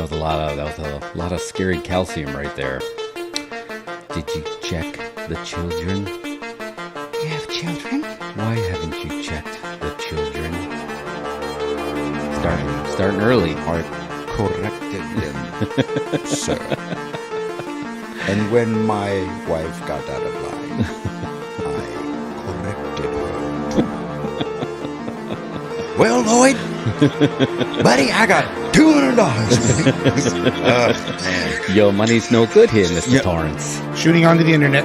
was a lot of scary calcium right there. Did you check the children? You have children? Why haven't you checked the children? Starting early. I corrected them, sir. And when my wife got out of line, I corrected her. Well, Lloyd, buddy, I got $200. Man. Yo, money's no good here, Mr. Torrance. Shooting onto the internet.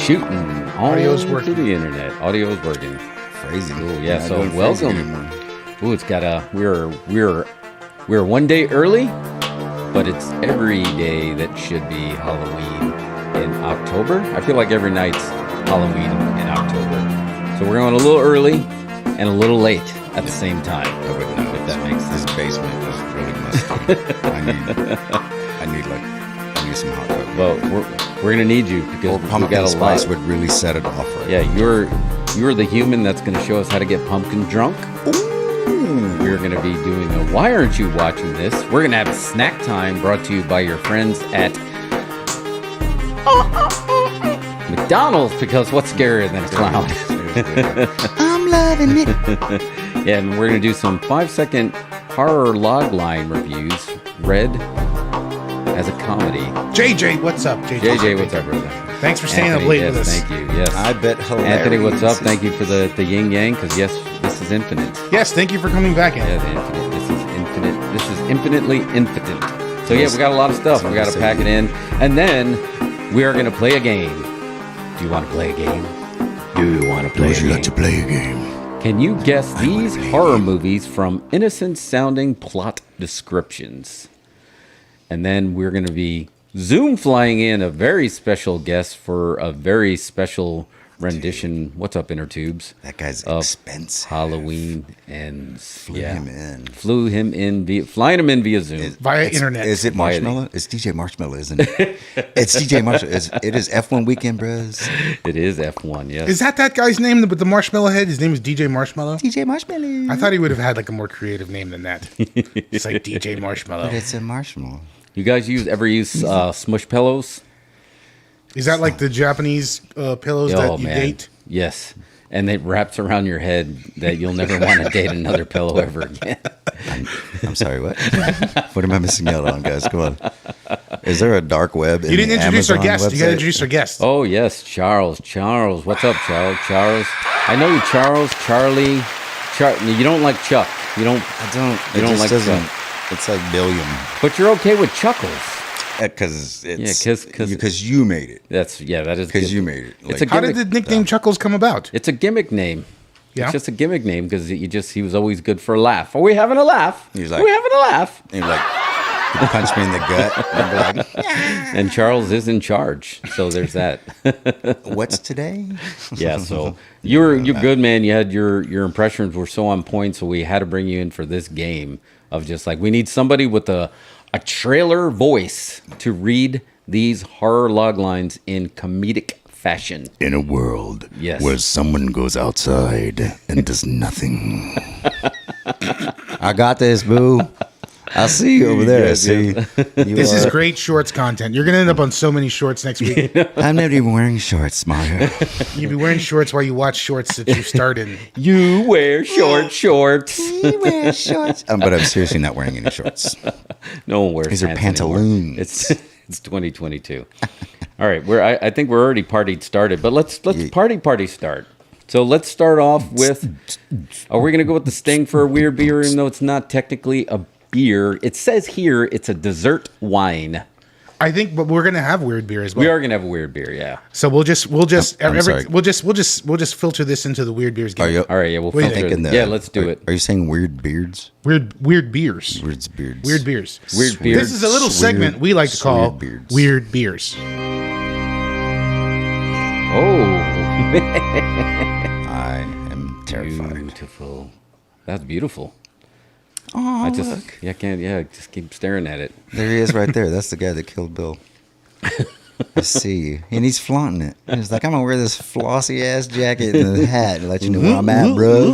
Shooting Audio's onto working. the internet. Audio's working. Crazy. Cool. Yeah. Not So doing welcome. crazy anymore. Ooh, it's got a we're 1 day early, but it's every day that should be Halloween in October. I feel like every night's Halloween in October. So we're going a little early and a little late at the same time. I wouldn't know. If that makes sense. This basement is really musty. I need some hot cocoa. Well, we're gonna need you because we Pumpkin got a spice lot. would really set it off right. Yeah, you're the human that's gonna show us how to get pumpkin drunk. We're going to be doing a Why Aren't You Watching This? We're going to have a snack time brought to you by your friends at McDonald's, because what's scarier than a clown? I'm loving it. Yeah, and we're going to do some 5-second horror logline reviews read as a comedy. JJ, what's up? JJ, what's up, brother? Thanks for staying Anthony, up late yes, with us. Thank you. Yes. I bet hilarious. Anthony, what's up? Thank you for the yin yang, because yes, this is infinite. Yes, thank you for coming back in. Yeah, the infinite. This is infinite. This is infinitely infinite. So yeah, we got a lot of stuff. We got to pack it in, and then we are going to play a game. Do you want to play a game? Do you want to play? Would you like to play a game? Can you guess these horror movies from innocent-sounding plot descriptions? And then we're going to be Zoom flying in a very special guest for a very special rendition. What's up, Inner Tubes? That guy's of expensive. Halloween Ends. Flying him in via Zoom. Via internet. Is it Marshmallow? It's DJ Marshmallow, isn't it? It's DJ Marshmallow. It is F1 weekend, bros. It is F1, yes. Is that guy's name with the marshmallow head? His name is DJ Marshmallow? DJ Marshmallow. I thought he would have had like a more creative name than that. It's like DJ Marshmallow. But it's a marshmallow. You guys ever use smush pillows? Is that like the Japanese pillows that you date? Yes. And it wraps around your head that you'll never want to date another pillow ever again. I'm sorry, what? What am I missing out on, guys? Come on. Is there a dark web? You didn't introduce our guest. Website? You got to introduce our guest. Oh, yes, Charles. Charles. What's up, Charles? Charles. I know you, Charles. Charlie. You don't like Chuck. You don't like Chuck. It's like Billiam. But you're okay with Chuckles. Because because you made it. That is because you made it. It's a How did the nickname Chuckles come about? It's a gimmick name. Yeah. It's just a gimmick name because he was always good for a laugh. Are we having a laugh? He's like, are we having a laugh? And he's like, he'd punch me in the gut. And I'd be like, and Charles is in charge, so there's that. What's today? Yeah, so you're good, man. You had your impressions were so on point, so we had to bring you in for this game of just like we need somebody with a trailer voice to read these horror log lines in comedic fashion. In a world Yes. where someone goes outside and does nothing. I got this, boo. I'll see you over there. Yes, see, This is great shorts content. You're going to end up on so many shorts next week. I'm not even wearing shorts, Mario. You'll be wearing shorts while you watch shorts that you start in. You wear shorts. He wears shorts. But I'm seriously not wearing any shorts. No one wears These are pants anymore. pantaloons. It's 2022. All right, I think we're already partied started, but let's party start. So let's start off with. Are we gonna go with the Sting for a weird beer, even though it's not technically a beer? It says here it's a dessert wine. I think, but we're gonna have weird beer as well. We are gonna have a weird beer, yeah. So we'll just I'm sorry. we'll just filter this into the weird beers game. Are you, All right, yeah, we'll What do you filter think? it. Yeah, let's do it. Are you saying weird beards? Weird beers. Weird beards. Weird beers. Weird beer. This is a little segment we like to call beards. Weird Beers. Oh, I am terrified. beautiful. That's beautiful. Oh, Just keep staring at it. there he is right there. That's the guy that killed Bill. I see you. And he's flaunting it. He's like, I'm going to wear this flossy ass jacket and the hat and let you know where I'm at, bro.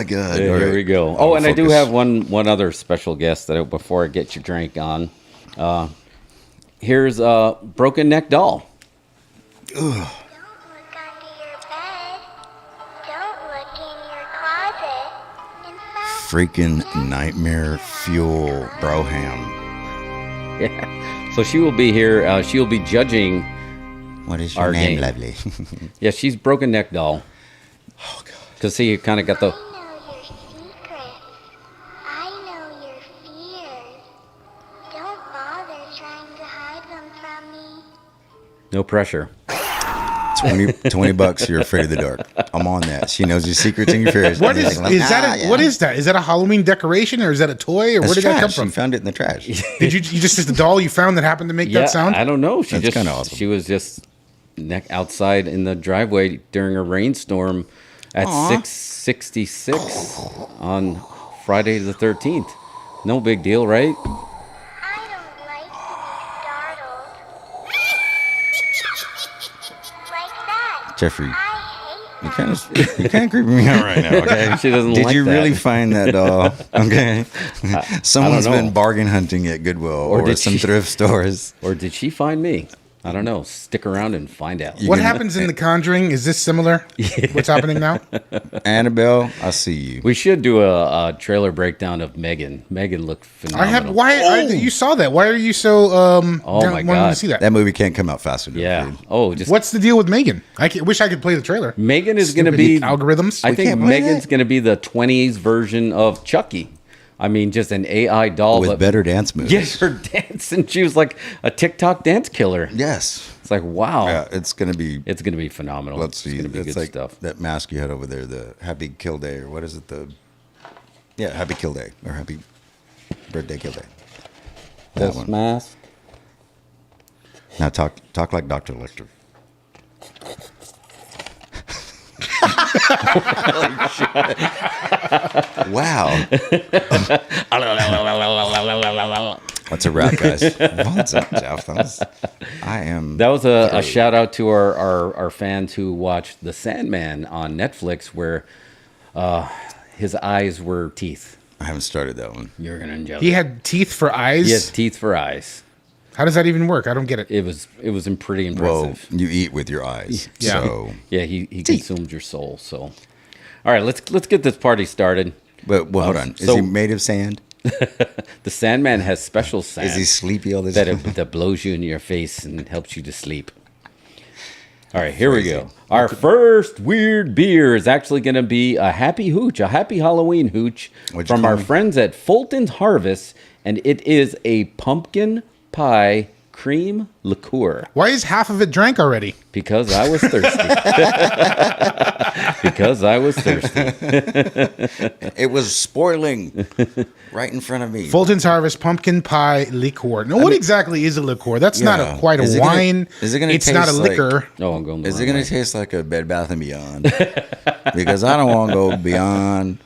god! Yeah, All here right. we go. Oh, and I do Focus. have one other special guest that before I get your drink on. Here's Broken Neck Doll. Don't look under your bed. Don't look in your closet. In fact, Freaking nightmare fuel, broham. Yeah. So she will be here. She will be judging. What is your Our name, game. lovely? Yeah, she's Broken Neck Doll. Oh god. Because see, you kind of got the. I know your secrets. I know your fears. Don't bother trying to hide them from me. No pressure. 20 bucks. You're afraid of the dark. I'm on that. She knows your secrets and your fears. What And is you're like, is that? "Ah, A, yeah." What is that? Is that a Halloween decoration or is that a toy or That's where did that come trash. from? You found it in the trash. Did you just the doll you found that happened to make Yeah, that sound? I don't know. She That's just kinda awesome. she was just outside in the driveway during a rainstorm at 6:66 on Friday the 13th. No big deal, right? I don't like to be startled. Like that. Jeffrey, I you hate kind that. of creeping me out right now. Okay. She doesn't Did like you that. really find that doll? Okay. Someone's I don't know. been bargain hunting at Goodwill or did some she- thrift stores. Or did she find me? I don't know. Stick around and find out. You What can- happens in The Conjuring? Is this similar? What's happening now? Annabelle, I see you. We should do a trailer breakdown of Megan. Megan looked phenomenal. I have. Why? you saw that? Why are you so Oh my wanting God. to see that? That movie can't come out fast enough. Yeah. dude. Oh, just What's the deal with Megan? Wish I could play the trailer. Megan is going to Stupid be algorithms. I We think can't play Megan's that? going to be the 20s version of Chucky. I mean, just an AI doll With but better dance moves. Yes, her dance, and she was like a TikTok dance killer. Yes. It's like wow, Yeah, it's gonna be. it's going to be phenomenal. Let's see. It's going to be It's good like stuff. that mask you had over there, the Happy Kill Day, or what is it? Yeah, Happy Kill Day or Happy Birthday Kill Day. That This one. mask. Now talk like Dr. Lecter. Wow. That's a wrap, guys. What's up, Jeff? That was a shout out to our fans who watched The Sandman on Netflix, where his eyes were teeth. I haven't started that one. You're gonna enjoy. He it. had teeth for eyes. He has teeth for eyes. How does that even work? I don't get it. It was pretty Well, impressive. you eat with your eyes. Yeah. So, Yeah, he consumed your soul. So, all right, let's get this party started. but hold on. Is so- he made of sand? The Sandman has special sand Is he sleepy all this that time? that blows you in your face and helps you to sleep. All right, here we go. Our first weird beer is actually going to be a happy hooch, a happy Halloween hooch What'd you from call our me? friends at Fulton's Harvest, and it is a pumpkin pie cream liqueur. Why is half of it drank already? Because I was thirsty. Because I was thirsty. It was spoiling right in front of me. Fulton's Harvest pumpkin pie liqueur. Now, what exactly is a liqueur? That's not Yeah. quite Is a it gonna- wine. is it gonna It's not a taste like- liquor. Oh, I'm going the Is it wrong going way. to taste like a Bed Bath & Beyond? Because I don't want to go beyond.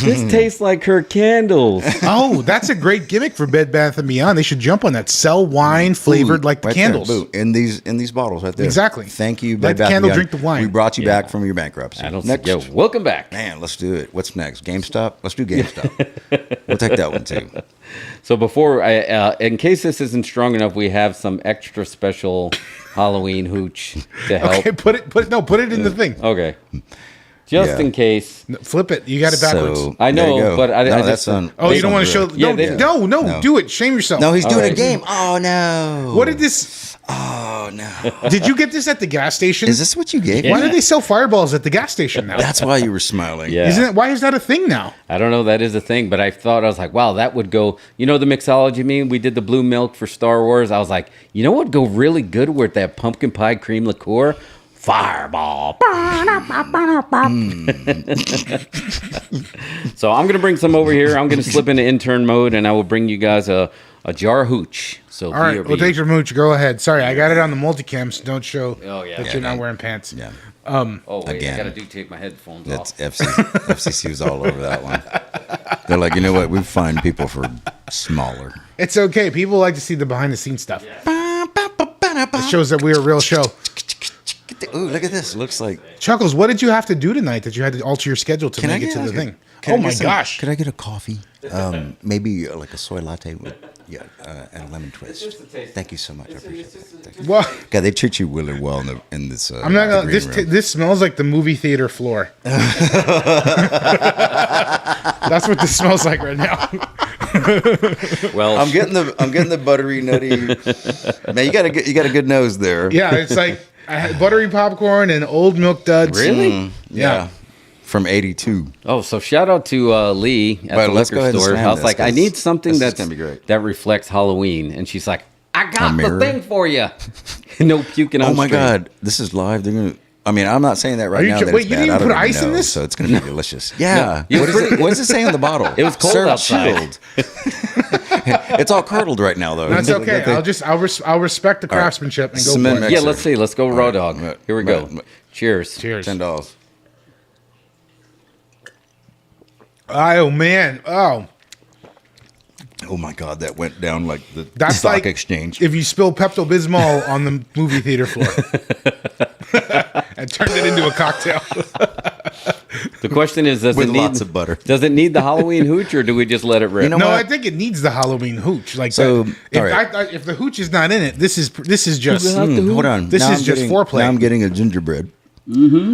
This tastes like her candles. Oh, that's a great gimmick for Bed Bath and Beyond. They should jump on that. Sell wine flavored Ooh, like the right candles. There, boo, in these bottles right there. Exactly. Thank you, Let Bed the Bath & candle Beyond. drink the wine. We brought you Yeah. back from your bankruptcy. I don't Next. Yo, welcome back. Man, let's do it. What's next? GameStop? Let's do GameStop. We'll take that one too. So before in case this isn't strong enough, we have some extra special Halloween hooch to help. Okay, put it in the thing. Okay. Just Yeah. in case. Flip it. You got it backwards. So, I there you know, go. but I no, just- that's on. Oh, you don't want to show? Yeah, No, no, No. do it. Shame yourself. No, he's doing right. a game. Oh no. What did this? Oh no. Did you get this at the gas station? Is this what you gave Why me? do they sell fireballs at the gas station now? That's why you were smiling. Yeah. Isn't it? Why is that a thing now? I don't know. That is a thing, but I was like, wow, that would go. You know the mixology meme? We did the blue milk for Star Wars. I was like, you know what would go really good with that pumpkin pie cream liqueur? Fireball. So I'm gonna bring some over here. I'm gonna slip into intern mode, and I will bring you guys a jar of hooch. So All right, we'll take your mooch. Go ahead. Sorry, I got it on the multicam, so don't show Oh, yeah. that Yeah, you're not man. wearing pants. Yeah. Oh wait, Again. I gotta take my headphones That's off. FCC was all over that one. They're like, you know what? We find people for smaller. It's okay. People like to see the behind the scenes stuff. It shows that we're a real show. Ooh, look at this. It looks like. Chuckles, what did you have to do tonight that you had to alter your schedule to make it to the thing? Oh my gosh! Could I get a coffee? Maybe like a soy latte with and a lemon twist. Thank you so much. I appreciate it. Well, God, they treat you really well in this. I'm not gonna. This smells like the movie theater floor. That's what this smells like right now. Well, I'm getting the buttery nutty. Man, you got a good nose there. Yeah, it's like I had buttery popcorn and old milk duds. really? Yeah. From '82. Oh, so shout out to Lee at Right, the let's go liquor ahead and store. slam I was this, like, I 'cause need something this is that's gonna be great. that reflects Halloween, and she's like, I got the mirror? thing for you. No puking on. Oh my stream. God, this is live. They're gonna. I mean, I'm not saying that right now. That wait, it's you bad. didn't I even don't put ice in know, this? so it's gonna be delicious. Yeah. No, What does it say on the bottle? It was cold Served outside. chilled. It's all curdled right now, though. That's okay. I'll respect the craftsmanship and go Cement for it. Yeah, mixer. let's see. Let's go raw dog. Right, Here we go. right. Cheers. Cheers. $10. Oh man. Oh, Oh my God, that went down like the that's stock like exchange. if you spill Pepto Bismol on the movie theater floor and turned it into a cocktail. The question is, does With it need lots of butter. Does it need the Halloween hooch, or do we just let it rip? You know No, what? I think it needs the Halloween hooch. Like, So, if, all right. if the hooch is not in it, this is just. Hold on. This Now is I'm just getting- foreplay. Now I'm getting a gingerbread.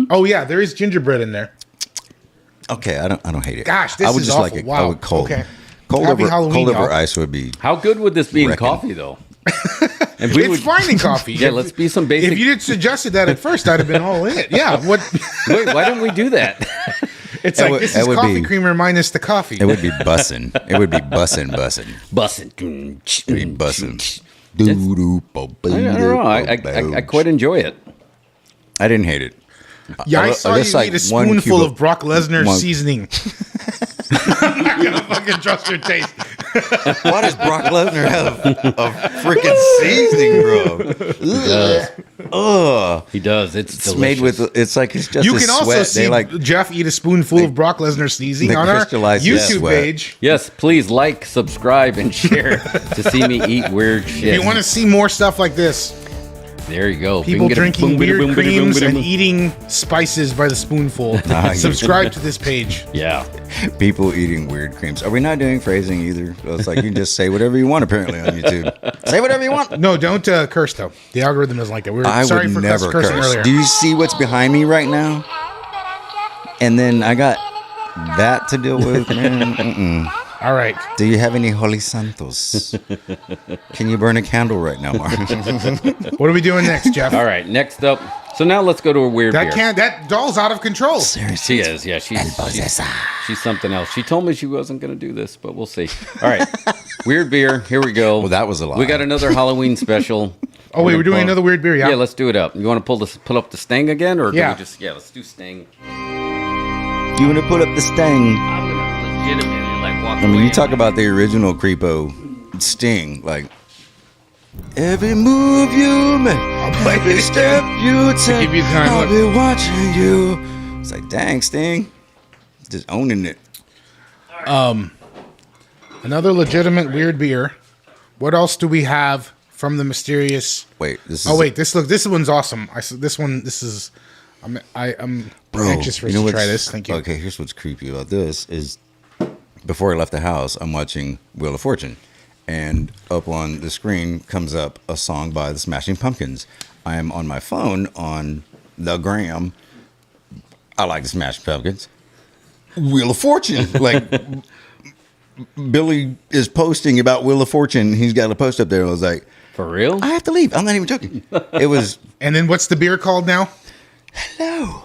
Oh yeah, there is gingerbread in there. Okay, I don't hate it. Gosh, this I would is just awful. like it. Wow. I would cold. Okay. Cold Happy over Halloween, cold over y'all. ice would be. How good would this be in Reckon. coffee, though? And It's fine in coffee. Yeah, let's be some basic. If you had suggested that at first, I'd have been all in it. Yeah. What? Wait, why didn't we do that? It's That like would- this that is would coffee be- creamer minus the coffee. It would be bussin'. It would be bussin'. Bussin'. It'd be bussin'. I don't know. I quite enjoy it. I didn't hate it. Yeah, I I saw you just like eat a one spoonful cube of Brock Lesnar one- seasoning. I'm not gonna fucking trust your taste. Why does Brock Lesnar have a freaking seasoning, bro? Ugh. He does. It's It's made with. It's like it's just. You a can also sweat. see They like. Jeff eat a spoonful of Brock Lesnar seasoning they on our crystallize his YouTube sweat. page. Yes, please like, subscribe, and share to see me eat weird shit. If you want to see more stuff like this, There you go. people Bing, drinking boom, weird boom, boom, creams boom, and boom. eating spices by the spoonful, yeah. subscribe to this page. Yeah. People eating weird creams. Are we not doing phrasing either? Well, it's like you can just say whatever you want apparently on YouTube. Say whatever you want. No, don't curse though. The algorithm doesn't like that. We're I sorry would for never cursing curse. earlier. Do you see what's behind me right now? And then I got that to deal with. Mm-mm. All right. Do you have any Holy Santos? Can you burn a candle right now, Mark? What are we doing next, Jeff? All right. Next up. So now let's go to a weird beer. That doll's out of control. She is. Yeah. She's something else. She told me she wasn't going to do this, but we'll see. All right. Weird beer. Here we go. Well, that was a lie. We got another Halloween special. Oh wait, we're doing another weird beer. Yeah. Yeah, let's do it up. You want to pull up the Sting again, or Yeah. do we just let's do Sting. You want to pull up the Sting? I'm gonna legitimately like walk I mean, away. you talk about the original Creepo Sting, like every move you make, every step you take, Give you time, I'll look. be watching you. It's like, dang, Sting, just owning it. Another legitimate weird beer. What else do we have from the mysterious? Wait, this is Oh wait, this one's awesome. I'm anxious for us to try what's- this. Thank you. Okay, here's what's creepy about this is before I left the house, I'm watching Wheel of Fortune, and up on the screen comes up a song by the Smashing Pumpkins. I am on my phone on the gram. I like the Smashing Pumpkins. Wheel of Fortune, like Billy is posting about Wheel of Fortune. He's got a post up there. I was like, For real? I have to leave. I'm not even joking. It was And then what's the beer called now? hello.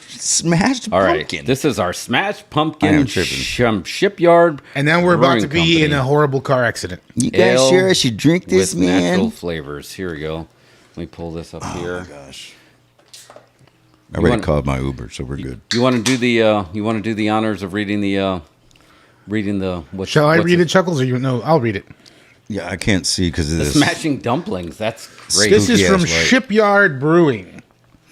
Smashed All right. pumpkin. This is our Smashed I Pumpkin am tripping. Shipyard. And then we're about Brewing to be in Company. a horrible car accident. You guys Ale sure I should drink this, with natural man? flavors. Here we go. Let me pull this up here. Gosh. I already wanna- called my Uber, so we're good. You want to do the honors of reading the what's Shall I what's read it, Chuckles, or you? No, I'll read it. Yeah, I can't see because of The this. Smashing Dumplings. That's great. This is Spooky from ass light. Shipyard Brewing.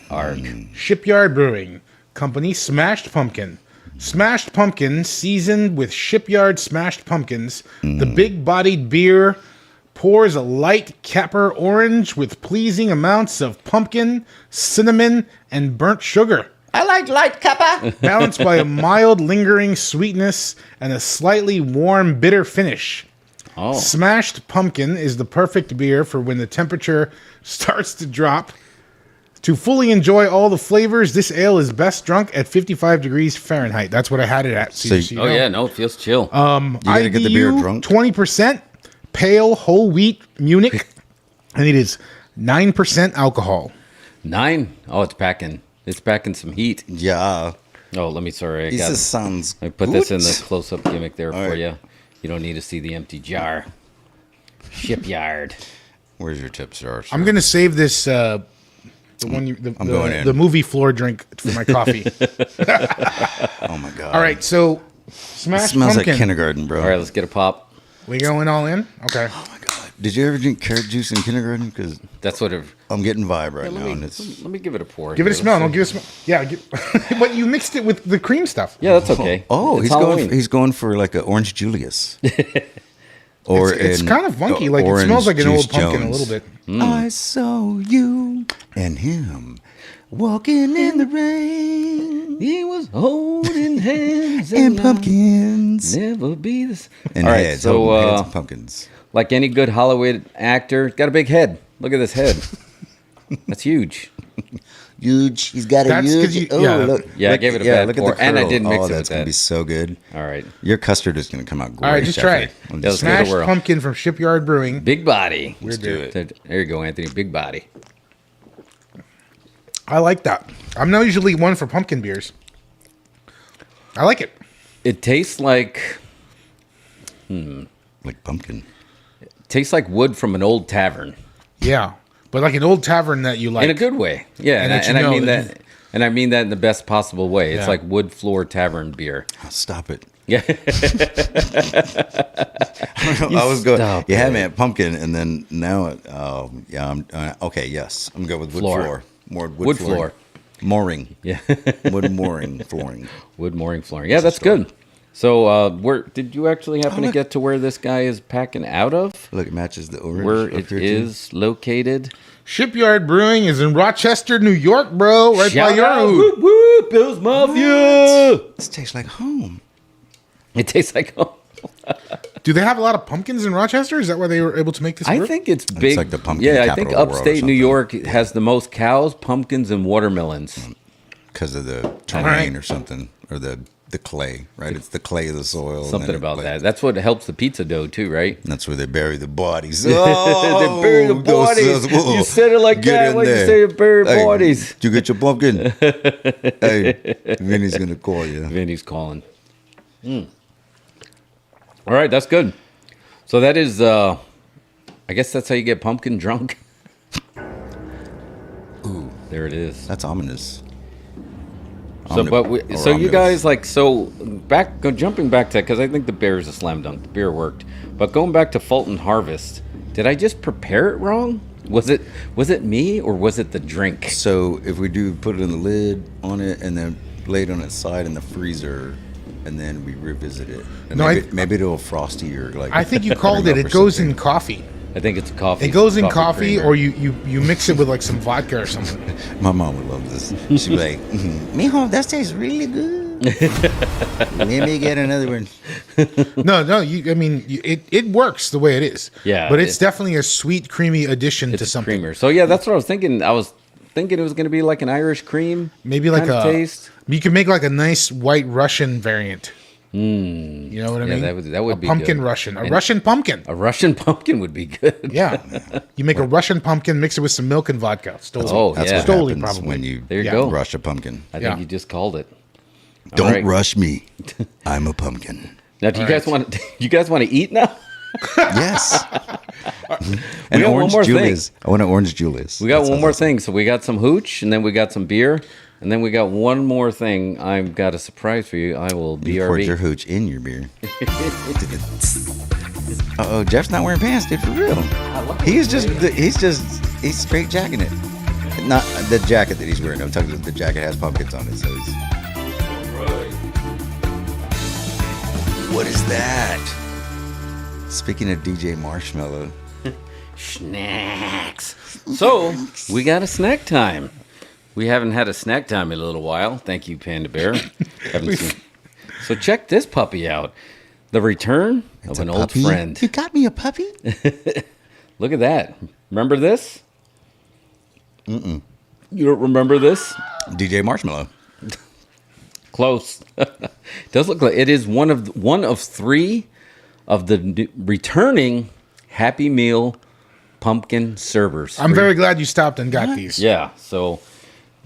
Arc. Shipyard Brewing Company, Smashed Pumpkin. Smashed Pumpkin, seasoned with Shipyard Smashed Pumpkins, the big-bodied beer Pours a light capper orange with pleasing amounts of pumpkin, cinnamon, and burnt sugar. I like light kappa. Balanced by a mild, lingering sweetness and a slightly warm, bitter finish. Oh, Smashed pumpkin is the perfect beer for when the temperature starts to drop. To fully enjoy all the flavors, this ale is best drunk at 55 degrees Fahrenheit. That's what I had it at. So- oh yeah, no, it feels chill. You gotta get the beer drunk. 20%, pale whole wheat Munich, and it is 9% alcohol. 9. Oh, it's packing. It's packing some heat. Yeah. Oh, sorry. I This sounds I put this in good. the close-up gimmick there for right. you. You don't need to see the empty jar. Shipyard. Where's your tip, sir? I'm going to save this, the one going in. the movie floor drink for my coffee. Oh my god. All right, so It smashed smells pumpkin. like kindergarten, bro. All right, let's get a pop. We going all in? Okay. Oh my god. Did you ever drink carrot juice in kindergarten? Because That's what it. I'm getting vibe right Let now, me, and it's let me give it a pour. Give it a here. smell. Let's No, give it a smell. Yeah, but you mixed it with the cream stuff. see. Yeah, that's okay. oh, It's he's going for like an orange Julius. Or It's an kind of funky. Like it orange smells like an juice old pumpkin a Jones. little bit. I saw you and him walking in the rain He was holding hands and I pumpkins Never be this. and All right, heads. so holding heads and pumpkins. like any good Hollywood actor, got a big head. Look at this head. That's huge. Huge. He's got a That's 'cause huge. you- yeah. look. Yeah, I look, gave it a yeah, bad look at pour, the and I curl. didn't mix it with that's gonna that. be so good. All right, Your custard is gonna come out great. All right, just try Jeffrey. it. I'll Yeah, just- let's give it a Smashed whirl. pumpkin from Shipyard Brewing. big body. Let's do it. There you go, Anthony. Big body. I like that. I'm not usually one for pumpkin beers. I like it. It tastes like Like pumpkin. wood from an old tavern Yeah, but like an old tavern that you like. in a good way. Yeah, And and, that you I know mean that that, and I mean that in the best possible way. It's Yeah. like wood floor tavern beer. Oh, stop it. Yeah, I was going. stop You had it. me at pumpkin, and then now, yeah. I'm okay. Yes, I'm good with wood Floor. floor. More Wood flooring. floor. Mooring. yeah. Wood mooring flooring. Wood mooring flooring. Yeah, that's good. So, where did you actually happen to get to where this guy is packing out of? Look, it matches the orange. Where up it here, too. is located? Shipyard Brewing is in Rochester, New York, bro. Right by Shout your out, hood. whoop, whoop, Bill's Mafia. This tastes like home. It tastes like. Do they have a lot of pumpkins in Rochester? Is that why they were able to make this I work? think it's big. like the pumpkin Yeah, I capital think of the world or upstate New something. York has the most cows, pumpkins, and watermelons. Because of the terrain right. or something, or the clay, right? It's the clay of the soil. and Something then it about like- that. That's what helps the pizza dough too, right? And that's where they bury the bodies. They bury the bodies. You said it like Get that. in Like you there. say, bury Hey, bodies. Did you get your pumpkin? Hey, Vinny's gonna call you. Vinny's calling. All right, that's good. So that is, I guess that's how you get pumpkin drunk. Ooh, there it is. That's ominous. So, so you ominous. guys jumping back to that, because I think the beer is a slam dunk. The beer worked, but going back to Fulton Harvest, did I just prepare it wrong? Was it me or was it the drink? So if we do put it in the lid on it and then lay it on its side in the freezer, and then we revisit it. And No, maybe it'll frosty or like. I think you called cream it. up It or goes something. in coffee. I think it's coffee. It goes in coffee, creamer. or you mix it with like some vodka or something. My mom would love this. She'd be like, "Mijo, that tastes really good. Let me get another one." No, it works the way it is. Yeah, but it's it- definitely a sweet, creamy addition It's to a something. creamer. So yeah, that's what I was thinking. I was thinking it was going to be like an Irish cream, Maybe like kind of a taste. You can make like a nice white Russian variant. You know what I Yeah, mean? that would a be pumpkin good. Russian, a And- Russian pumpkin. A Russian pumpkin would be good. Yeah, you make a Russian pumpkin, mix it with some milk and vodka. Stoli. Oh, That's yeah. what Stoli, happens probably. when you There you go. rush a pumpkin. I Yeah. think you just called it. All Don't right. rush me. I'm a pumpkin. Now, do you All guys right. want? You guys want to eat now? Yes. And got one orange more thing. Julius. I want an orange Julius. We got That one sounds more awesome. thing. So we got some hooch, and then we got some beer, and then we got one more thing. I've got a surprise for you. I will You poured your BRB. hooch in your beer. Uh-oh, Jeff's not wearing pants, dude, for real. He's straight jacking it. Not the jacket that he's wearing. I'm talking about the jacket has pumpkins on it, so he's... What is that? Speaking of DJ Marshmallow, Snacks. So, we got a snack time. We haven't had a snack time in a little while. Thank you, Panda Bear. Haven't seen. So check this puppy out. The return of an old friend. You got me a puppy? Look at that. Remember this? You don't remember this? DJ Marshmallow. Close. Does look like it is one of three of the returning Happy Meal pumpkin servers. I'm very glad you stopped and got these. Yeah, so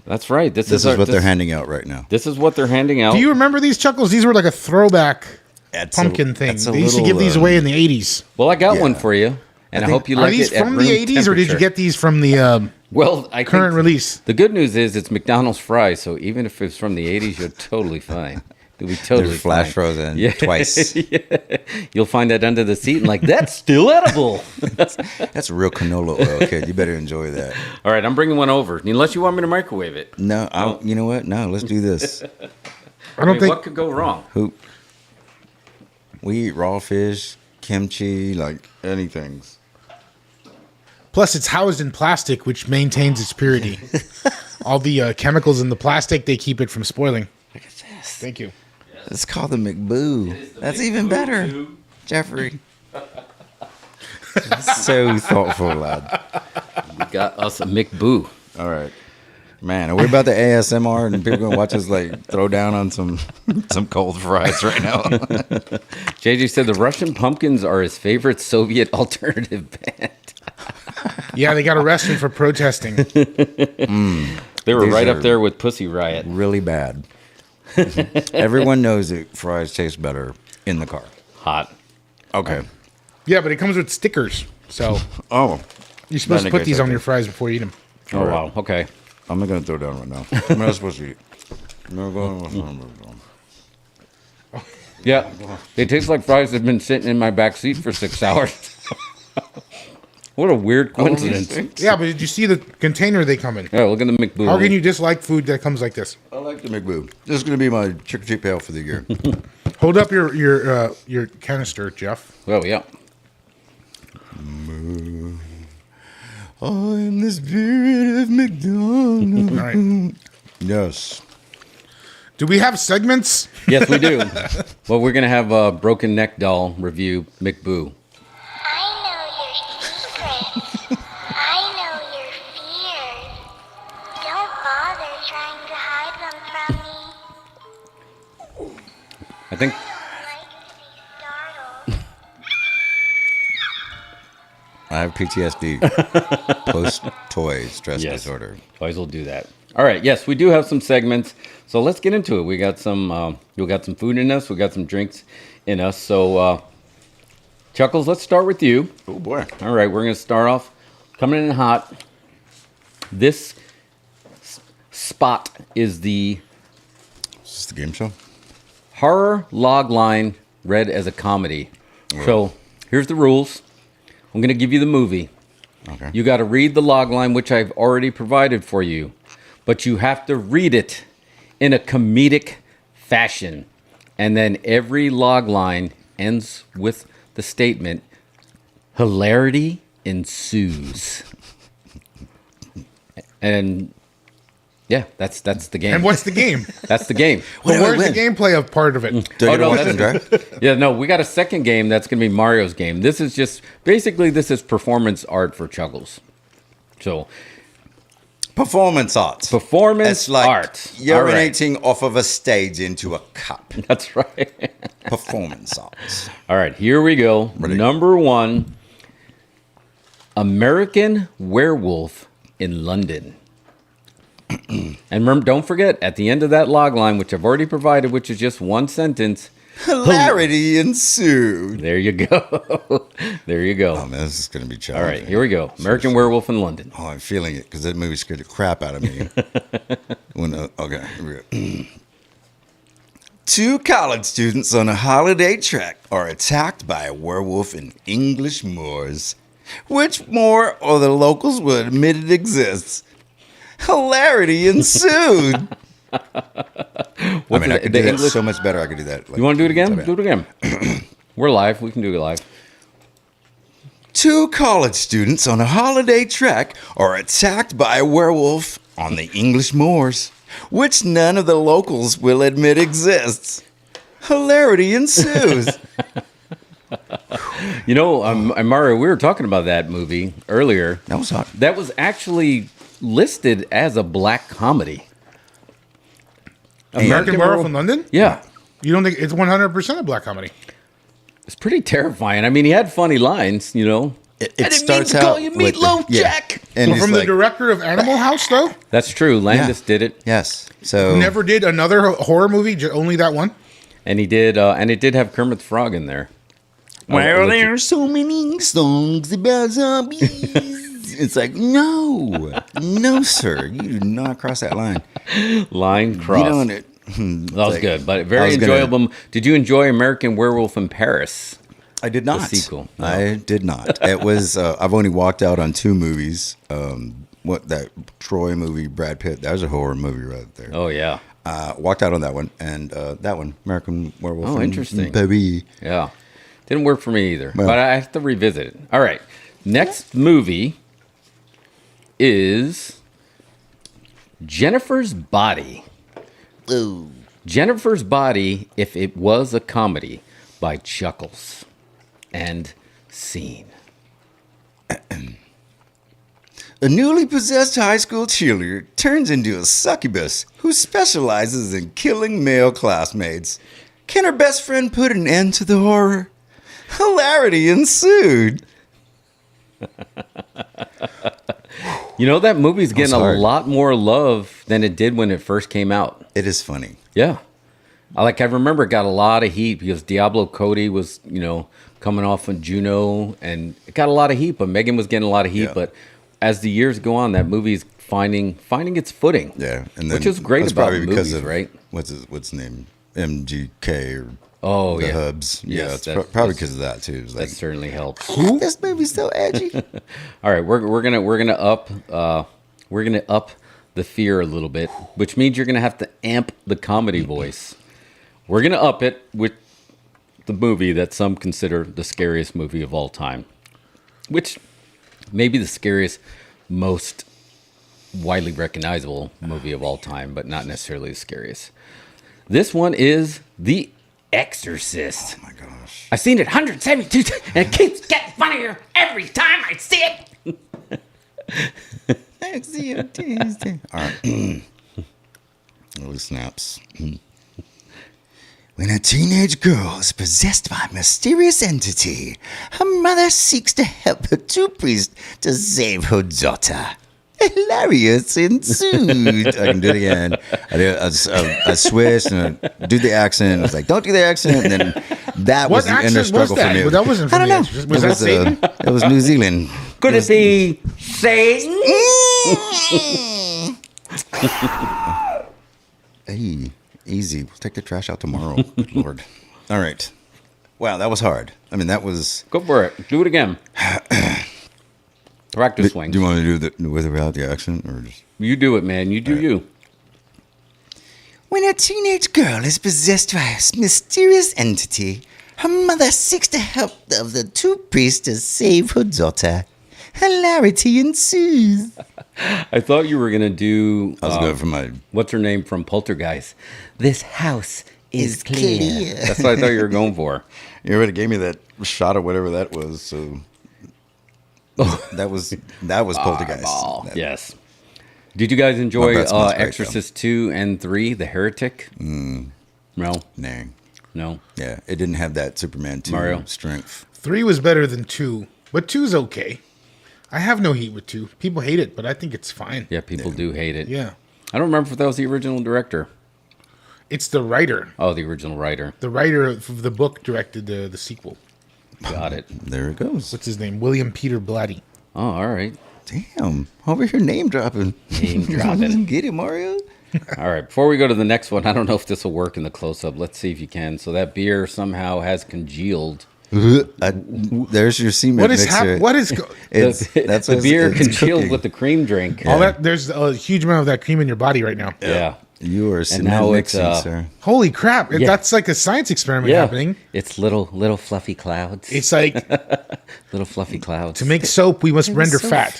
that's right. This is what they're handing out right now. This is what they're handing out. Do you remember these, Chuckles? These were like a throwback That's pumpkin thing. that's a They used to little, give these away in the 80s. Well, I got Yeah. one for you, and I hope you Are like these it. from the 80s, or did you get these from the well? I current think release? The good news is it's McDonald's fries, so even if it's from the 80s, you're totally fine. You'll be totally They're flash fine. frozen twice. Yeah. You'll find that under the seat and like, that's still edible. That's real canola oil, kid. You better enjoy that. All right, I'm bringing one over, unless you want me to microwave it. No, you know what? No, let's do this. I don't think. What could go wrong? We eat raw fish, kimchi, like anything. Plus, it's housed in plastic, which maintains its purity. All the chemicals in the plastic, they keep it from spoiling. Look at this. Thank you. It's called the McBoo. That's even better, Jeffrey. So thoughtful, lad. We got us a McBoo. All right. Man, are we about to ASMR and people gonna watch us like throw down on some cold fries right now? JJ said the Russian Pumpkins are his favorite Soviet alternative band. Yeah, they got arrested for protesting. They were These right are up there with Pussy Riot. Really bad. Everyone knows that fries taste better in the car. Hot. Okay. Yeah, but it comes with stickers, so Oh, you're supposed to Then I put guess these I on do. your fries before you eat them. Oh, All right. wow. Okay. I'm not gonna throw down right now. I'm not supposed to eat. No, Yeah. They taste like fries that have been sitting in my back seat for 6 hours. What a weird coincidence. Yeah, but did you see the container they come in? Yeah, look at the McBoo. How can you dislike food that comes like this? I like the McBoo. This is gonna be my trick or treat pail for the year. Hold up your canister, Jeff. Oh, yeah. I'm the spirit of McDonald's. All right. Yes. Do we have segments? Yes, we do. Well, we're going to have a Broken Neck Doll review McBoo. I know your secrets. I know your fears. Don't bother trying to hide them from me. I think I like to be startled. I have PTSD. Post-toy stress disorder. Toys will do that. All right. Yes, we do have some segments. So let's get into it. We got some food in us. We got some drinks in us. So, Chuckles, let's start with you. Oh, boy. All right. We're going to start off coming in hot. This spot is the Is this the game show? horror log line read as a comedy. So here's the rules. I'm going to give you the movie. Okay. You got to read the log line, which I've already provided for you, but you have to read it in a comedic fashion. And then every log line ends with the statement, hilarity ensues. And yeah, that's the game. And what's the game? That's the game. But where's win? the gameplay of part of it? Do I get no, a weapon, that's- right? Yeah, no, we got a second game that's going to be Mario's game. This is just basically this is performance art for Chuckles. So Performance art. performance It's like art. All right. urinating off of a stage into a cup. That's right. Performance art. All right, here we go. Ready. Number 1, American Werewolf in London. And remember, don't forget, at the end of that log line, which I've already provided, which is just one sentence, Hilarity ensued. there you go. There you go. Oh, man, this is going to be All challenging. right, here we go. American Werewolf in London. Oh, I'm feeling it because that movie scared the crap out of me. Okay, here we go. 2 college students on a holiday trek are attacked by a werewolf in English moors. Which moor or the locals would admit it exists? Hilarity ensued. I What's mean, I the- could the do that English- so much better. I could do that. Like, You want to do it again? okay. Do it again. We're live. We can do it live. Two college students on a holiday trek are attacked by a werewolf on the English moors, which none of the locals will admit exists. Hilarity ensues. You know, Mario, we were talking about that movie earlier. That was hot. That was actually listed as a black comedy. American Werewolf in London? Yeah. You don't think it's 100% a black comedy? It's pretty terrifying. I mean, he had funny lines, you know. It starts out you with meatloaf, Jack. And Well, he's from the like, director of Animal House, though? That's true. Landis did it, yes. So Never did another horror movie, only that one? and he did, and it did have Kermit the Frog in there. well, there's so many songs about zombies. It's like, no, sir, you do not cross that line. Line crossed. You know, and it, That was good, but very enjoyable. Did you enjoy American Werewolf in Paris? I did not. The sequel. No. I did not. It was. I've only walked out on two movies. What that Troy movie, Brad Pitt. That was a horror movie right there. Oh yeah, Walked out on that one, and that one, American Werewolf. Oh, in interesting. Paris. yeah. Didn't work for me either, Well- but I have to revisit it. All right, next movie is Jennifer's Body. Ooh. Jennifer's Body, if it was a comedy, by Chuckles and Scene. A newly possessed high school cheerleader turns into a succubus who specializes in killing male classmates. Can her best friend put an end to the horror? Hilarity ensued. You know, that movie's getting a hard. lot more love than it did when it first came out. It is funny. Yeah. I remember it got a lot of heat because Diablo Cody was, you know, coming off of Juno, and it got a lot of heat, but Megan was getting a lot of heat. Yeah. But as the years go on, that movie's finding its footing. Yeah, and then which is great that's about probably movies, because of right? What's his name? MGK or Oh, the yeah. Hubs. Yes, Yeah, it's that- probably because of that too. It's That like, certainly helps. this movie's so edgy. All right, we're gonna up the fear a little bit, which means you're gonna have to amp the comedy voice. We're gonna up it with the movie that some consider the scariest movie of all time, which may be the scariest, most widely recognizable movie of all time, but not necessarily the scariest. This one is The Exorcist. Oh my gosh. I've seen it 172 times, and it keeps getting funnier every time I see it. All right. Oh, snaps. When a teenage girl is possessed by a mysterious entity, her mother seeks to help her two priests to save her daughter. Hilarious ensued. I can do it again. I switched and I do the accent. I was like, don't do the accent. And then that was What the inner accent was struggle that? for me. Well, that wasn't I from don't The know. Exorcist. Was that Satan? It was New Zealand. Could it be Satan? Hey, easy. We'll take the trash out tomorrow. Good Lord. All right. Wow, that was hard. I mean, that was. Go for it. Do it again. Practice swing. Do you want to do it with or without the accent, or just? You do it, man. You do you. When a teenage girl is possessed by a mysterious entity, her mother seeks the help of the two priests to save her daughter. Hilarity ensues. I thought you were gonna do. I was going for my. What's her name from Poltergeist? This house is clear. clear. That's what I thought you were going for. You already gave me that shot of whatever that was, so. that was Poltergeist. Oh, That- yes. Did you guys enjoy Well, that smells great, Exorcist 2 and 3, The Heretic? No. Nah. No. Yeah, it didn't have that Superman 2 Mario? strength. 3 was better than 2, but 2's okay. I have no heat with 2. People hate it, but I think it's fine. Yeah, people do hate it. Yeah. I don't remember if that was the original director. It's the writer. Oh, the original writer. The writer of the book directed the sequel. Got it. There it goes. What's his name? William Peter Blatty. Oh, all right. Damn, over here name dropping. Name dropping. Get it, Mario? All right. Before we go to the next one, I don't know if this will work in the close-up. Let's see if you can. So that beer somehow has congealed. There's your semen What is mixer. what is It's, that's the what beer it's congealed cooking. with the cream drink. all that? There's a huge amount of that cream in your body right now. Yeah. You are And semen now it's, mixing, sir. Holy crap! Yeah. That's like a science experiment Yeah. happening. It's little fluffy clouds. It's like Little fluffy clouds. To make soap, we must render fat.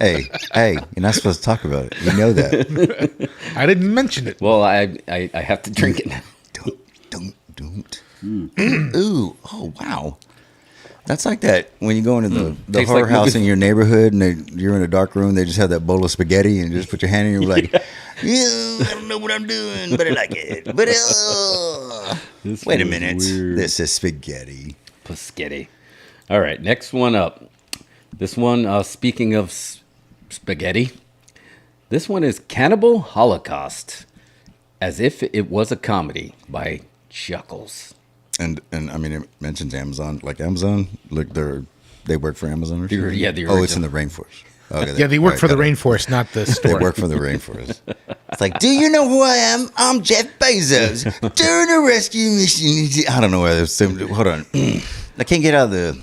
Hey, you're not supposed to talk about it. You know that. I didn't mention it. Well, I have to drink it now. Don't. Ooh, oh wow. That's like that when you go into the Tastes horror like house movie- in your neighborhood and you're in a dark room. They just have that bowl of spaghetti and you just put your hand in. You're like, I don't know what I'm doing, but I like it. But wait a was minute, weird. this is spaghetti. Spaghetti. All right, next one up. This one, speaking of spaghetti, this one is Cannibal Holocaust, as if it was a comedy by Chuckles. And I mean, it mentions Amazon, like Amazon, like they work for Amazon or something? Yeah, the Oh, it's in original. the rainforest. Okay, Yeah, they work right, for the got it. rainforest, not the They store. work for the rainforest. It's like, do you know who I am? I'm Jeff Bezos. During a rescue mission. I don't know where this. Hold on. I can't get out of the.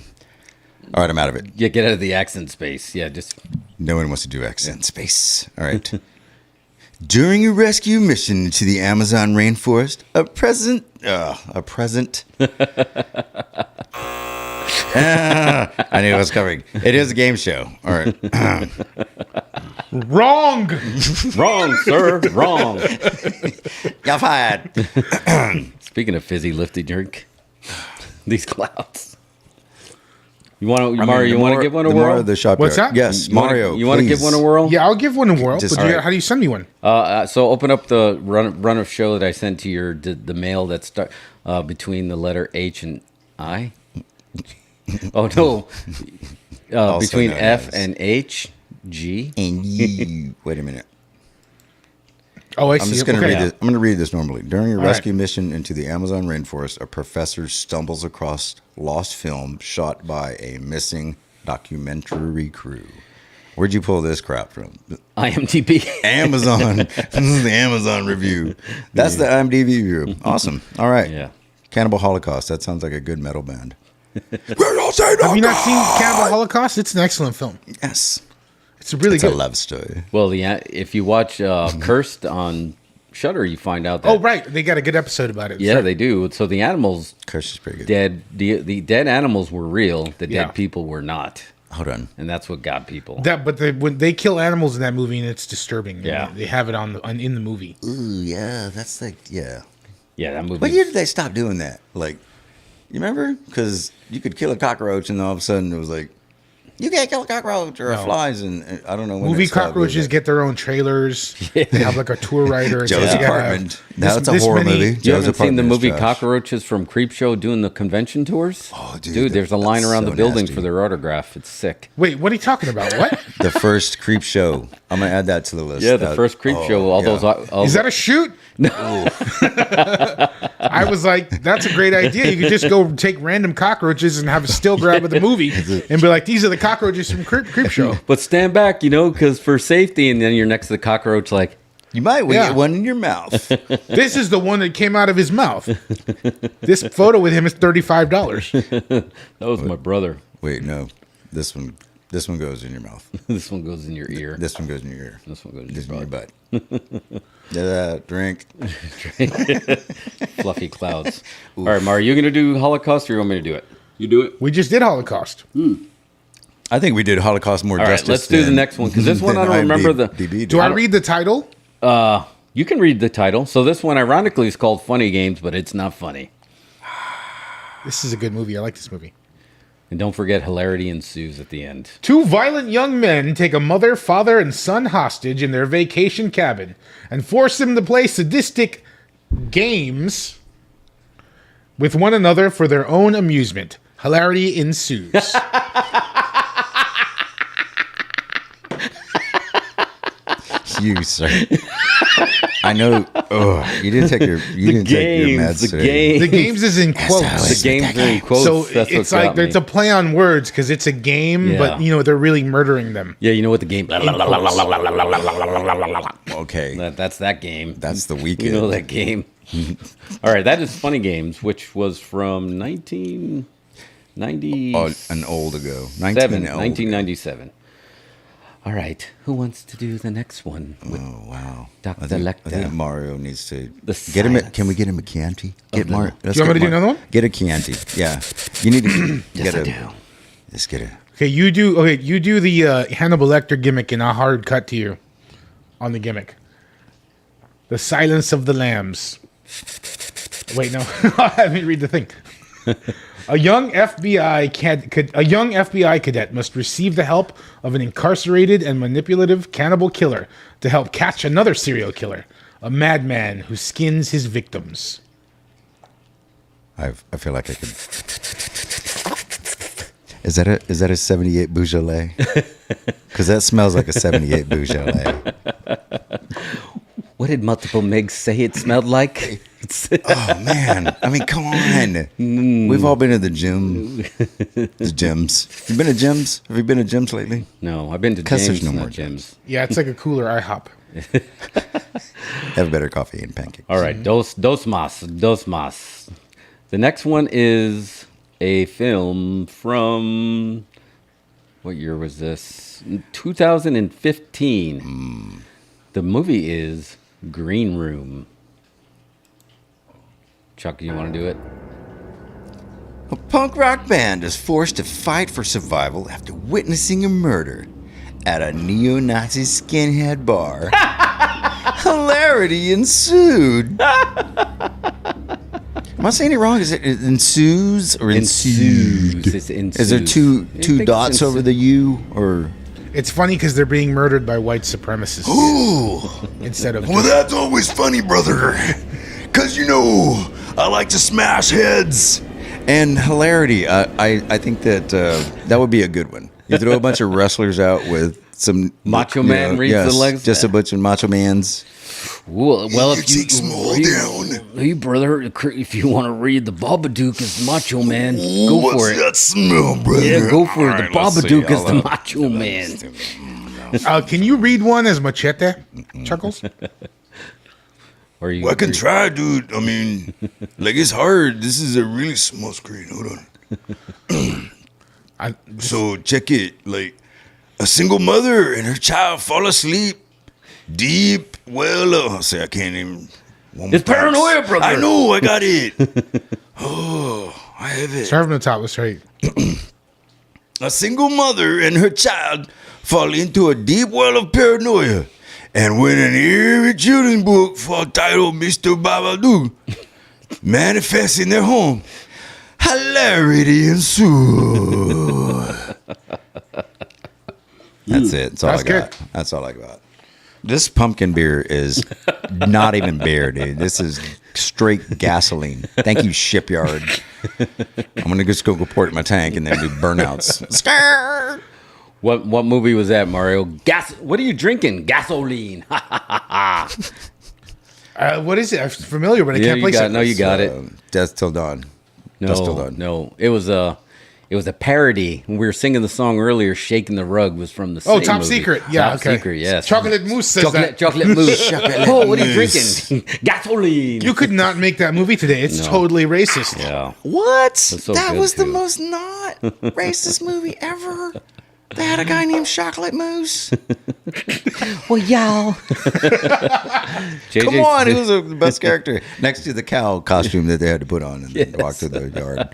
All right, I'm out of it. Yeah, get out of the accent space. Yeah, just No one wants to do accent space. All right. During a rescue mission to the Amazon rainforest, a present. I knew it was coming. It is a game show. All right. Wrong. wrong, sir, wrong. You're fired. Speaking of fizzy lifty drink, these clouds. You want to, Mario? You want to give one a the more whirl? the shop. What's that? Yes, You wanna- Mario. You want to give please. one a whirl? Yeah, I'll give one a whirl. Just- But all right. how do you send me one? So open up the run of show that I sent to your the mail that start between the letter H and I. Oh no, Also between known F as- and H, G. And you. Wait a minute. Oh, I I'm see. just going to Okay. read this. I'm going to read this normally. During a All rescue right. mission into the Amazon rainforest, a professor stumbles across lost film shot by a missing documentary crew. Where'd you pull this crap from? IMDb. Amazon. This is the Amazon review. That's the IMDb review. Awesome. All right. Yeah. Cannibal Holocaust. That sounds like a good metal band. Have you not seen Cannibal Holocaust? It's an excellent film. Yes. It's really It's good. a love story. Well, if you watch Cursed on Shudder, you find out that. Oh, right. They got a good episode about it. Yeah, Sorry. they do. So the animals, Curse is pretty good. dead. The dead animals were real. The Yeah. dead people were not, Hold on. and that's what got people. When they kill animals in that movie, and it's disturbing. Yeah. They have it in the movie. Ooh, yeah. That's like, yeah. Yeah, that movie. What year did they stop doing that? Like, you remember? Because you could kill a cockroach, and all of a sudden it was like, you can't kill a cockroach or a No. flies, and I don't know when Movie it stopped doing cockroaches that. get their own trailers. They have like a tour writer. It Joe's says you gotta apartment. have Now it's a this horror many- movie. You Joe's haven't seen the apartment is movie trash. Cockroaches from Creepshow doing the convention tours? Oh, dude, there's a line that's around so the building nasty. for their autograph. It's sick. Wait, what are you talking about? What? The first creep show. I'm gonna add that to the list. Yeah, the first Creepshow. All yeah. those. All, Is that a shoot? No. I was like, that's a great idea. You could just go take random cockroaches and have a still grab of the movie and be like, these are the cockroaches from Creep Show. But stand back, because for safety, and then you're next to the cockroach, like, You might Yeah. get one in your mouth. This is the one that came out of his mouth. This photo with him is $35. that was my brother. Wait, no. This one goes in your mouth. This one goes in your ear. This one goes in your ear. This one goes in This your in your butt. butt. Yeah, drink. Fluffy clouds. All right, Mar, are you going to do Holocaust or you want me to do it? You do it. We just did Holocaust. I think we did Holocaust more All right, justice. let's do the than- next one, 'cause this one I than don't remember the- IMDb Do I did. read the title? You can read the title. So this one, ironically, is called Funny Games, but it's not funny. This is a good movie. I like this movie. And don't forget, hilarity ensues at the end. Two violent young men take a mother, father, and son hostage in their vacation cabin and force them to play sadistic games with one another for their own amusement. Hilarity ensues. You, sir. I know. Oh, you didn't take your. You didn't take your meds the today. game. The games is in how quotes. The games are in quotes. So That's it's what like got it's me. a play on words because it's a game, Yeah. but they're really murdering them. Yeah, you know what the game... Okay, That's that game. that's the weekend. You know that game. All right, that is Funny Games, which was from 1997. Oh, an old ago. 1997. All right. Who wants to do the next one? With Wow. Dr. I think Lecter. Mario needs to The get him. silence Can we get him a Chianti? Get Mario. Do you want me to do another one? Get a Chianti. Yeah. You need to Yes, get I a. do. Just get a. Okay, you do. Okay, you do the Hannibal Lecter gimmick, and I'll hard cut to you on the gimmick. The Silence of the Lambs. Wait, no. Let me read the thing. A young FBI cadet must receive the help of an incarcerated and manipulative cannibal killer to help catch another serial killer, a madman who skins his victims. I feel like I could. Is that a 78 Beaujolais? Because that smells like a 78 Beaujolais. What did multiple Megs say it smelled like? Oh man! I mean, come on. We've all been to the gym. The gyms. You been to gyms? Have you been to gyms lately? No, I've been to 'Cause James, there's no not more Jim's. Yeah, it's like a cooler IHOP. Have better coffee and pancakes. All right, dos mas. The next one is a film from, what year was this? 2015. The movie is Green Room. Chuck, you want to do it? A punk rock band is forced to fight for survival after witnessing a murder at a neo-Nazi skinhead bar. Hilarity ensued. Am I saying it wrong? Is it ensues or ensued? It's ensues. Is there I two think dots it's over the U or? It's funny because they're being murdered by white supremacists Ooh, instead of. well, that's always funny, brother. Cause I like to smash heads. And hilarity, I think that that would be a good one. You throw a bunch of wrestlers out with some Macho Man reads the legs? just a bunch of macho mans. Well, You take small down. Hey, brother, if you want to read the Babadook as Macho Man, go What's for it. that smell, brother? Yeah, go for it. The All right, let's see. Babadook is the I'll, Macho Man. Can you read one as Machete, Chuckles? Or you? Well, I can try, dude. I mean, like, it's hard. This is a really small screen. Hold on. So, check it. Like, a single mother and her child fall asleep deep well. I can't even. It's paranoia, brother. I know. I got it. Oh, I have it. Start from the top. Let's right. A single mother and her child fall into a deep well of paranoia. And when an eerie children's book titled Mr. Babadook manifests in their home, hilarity ensues. That's it. That's all That's I got. good. That's all I got. This pumpkin beer is not even beer, dude. This is straight gasoline. Thank you, Shipyard. I'm going to just go pour it in my tank and then do burnouts. Skrrr. What movie was that, Mario? What are you drinking? Gasoline. What is it? I'm familiar, but I can't place it. No, you got it. Death Till Dawn. Dusk Till Dawn. No. It was a parody. When we were singing the song earlier, "Shaking the Rug" was from the Oh, same Top movie. Secret. Yeah, Top okay. Secret. Yes. Chocolate Mousse says that. Chocolate mousse. Oh, what are you Mousse. drinking? Gasoline. You could not make that movie today. It's No. totally racist. Yeah. What? so that good, was the too. most not racist movie ever. They had a guy named Chocolate Mousse. Well, y'all. Come on, he was the best character. Next to the cow costume that they had to put on and then walk through the yard.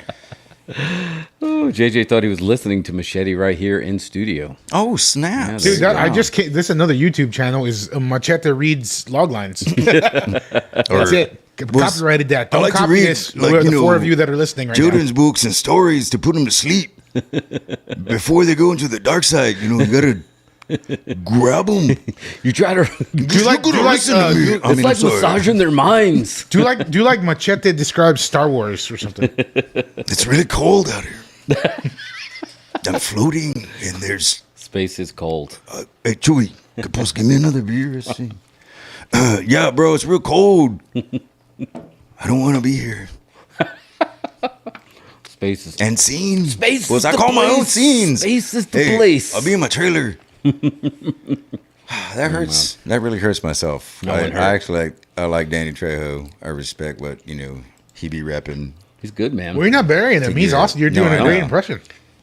Oh, JJ thought he was listening to Machete right here in studio. Oh, snaps. Yeah, Dude, that, I Wow. just can't. This is another YouTube channel. Is Machete reads log lines. That's it. Copyrighted that. Don't like to copy read, this. like, We're the you four know, of you that are listening right children's books and stories to put them to sleep before they go into the dark side. You gotta grab them. You try to. Do you like? Do you like? It's like massaging their minds. Do you like? Do you like Machete describes Star Wars or something? It's really cold out here. I'm floating, and there's. Space is cold. Hey, Chewy, Capos, give me another beer. Let's see. Yeah, bro, it's real cold. I don't want to be here. Space is. And scenes. Space Well, is I the call my own place. scenes. Space is the Hey, place. I'll be in my trailer. That hurts. That really hurts myself. No, it I hurts. actually like Danny Trejo. I respect what he be repping. He's good, man. We're not burying him. He's Yeah. awesome. You're No, doing I a great know. impression.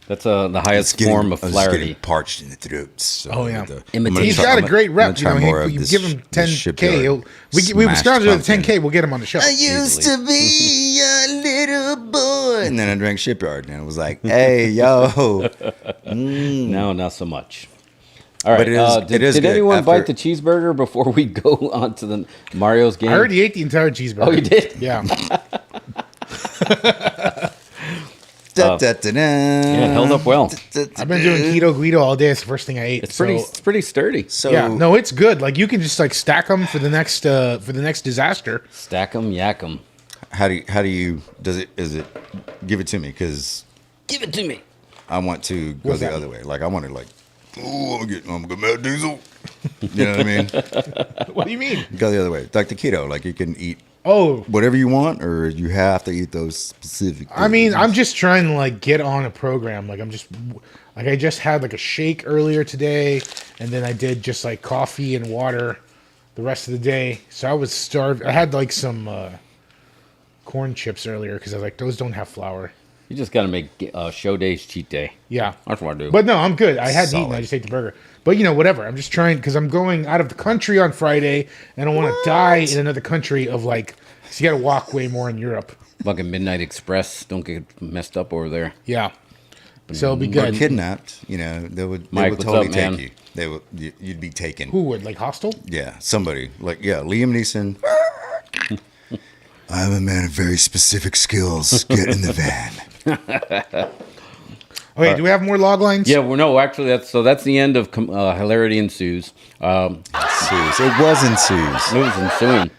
That's the highest It's getting- form of I was just flarity. getting parched in the throat. So Oh, yeah. Imitation. He's got a great rep. You know, you give him this 10K. Shipyard We smashed sponsor with pumpkin. 10K. We'll get him on the show. I used to be a little boy. And then I drank Shipyard, and it was like, hey, yo. No, not so much. All right. But it is did good. anyone After- bite the cheeseburger before we go on to the Mario's game? I already ate the entire cheeseburger. Oh, you did? Yeah. Yeah, it held up well. I've been doing keto guido all day. It's the first thing I ate. It's pretty sturdy. So Yeah, no, it's good. Like you can just like stack them for the next disaster. Stack 'em, yak 'em. how do you is it give it to me, because Give it to me. I want to go What's the that? other way. Like I want to like, oh, I'm gonna Mad Diesel. You know what I mean? What do you mean? Go the other way. Like the keto, like you can eat Oh, whatever you want, or you have to eat those specific I mean, things. I'm just trying to like get on a program. Like I just had like a shake earlier today, and then I did just like coffee and water the rest of the day. So I was starved. I had like some corn chips earlier because I was like, those don't have flour. You just got to make show days cheat day. Yeah. That's what I do. But no, I'm good. I hadn't eaten. I Solid. just ate the burger. But you know, whatever. I'm just trying because I'm going out of the country on Friday, and I don't want to die in another country of like. So you got to walk way more in Europe. Fucking Midnight Express. Don't get messed up over there. Yeah. So it'll be or good. kidnapped. You know, they would Mike, would what's totally up, take man? you. They would you'd be taken. Who would like hostile? Yeah, somebody like Liam Neeson. I'm a man of very specific skills. Get in the van. Okay, do we have more log lines? Yeah, well, no, actually, that's the end of Hilarity Ensues. Suze. It wasn't Suze. It was ensuing.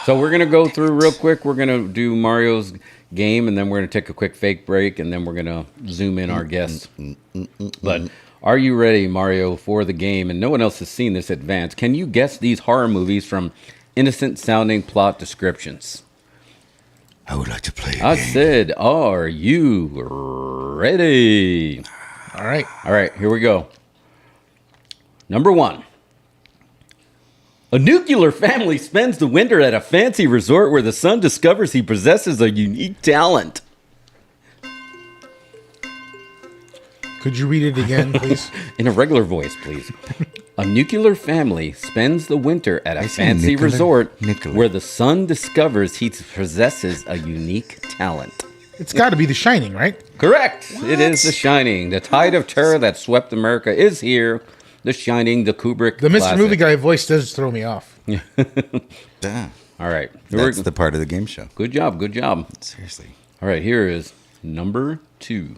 So we're gonna go through real quick. We're gonna do Mario's game, and then we're gonna take a quick fake break, and then we're gonna zoom in our guests. But are you ready, Mario, for the game? And no one else has seen this advance. Can you guess these horror movies from innocent-sounding plot descriptions? I would like to play a I game. said, are you ready? All right. All right, here we go. Number 1. A nuclear family spends the winter at a fancy resort where the son discovers he possesses a unique talent. Could you read it again, please? In a regular voice, please. A nuclear family spends the winter at a fancy nuclear? resort Nuclear. where the son discovers he possesses a unique talent. It's got to be The Shining, right? Correct. It is The Shining. The tide of terror that swept America is here. The Shining, the Kubrick The Mr. classic. Movie Guy voice does throw me off. Damn. All right. That's the part of the game show. Good job. Good job. Seriously. All right. Here is number 2.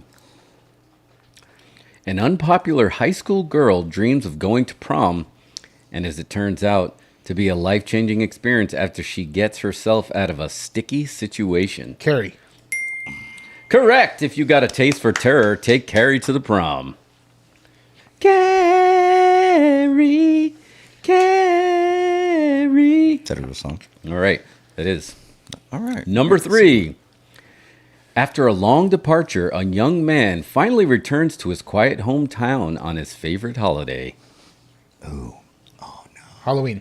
An unpopular high school girl dreams of going to prom, and as it turns out, to be a life-changing experience after she gets herself out of a sticky situation. Carrie. Correct. If you got a taste for terror, take Carrie to the prom. Carrie, Carrie. Is that a real song? All right, it is. All right. Number 3. After a long departure, a young man finally returns to his quiet hometown on his favorite holiday. Halloween.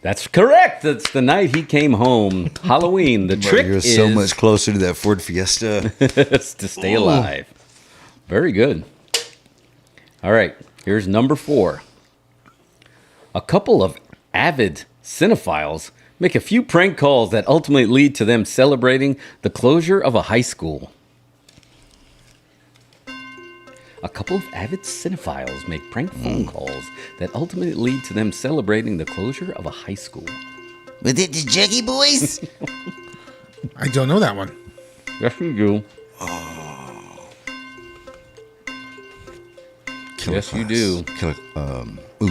That's correct. That's the night he came home. Halloween. The trick You're is so much closer to that Ford Fiesta. to stay alive. Very good. All right, here's number 4. A couple of avid cinephiles make a few prank calls that ultimately lead to them celebrating the closure of a high school. A couple of avid cinephiles make prank phone calls that ultimately lead to them celebrating the closure of a high school. Was it the Juggy Boys? I don't know that one. Yes, you do. Yes, you do.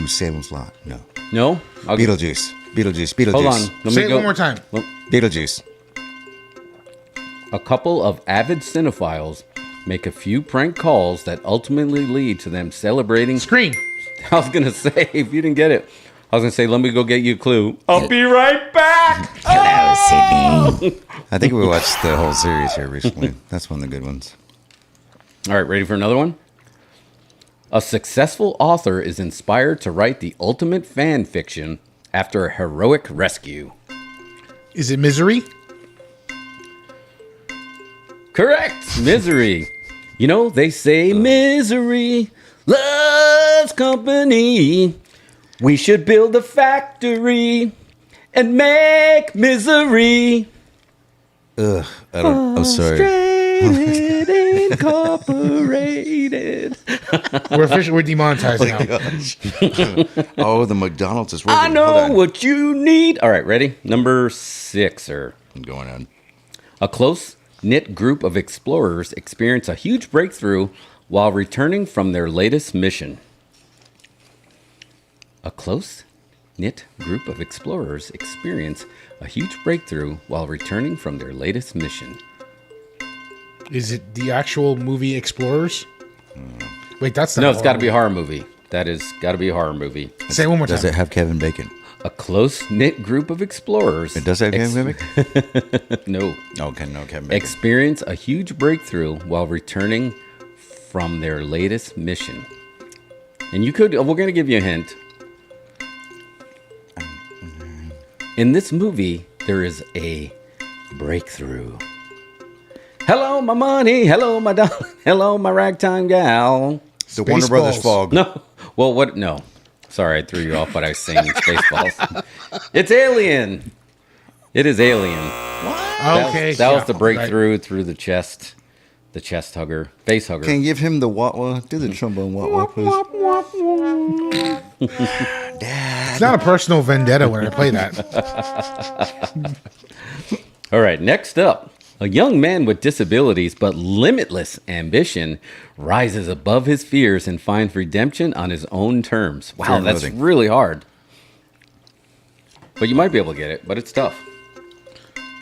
Salem's Lot. No. No? I'll get- Beetlejuice. Beetlejuice. Hold on. Let Say me it go. one more time. Beetlejuice. A couple of avid cinephiles make a few prank calls that ultimately lead to them celebrating. Scream. I was going to say, if you didn't get it, I was going to say, let me go get you a clue. I'll be right back. Hello, Sydney. I think we watched the whole series here recently. That's one of the good ones. All right, ready for another one? A successful author is inspired to write the ultimate fan fiction after a heroic rescue. Is it Misery? Correct. Misery. You know, they say misery loves company. We should build a factory and make misery. Ugh, I'm sorry. Frustrated Incorporated. We're demonetized now. Oh, the McDonald's is working. I know what you need. All right, ready? Number 6, sir. I'm going on. A close-knit group of explorers experience a huge breakthrough while returning from their latest mission. A close-knit group of explorers experience a huge breakthrough while returning from their latest mission. Is it the actual movie Explorers? Wait, that's not. No, it's got to be a horror movie. That is got to be a horror movie. Say it one more time. Does it have Kevin Bacon? A close-knit group of explorers. It does have Kevin Bacon? No. Okay, no Kevin Bacon. Experience a huge breakthrough while returning from their latest mission. And you could, we're going to give you a hint. In this movie, there is a breakthrough. Hello, my money. Hello, my darling. Hello, my ragtime gal. The Warner Brothers Fog. No. Well, what? No. Sorry, I threw you off, but I was saying Spaceballs. It's Alien. It is Alien. Okay. That was the breakthrough through the chest hugger, face hugger. Can you give him the wah-wah? Do the trombone wah-wah, please. It's not a personal vendetta when I play that. All right, next up. A young man with disabilities but limitless ambition rises above his fears and finds redemption on his own terms. Wow, Fear and that's loathing. really hard. But you might be able to get it, but it's tough.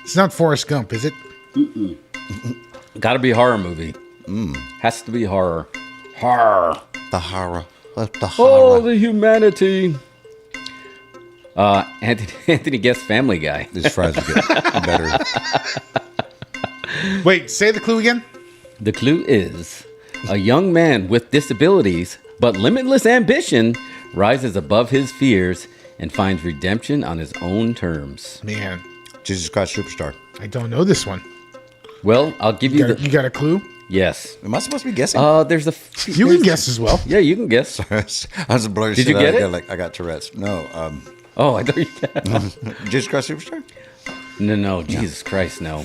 It's not Forrest Gump, is it? Got to be a horror movie. Has to be horror. Horror. The horror. The Oh, horror. the humanity. Anthony Guest Family Guy. These fries will get better. Wait, say the clue again. The clue is a young man with disabilities but limitless ambition rises above his fears and finds redemption on his own terms. Man, Jesus Christ Superstar. I don't know this one. Well, I'll give you You got a clue? yes. Am I supposed to be guessing? There's a You can guess as well. Yeah, you can guess. I was a blurry Did shit you out. get I it? got, like, I got Tourette's. No. Oh, I thought you Jesus Christ Superstar? No, Jesus Christ, no.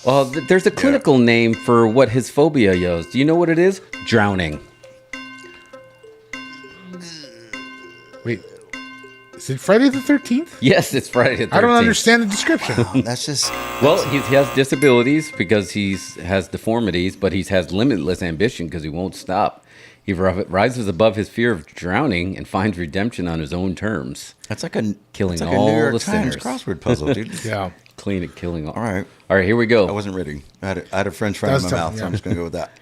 Well, there's a clinical name for what his phobia is. Do you know what it is? Drowning. Wait, is it Friday the 13th? Yes, it's Friday the 13th. I don't understand the description. That's just... Well, he has disabilities because he has deformities, but he has limitless ambition because he won't stop. He rises above his fear of drowning and finds redemption on his own terms. That's like a... Killing it's like all a New York the Times sinners. crossword puzzle, dude. Yeah. Killing all. All right. All right, here we go. I wasn't ready. I had a French fry in That my was tough, mouth, so yeah. I'm just going to go with that.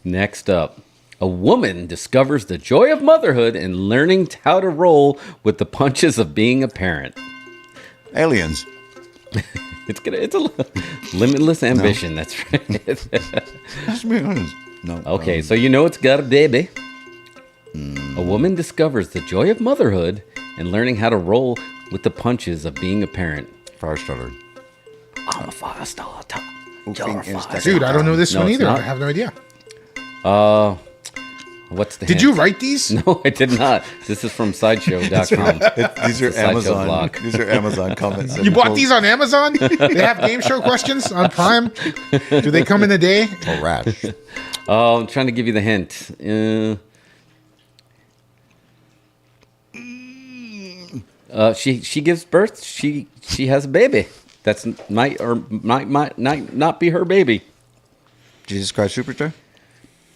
Next up, a woman discovers the joy of motherhood and learning how to roll with the punches of being a parent. Aliens. It's a limitless ambition. That's right. Let's be honest. No. Okay, so you know it's got a baby. A woman discovers the joy of motherhood and learning how to roll with the punches of being a parent. Firestarter. I'm a fire starter. Dude, I don't know this No, one it's either. not. I have no idea. What's the Did hint? you write these? No, I did not. This is from sideshow.com. These are It's a sideshow Amazon. block. These are Amazon comments. You bought these on Amazon? They have game show questions on Prime? Do they come in a day? Oh, rash. Oh, I'm trying to give you the hint. She gives birth. She has a baby. That's might not be her baby. Jesus Christ Superstar?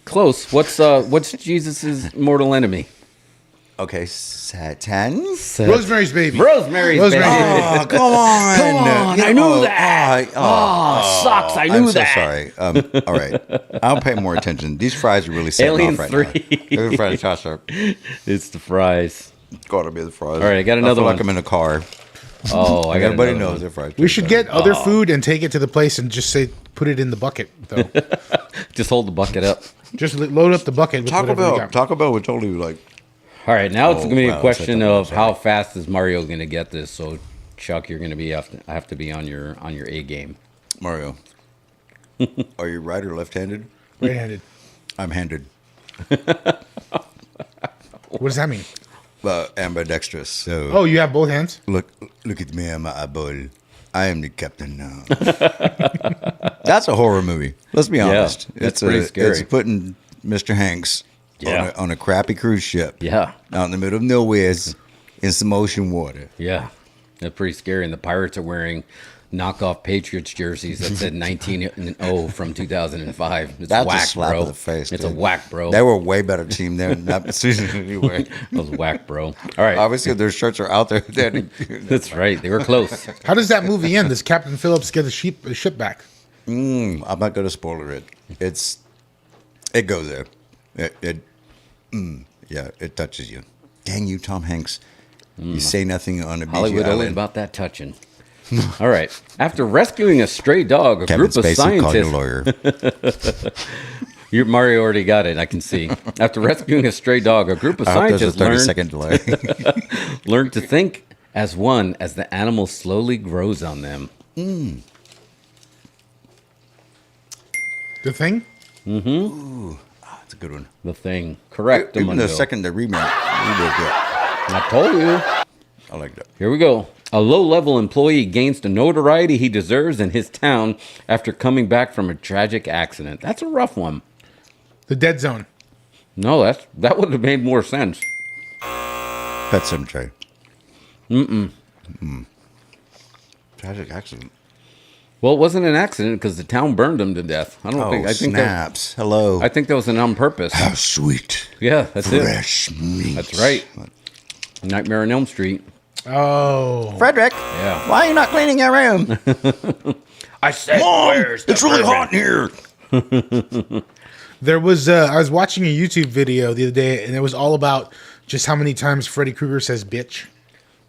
Close. What's Jesus's mortal enemy? Okay, Satan? Rosemary's Baby. Rosemary's Rosemary. Baby. Oh, come on. Come on, I knew that. Sucks. I knew I'm that. so sorry. All right. I'll pay more attention. These fries are really setting Alien off right 3. now. Every Friday toss-up. It's the fries. Gotta be the fries. All right, I got another feel one. like I'm in a car. Oh, I got Everybody another knows one. they're fries. We should get other food and take it to the place and just say, put it in the bucket, though. Just hold the bucket up. Just load up the bucket with Taco whatever we Bell. got. Taco Bell would totally like... All right, now it's Oh, going to be wow, a question that's of okay. how fast is Mario going to get this. So, Chuck, you're going to be have to be on your A game. Mario. Are you right or left-handed? Right-handed. I'm handed. What does that mean? Ambidextrous. So Oh, you have both hands? look at me, I'm my eyeball. I am the captain now. That's a horror movie. Let's be honest. That's pretty scary. It's putting Mr. Hanks on a crappy cruise ship. Yeah. Out in the middle of nowhere in some ocean water. Yeah. That's pretty scary. And the Pirates are wearing knockoff Patriots jerseys that said 19-0 from 2005. It's That's whack, a slap bro. in the face. It's dude. a whack, bro. They were a way better team than that season anyway. That was whack, bro. All right. Obviously, their shirts are out there. That's right. They were close. How does that movie end? Does Captain Phillips get the ship back? I'm not going to spoiler it. It goes there. It touches you. Dang you, Tom Hanks. You say nothing on a beachy Hollywood always island. about that touching. All right. After rescuing a stray dog, a Kevin group of Spacey called your scientists. lawyer. Mario already got it. I can see. After rescuing a stray dog, a group of I hope there's a scientists 30-second delay. learned to think as one as the animal slowly grows on them. The Thing? That's a good one. The Thing. Correct. Even the Amundo. second the remake, I told you. I like that. Here we go. A low-level employee gains the notoriety he deserves in his town after coming back from a tragic accident. That's a rough one. The Dead Zone. No, that would have made more sense. Pet Cemetery. Tragic accident. Well, it wasn't an accident because the town burned him to death. I think. I think snaps. Hello. I think that was an on purpose. How sweet. Yeah, that's it. Fresh meat. That's right. Nightmare on Elm Street. Oh. Frederick, Yeah. why are you not cleaning your room? I said, Mom, it's really hot in here. There was, I was watching a YouTube video the other day, and it was all about just how many times Freddy Krueger says bitch.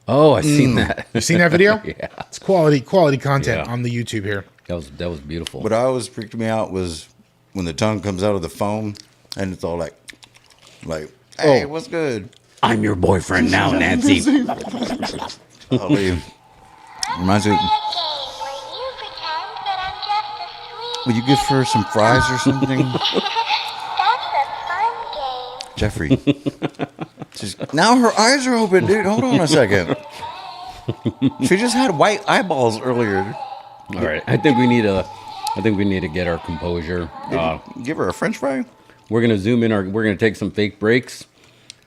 Oh, I seen that. You seen that video? Yeah. It's quality content Yeah. on the YouTube here. That was beautiful. What always freaked me out was when the tongue comes out of the foam and it's all like, hey, what's good? I'm your boyfriend now, Nancy. Golly. Reminds me, That game where you pretend that I'm just a sweet. will you give her some fries or something? That's a fun game. Jeffrey. Now her eyes are open, dude. Hold on a second. She just had white eyeballs earlier. All right. I think we need to get our composure. Give her a French fry. We're gonna zoom in we're gonna take some fake breaks,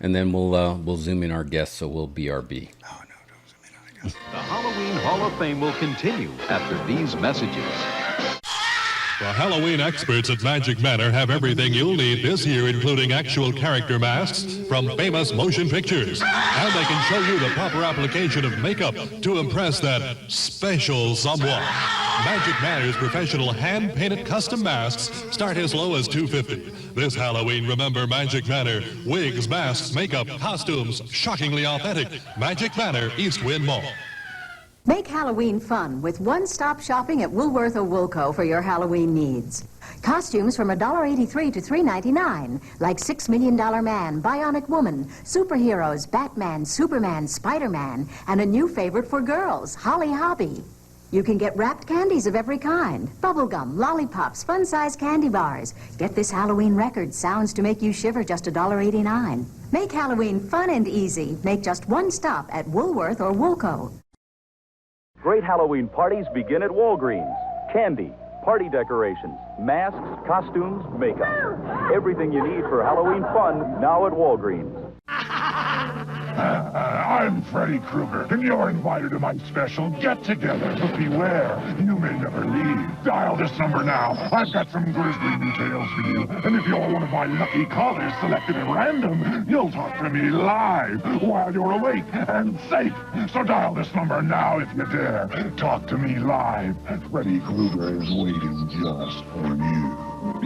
and then we'll zoom in our guests. So we'll BRB. Oh no, don't zoom in on it, guys. The Halloween Hall of Fame will continue after these messages. The Halloween experts at Magic Manor have everything you'll need this year, including actual character masks from famous motion pictures. And they can show you the proper application of makeup to impress that special someone. Magic Manor's professional hand-painted custom masks start as low as $250. This Halloween, remember Magic Manor. Wigs, masks, makeup, costumes, shockingly authentic. Magic Manor, East Wind Mall. Make Halloween fun with one-stop shopping at Woolworth or Woolco for your Halloween needs. Costumes from $1.83 to $3.99, like $6 Million Man, Bionic Woman, superheroes, Batman, Superman, Spider-Man, and a new favorite for girls, Holly Hobby. You can get wrapped candies of every kind, bubblegum, lollipops, fun-sized candy bars. Get this Halloween record, sounds to make you shiver, just $1.89. Make Halloween fun and easy. Make just one stop at Woolworth or Woolco. Great Halloween parties begin at Walgreens. Candy, party decorations, masks, costumes, makeup. Everything you need for Halloween fun now at Walgreens. I'm Freddy Krueger, and you're invited to my special get-together. But beware, you may never leave. Dial this number now. I've got some grisly new tales for you. And if you're one of my lucky callers selected at random, you'll talk to me live while you're awake and safe. So dial this number now if you dare. Talk to me live. Freddy Krueger is waiting just for you.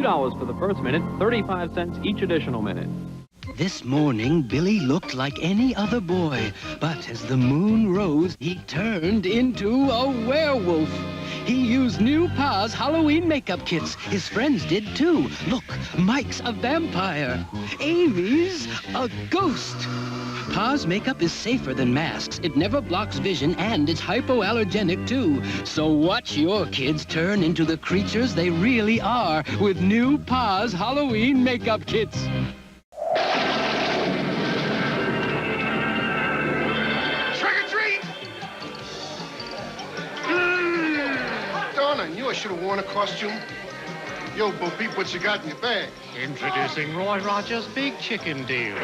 $2 for the first minute, 35 cents each additional minute. This morning, Billy looked like any other boy, but as the moon rose, he turned into a werewolf. He used new Pa's Halloween makeup kits. His friends did too. Look, Mike's a vampire. Amy's a ghost. Pa's makeup is safer than masks. It never blocks vision, and it's hypoallergenic, too. So watch your kids turn into the creatures they really are with new Pa's Halloween makeup kits. I knew I should have worn a costume. Yo, Bo Peep, what you got in your bag? Introducing Roy Rogers' Big Chicken Deal. 2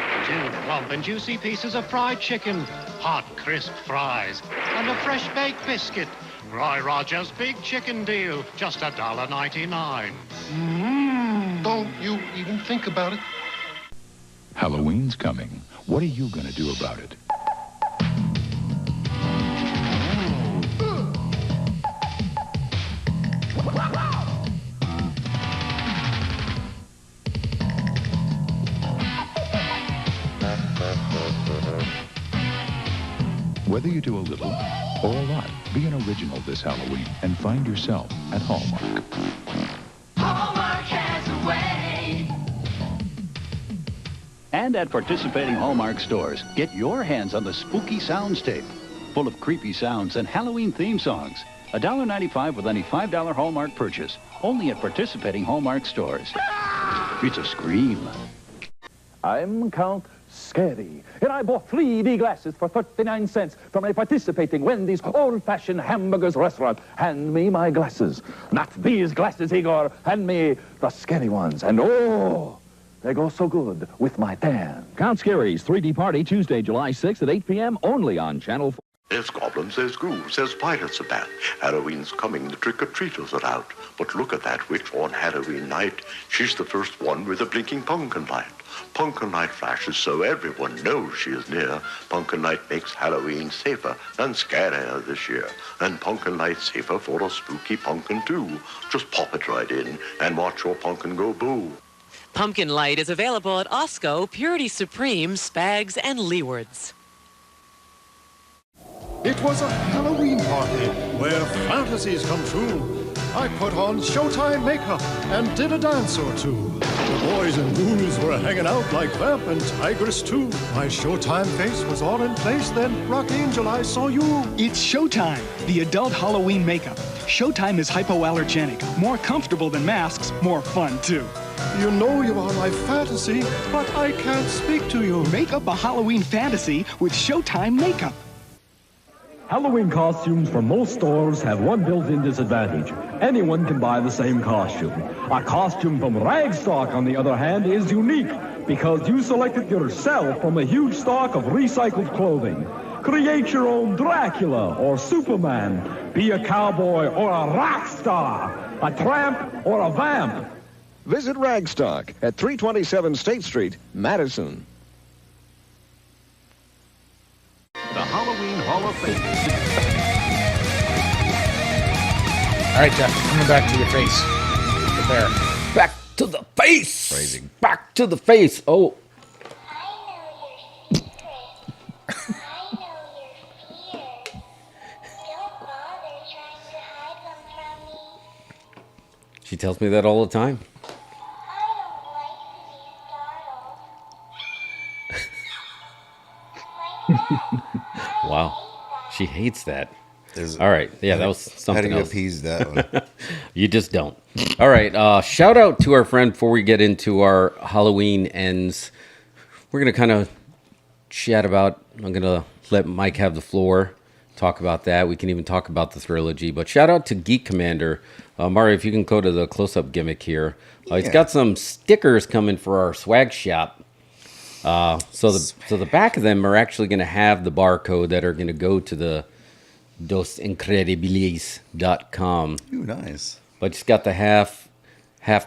plump and juicy pieces of fried chicken, hot, crisp fries, and a fresh baked biscuit. Roy Rogers' Big Chicken Deal, just $1.99. Don't you even think about it. Halloween's coming. What are you going to do about it? Whether you do a little or a lot, be an original this Halloween and find yourself at Hallmark. Hallmark has a way. And at participating Hallmark stores, get your hands on the Spooky Sounds tape, full of creepy sounds and Halloween theme songs. $1.95 with any $5 Hallmark purchase. Only at participating Hallmark stores. It's a scream. I'm Count Scary, and I bought 3D glasses for 39 cents from a participating Wendy's old-fashioned hamburgers restaurant. Hand me my glasses. Not these glasses, Igor. Hand me the scary ones. And oh, they go so good with my tan. Count Scary's 3D party, Tuesday, July 6th at 8 p.m. only on Channel 4. There's goblins, there's ghouls, there's pirates about. Halloween's coming, the trick-or-treaters are out. But look at that witch on Halloween night. She's the first one with a blinking pumpkin light. Pumpkin light flashes so everyone knows she is near. Pumpkin light makes Halloween safer and scarier this year. And pumpkin light safer for a spooky pumpkin too. Just pop it right in and watch your pumpkin go boo. Pumpkin light is available at Osco, Purity Supreme, Spags, and Leewards. It was a Halloween party where fantasies come true. I put on Showtime makeup and did a dance or two. The boys and ghouls were hanging out like vamp and tigress too. My Showtime face was all in place, then Rock Angel, I saw you. It's Showtime, the adult Halloween makeup. Showtime is hypoallergenic, more comfortable than masks, more fun too. You know you are my fantasy, but I can't speak to you. Make up a Halloween fantasy with Showtime makeup. Halloween costumes from most stores have one built-in disadvantage. Anyone can buy the same costume. A costume from Ragstock, on the other hand, is unique because you selected yourself from a huge stock of recycled clothing. Create your own Dracula or Superman. Be a cowboy or a rock star, a tramp or a vamp. Visit Ragstock at 327 State Street, Madison. The Halloween Hall of Fame. All right, Jeff, coming back to your face. Prepare. Back to the face. Phrasing. Back to the face. Oh. She tells me that all the time. Wow. She hates that. All right. Yeah, that was something else. How do you else. appease that one? You just don't. All right. Shout out to our friend before we get into our Halloween ends. We're going to kind of chat about, I'm going to let Mike have the floor, talk about that. We can even talk about the trilogy. But shout out to Geek Commander. Mario, if you can go to the close-up gimmick here. He's got some stickers coming for our swag shop. So the back of them are actually going to have the barcode that are going to go to the dosincredibilis.com. Ooh, nice. But it's got the half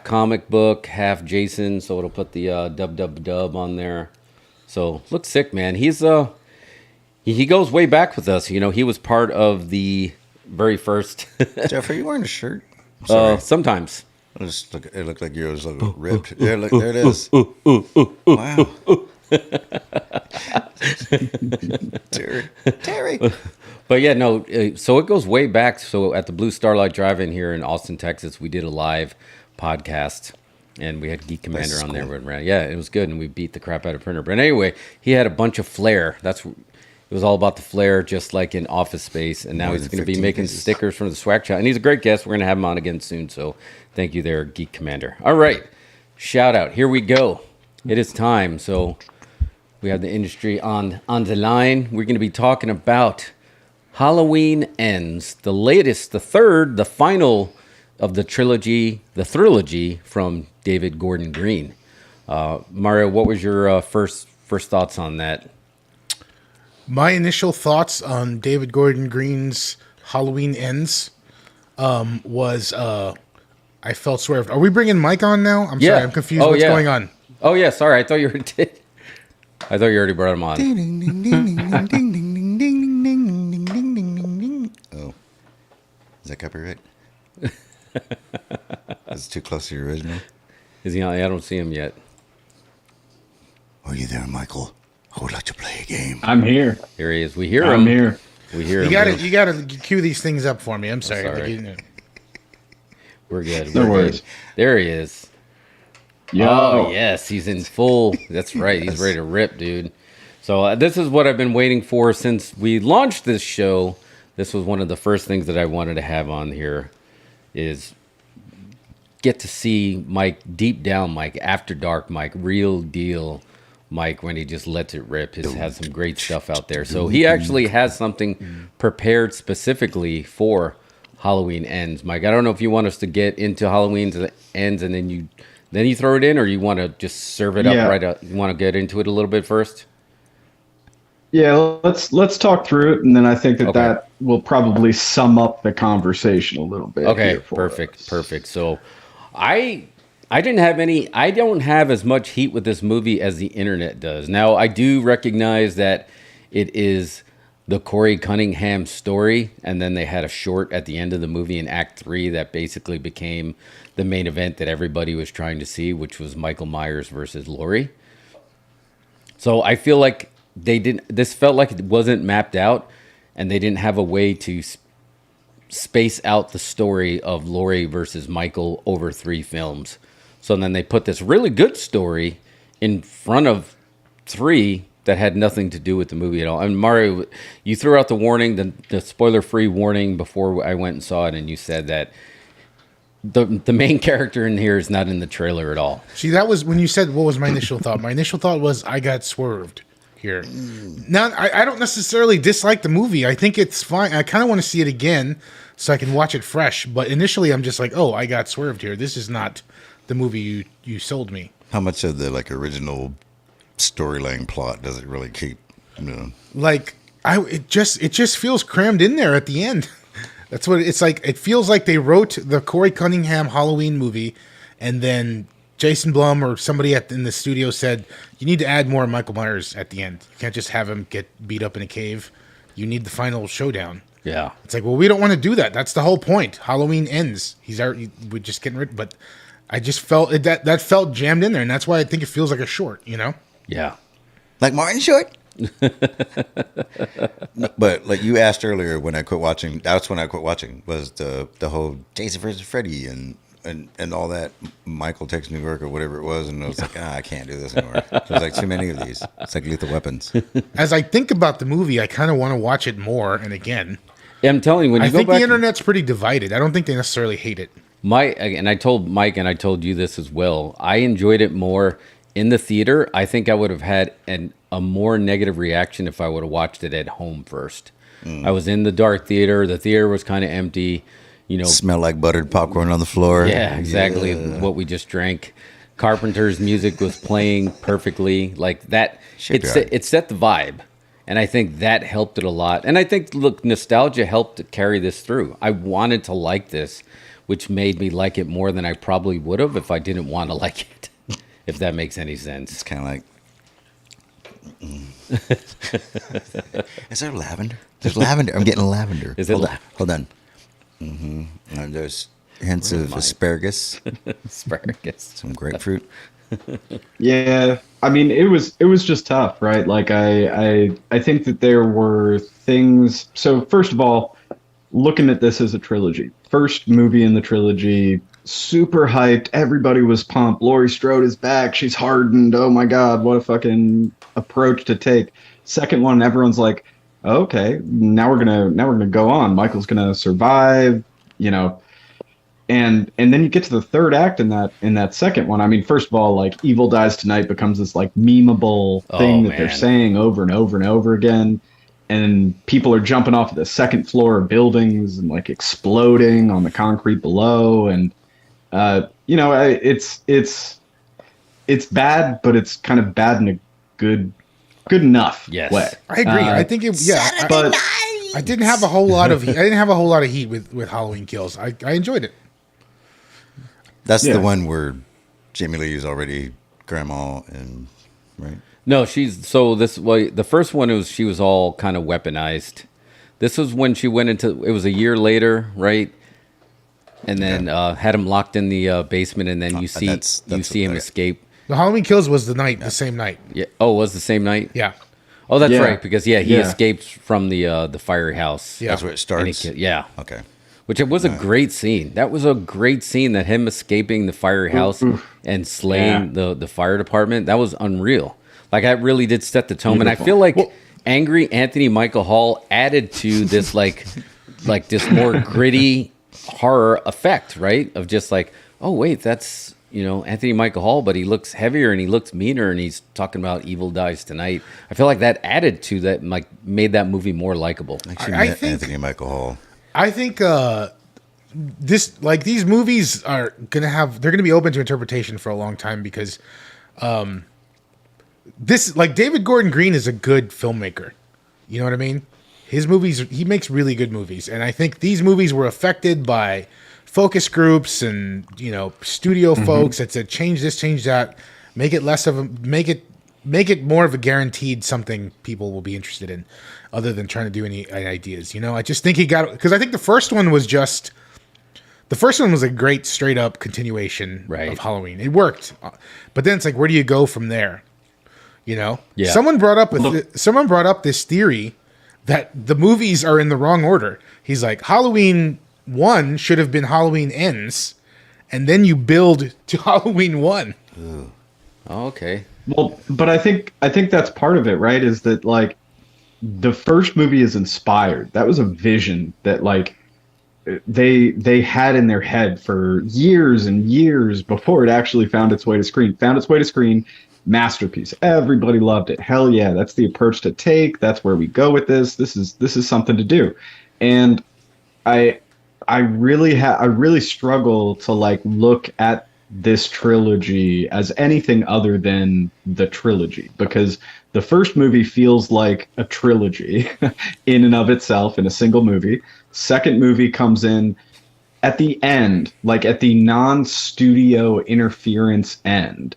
comic book, half Jason, so it'll put the dub on there. So looks sick, man. He's he goes way back with us. You know, he was part of the very first. Jeff, are you wearing a shirt? Sometimes. It looked like yours looked ripped. There it is. Wow. Terry. But yeah, no. So it goes way back. So at the Blue Starlight Drive-In here in Austin, Texas, we did a live podcast And we had Geek Commander on there. Yeah, it was good, and we beat the crap out of Printer. But anyway, he had a bunch of flair. It was all about the flair, just like in Office Space. And now he's going to be making stickers from the swag shop. And he's a great guest. We're going to have him on again soon. So thank you there, Geek Commander. All right, shout out. Here we go. It is time. So we have the industry on the line. We're going to be talking about Halloween Ends, the latest, the third, the final of the trilogy from David Gordon Green. Mario, what was your first thoughts on that? My initial thoughts on David Gordon Green's Halloween Ends was I felt swerved. Are we bringing Mike on now? I'm sorry, I'm confused. What's going on? Oh yeah, sorry. I thought you already brought him on. Oh, is that copyright? That's too close to the original. Is he on? I don't see him yet. Are you there, Michael? I would like to play a game. I'm here. Here he is. We hear I'm him. Here. We hear you him. You gotta cue these things up for me. I'm sorry. We're good. No worries. There he is. Yo. Oh yes, he's in full. That's right. He's ready to rip, dude. So this is what I've been waiting for since we launched this show. This was one of the first things that I wanted to have on here, is get to see Mike, deep down Mike, after dark Mike, real deal Mike, when he just lets it rip. He has some great stuff out there. So he actually has something prepared specifically for Halloween Ends. Mike, I don't know if you want us to get into Halloween Ends and then you throw it in, or you want to just serve it up right up. You want to get into it a little bit first? Yeah, let's talk through it, and then I think that will probably sum up the conversation a little bit. Okay, perfect. So I don't have as much heat with this movie as the internet does. Now, I do recognize that it is the Corey Cunningham story, and then they had a short at the end of the movie in Act 3 that basically became the main event that everybody was trying to see, which was Michael Myers versus Laurie. So I feel like this felt like it wasn't mapped out, and they didn't have a way to space out the story of Laurie versus Michael over 3 films. So then they put this really good story in front of 3 that had nothing to do with the movie at all. And Mario, you threw out the warning, the spoiler-free warning before I went and saw it, and you said that the main character in here is not in the trailer at all. See, that was when you said, what was my initial thought? My initial thought was I got swerved here. Now, I don't necessarily dislike the movie. I think it's fine. I kind of want to see it again so I can watch it fresh. But initially, I'm just like, oh, I got swerved here. This is not the movie you sold me. How much of the original storyline plot does it really keep? It just feels crammed in there at the end. That's what it's like. It feels like they wrote the Corey Cunningham Halloween movie, and then Jason Blum or somebody in the studio said, you need to add more Michael Myers at the end. You can't just have him get beat up in a cave. You need the final showdown. Yeah. It's like, well, we don't want to do that. That's the whole point. Halloween ends. We're just getting rid. But I just felt that felt jammed in there, and that's why I think it feels like a short, Yeah. Like Martin Short? But you asked earlier when I quit watching, that's when I quit watching, was the whole Jason versus Freddy and all that Michael Takes New York or whatever it was, and I was like, I can't do this anymore. There's too many of these. It's like Lethal Weapons. As I think about the movie, I kind of want to watch it more and again. Yeah, I'm telling you, I think the internet's pretty divided. I don't think they necessarily hate it. And I told Mike, and I told you this as well, I enjoyed it more in the theater. I think I would have had a more negative reaction if I would have watched it at home first. I was in the dark theater. The theater was kind of empty. Smell like buttered popcorn on the floor. Yeah, exactly. Yeah. What we just drank. Carpenter's music was playing perfectly. Like that. It set the vibe. And I think that helped it a lot. And I think, nostalgia helped to carry this through. I wanted to like this, which made me like it more than I probably would have if I didn't want to like it. If that makes any sense. It's kind of like... Is there lavender? There's lavender. I'm getting lavender. Hold on. Mm-hmm. And there's hints of asparagus. Asparagus. Some grapefruit. Yeah, I mean, it was just tough, right? Like I think that there were things. So first of all, looking at this as a trilogy, first movie in the trilogy, super hyped. Everybody was pumped. Laurie Strode is back. She's hardened. Oh my God, what a fucking approach to take. Second one, everyone's like, okay, now we're gonna go on. Michael's gonna survive, you know. And then you get to the third act in that second one. I mean, first of all, like Evil Dies Tonight becomes this like memeable thing that they're saying over and over and over again. And people are jumping off of the second floor of buildings and like exploding on the concrete below. And you know, it's bad, but it's kind of bad in a good enough way. I agree. I think but I didn't have a whole lot of heat with Halloween Kills. I enjoyed it. That's the one where Jamie Lee is already grandma and right. No, the first one she was all kind of weaponized. This was when she went into. It was a year later, right? And then had him locked in the basement, and then you see him escape. The Halloween Kills was the same night. Yeah. Oh, it was the same night? Yeah. Oh, that's right. Because he escaped from the firehouse. Yeah. That's where it starts. Okay. Which it was a great scene. That was a great scene. That him escaping the firehouse and slaying the fire department. That was unreal. Like that really did set the tone. Beautiful. And I feel like angry Anthony Michael Hall added to this like this more gritty horror effect, right? Of just like, oh wait, that's Anthony Michael Hall, but he looks heavier and he looks meaner, and he's talking about Evil Dies Tonight. I feel like that added to that, like made that movie more likable. I think Anthony Michael Hall. I think these movies are gonna be open to interpretation for a long time because David Gordon Green is a good filmmaker. You know what I mean? His movies, he makes really good movies, and I think these movies were affected by focus groups and studio folks that said change this, change that, make it more of a guaranteed something people will be interested in, other than trying to do any ideas. I just think because I think the first one was a great straight up continuation of Halloween. It worked, but then it's like, where do you go from there? Yeah. Someone brought up this theory that the movies are in the wrong order. He's like, Halloween 1 should have been Halloween Ends, and then you build to Halloween 1. Oh, okay. Well, but I think that's part of it, right? Is that like the first movie is inspired. That was a vision that like they had in their head for years and years before it actually found its way to screen. Masterpiece. Everybody loved it. Hell yeah, that's the approach to take. That's where we go with this. This is something to do. And I really struggle to like look at this trilogy as anything other than the trilogy, because the first movie feels like a trilogy in and of itself in a single movie. Second movie comes in at the end, like at the non-studio interference end.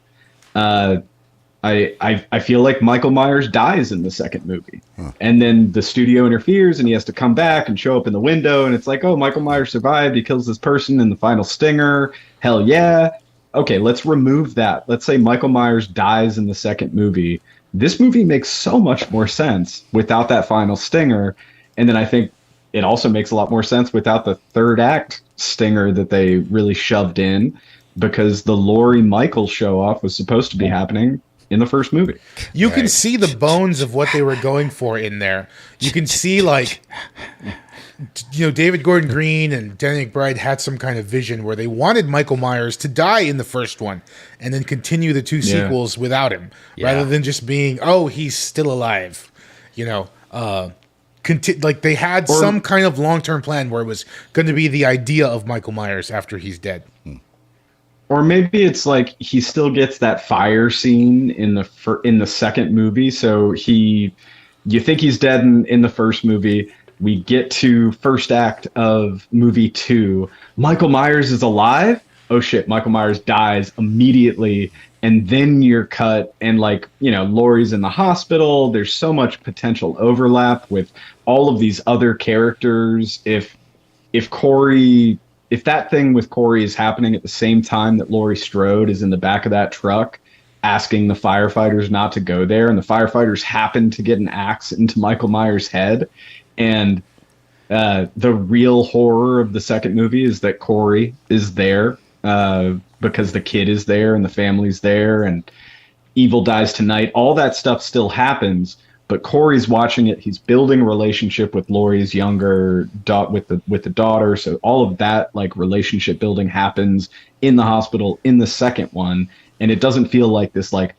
I feel like Michael Myers dies in the second movie. And then the studio interferes and he has to come back and show up in the window, and it's like, oh, Michael Myers survived, he kills this person in the final stinger. Hell yeah. Okay, let's remove that. Let's say Michael Myers dies in the second movie. This movie makes so much more sense without that final stinger. And then I think it also makes a lot more sense without the third act stinger that they really shoved in, because the Laurie Michael show off was supposed to be happening in the first movie. You can see the bones of what they were going for in there. You can see like, David Gordon Green and Danny McBride had some kind of vision where they wanted Michael Myers to die in the first one and then continue the two sequels without him, rather than just being, oh, he's still alive. Like they had some kind of long-term plan where it was going to be the idea of Michael Myers after he's dead. Or maybe it's like he still gets that fire scene in the second movie. So you think he's dead in the first movie. We get to first act of movie 2. Michael Myers is alive. Oh shit! Michael Myers dies immediately, and then you're cut, and Laurie's in the hospital. There's so much potential overlap with all of these other characters. If that thing with Corey is happening at the same time that Laurie Strode is in the back of that truck asking the firefighters not to go there, and the firefighters happen to get an axe into Michael Myers' head, and the real horror of the second movie is that Corey is there because the kid is there and the family's there and evil dies tonight. All that stuff still happens, but Corey's watching it. He's building a relationship with Laurie's younger with the daughter. So all of that like relationship building happens in the hospital in the second one, and it doesn't feel like this like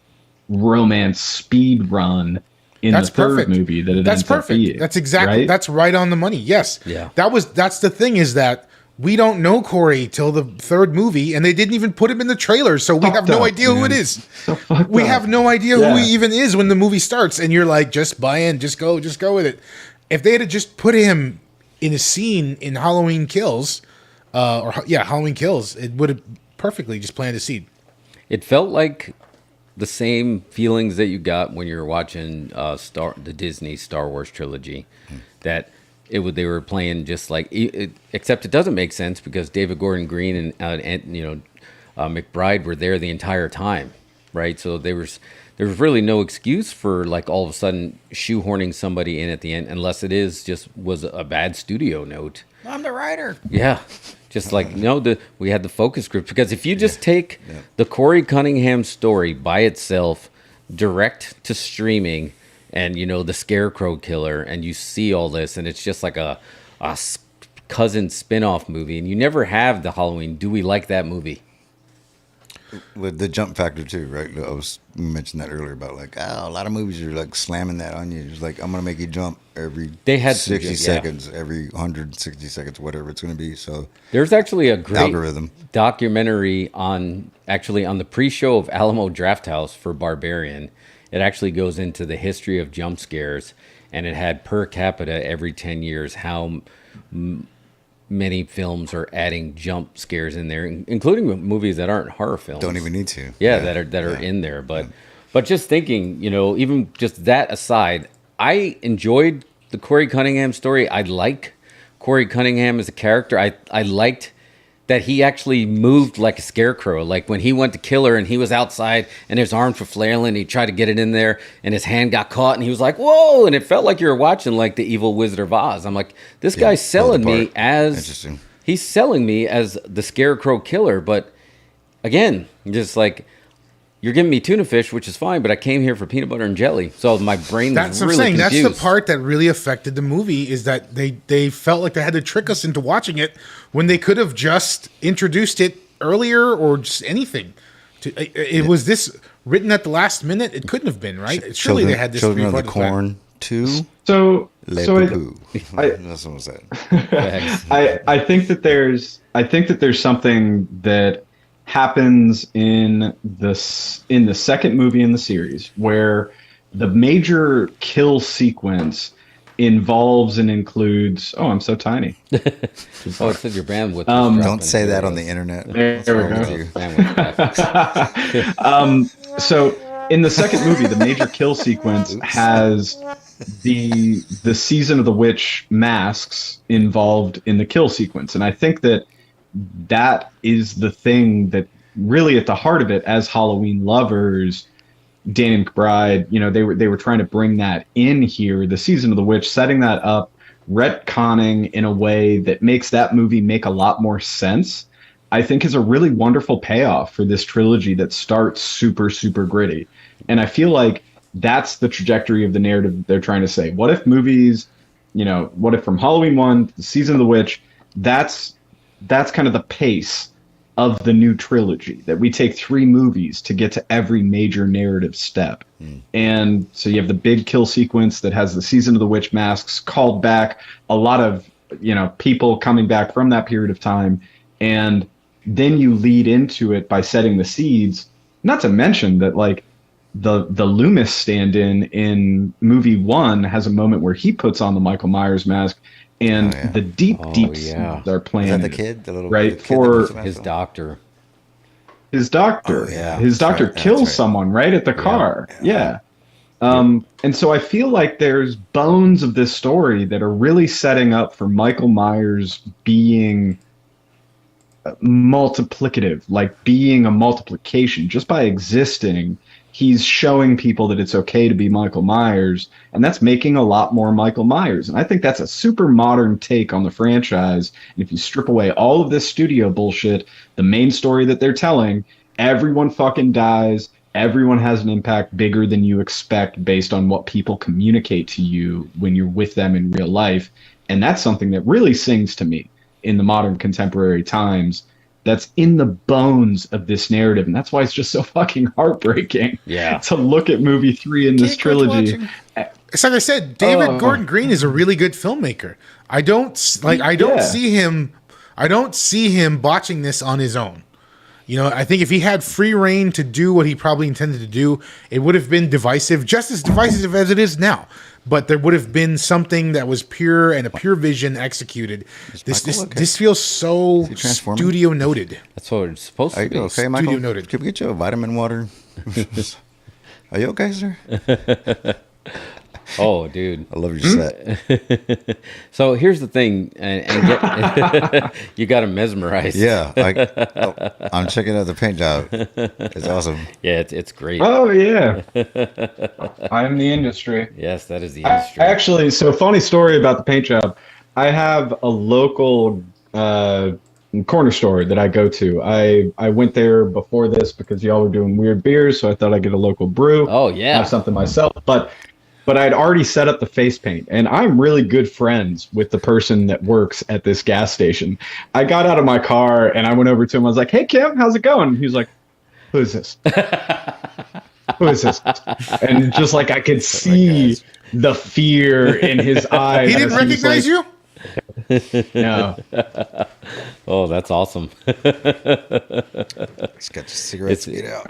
romance speed run in the third movie that it ends up being. That's exactly right? That's right on the money. Yes. Yeah. That's the thing, is that we don't know Corey till the third movie, and they didn't even put him in the trailer, so we have no idea who it is. We have no idea who he even is when the movie starts, and you're like, just buy in, just go with it. If they had just put him in a scene in Halloween Kills, Halloween Kills, it would have perfectly just planted a seed. It felt like the same feelings that you got when you were watching the Disney Star Wars trilogy, that they were playing just like, except it doesn't make sense because David Gordon Green and McBride were there the entire time, right? So there was really no excuse for like all of a sudden shoehorning somebody in at the end, unless it was a bad studio note. I'm the writer. Yeah. Just like, we had the focus group. Because if you just take the Corey Cunningham story by itself, direct to streaming, and, the Scarecrow Killer, and you see all this, and it's just like a cousin spin-off movie, and you never have the Halloween. Do we like that movie? With the jump factor too, right? We mentioned that earlier about like, a lot of movies are like slamming that on you. It's like, I'm going to make you jump every 60 seconds, every 160 seconds, whatever it's going to be. So there's actually a great algorithm documentary on the pre-show of Alamo Drafthouse for Barbarian. It actually goes into the history of jump scares, and it had per capita every 10 years how many films are adding jump scares in there, including movies that aren't horror films. Don't even need to. That are in there. But just thinking, even just that aside, I enjoyed the Corey Cunningham story. I like Corey Cunningham as a character. I liked that he actually moved like a scarecrow. Like when he went to kill her and he was outside and his arms were flailing, he tried to get it in there and his hand got caught and he was like, whoa! And it felt like you were watching like the Evil Wizard of Oz. I'm like, this guy's selling me as he's selling me as the Scarecrow Killer. But again, just like, you're giving me tuna fish, which is fine, but I came here for peanut butter and jelly. So my brain was really confused. That's the part that really affected the movie, is that they felt like they had to trick us into watching it when they could have just introduced it earlier or just anything. Was this written at the last minute? It couldn't have been, right? Surely they had this. Children of the Corn 2. So that's what I'm saying. I think that there's something that happens in the second movie in the series where the major kill sequence involves and includes. Oh, I'm so tiny. It said your bandwidth. Don't say that on the internet. There we go. So in the second movie, the major kill sequence has the Season of the Witch masks involved in the kill sequence, and I think that is the thing that really at the heart of it, as Halloween lovers, Dan and McBride, they were trying to bring that in here, the Season of the Witch, setting that up, retconning in a way that makes that movie make a lot more sense, I think is a really wonderful payoff for this trilogy that starts super, super gritty. And I feel like that's the trajectory of the narrative they're trying to say. What if movies, what if from Halloween 1 to the Season of the Witch, that's kind of the pace of the new trilogy, that we take 3 movies to get to every major narrative step. And so you have the big kill sequence that has the Season of the Witch masks called back, a lot of people coming back from that period of time, and then you lead into it by setting the seeds. Not to mention that like the Loomis stand-in in movie 1 has a moment where he puts on the Michael Myers mask, and the deep seeds are planted. Is that the kid? The little right kid for his doctor. His doctor. His doctor kills someone right at the car. Yeah. And so I feel like there's bones of this story that are really setting up for Michael Myers being multiplicative, like being a multiplication just by existing he's showing people that it's okay to be Michael Myers, and that's making a lot more Michael Myers. And I think that's a super modern take on the franchise. And if you strip away all of this studio bullshit, the main story that they're telling, everyone fucking dies. Everyone has an impact bigger than you expect based on what people communicate to you when you're with them in real life. And that's something that really sings to me in the modern contemporary times. That's in the bones of this narrative. And that's why it's just so fucking heartbreaking to look at movie 3 in this trilogy. It's like I said, David Gordon Green is a really good filmmaker. I don't see him botching this on his own. You know, I think if he had free reign to do what he probably intended to do, it would have been divisive, just as divisive as it is now. But there would have been something that was pure and a pure vision exexecuted. This feels so studio noted. That's what it's supposed to be. Okay, Studio Michael? noted. Can we get you a vitamin water? Are you okay, sir? Oh, dude, I love your set. So here's the thing, you got him mesmerized. Yeah, I'm checking out the paint job. It's awesome. Yeah, it's great. Oh yeah, I'm the industry. Yes, that is the industry. Actually, so funny story about the paint job. I have a local corner store that I go to. I went there before this because y'all were doing weird beers, so I thought I'd get a local brew. Oh yeah, have something myself, but I'd already set up the face paint, and I'm really good friends with the person that works at this gas station. I got out of my car and I went over to him. I was like, "Hey, Kim, how's it going?" He was like, "Who is this? Who is this?" And just like I could see the fear in his eyes. He didn't recognize you? No. Oh, that's awesome. He's got the cigarettes to get out.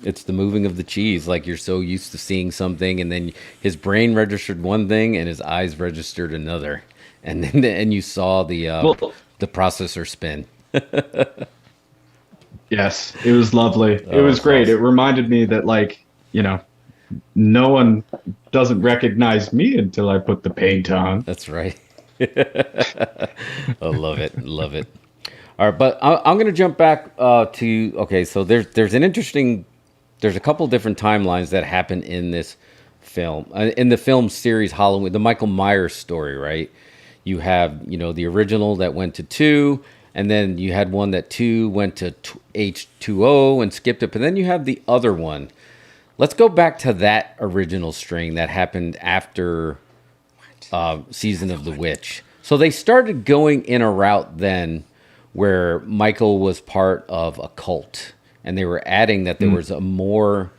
It's the moving of the cheese. Like, you're so used to seeing something, and then his brain registered one thing and his eyes registered another, and then you saw the processor spin. Yes, it was lovely. It was great. Awesome. It reminded me that, like, you know, no one doesn't recognize me until I put the paint on. That's right. I love it. Love it. All right, but I'm going to jump back to, okay, so there's a couple different timelines that happen in this film. In the film series Halloween, the Michael Myers story, right? You have, the original that went to 2, and then you had one that 2 went to H2O and skipped it, but then you have the other one. Let's go back to that original string that happened after Season of the Witch. So they started going in a route then where Michael was part of a cult, and they were adding that there was more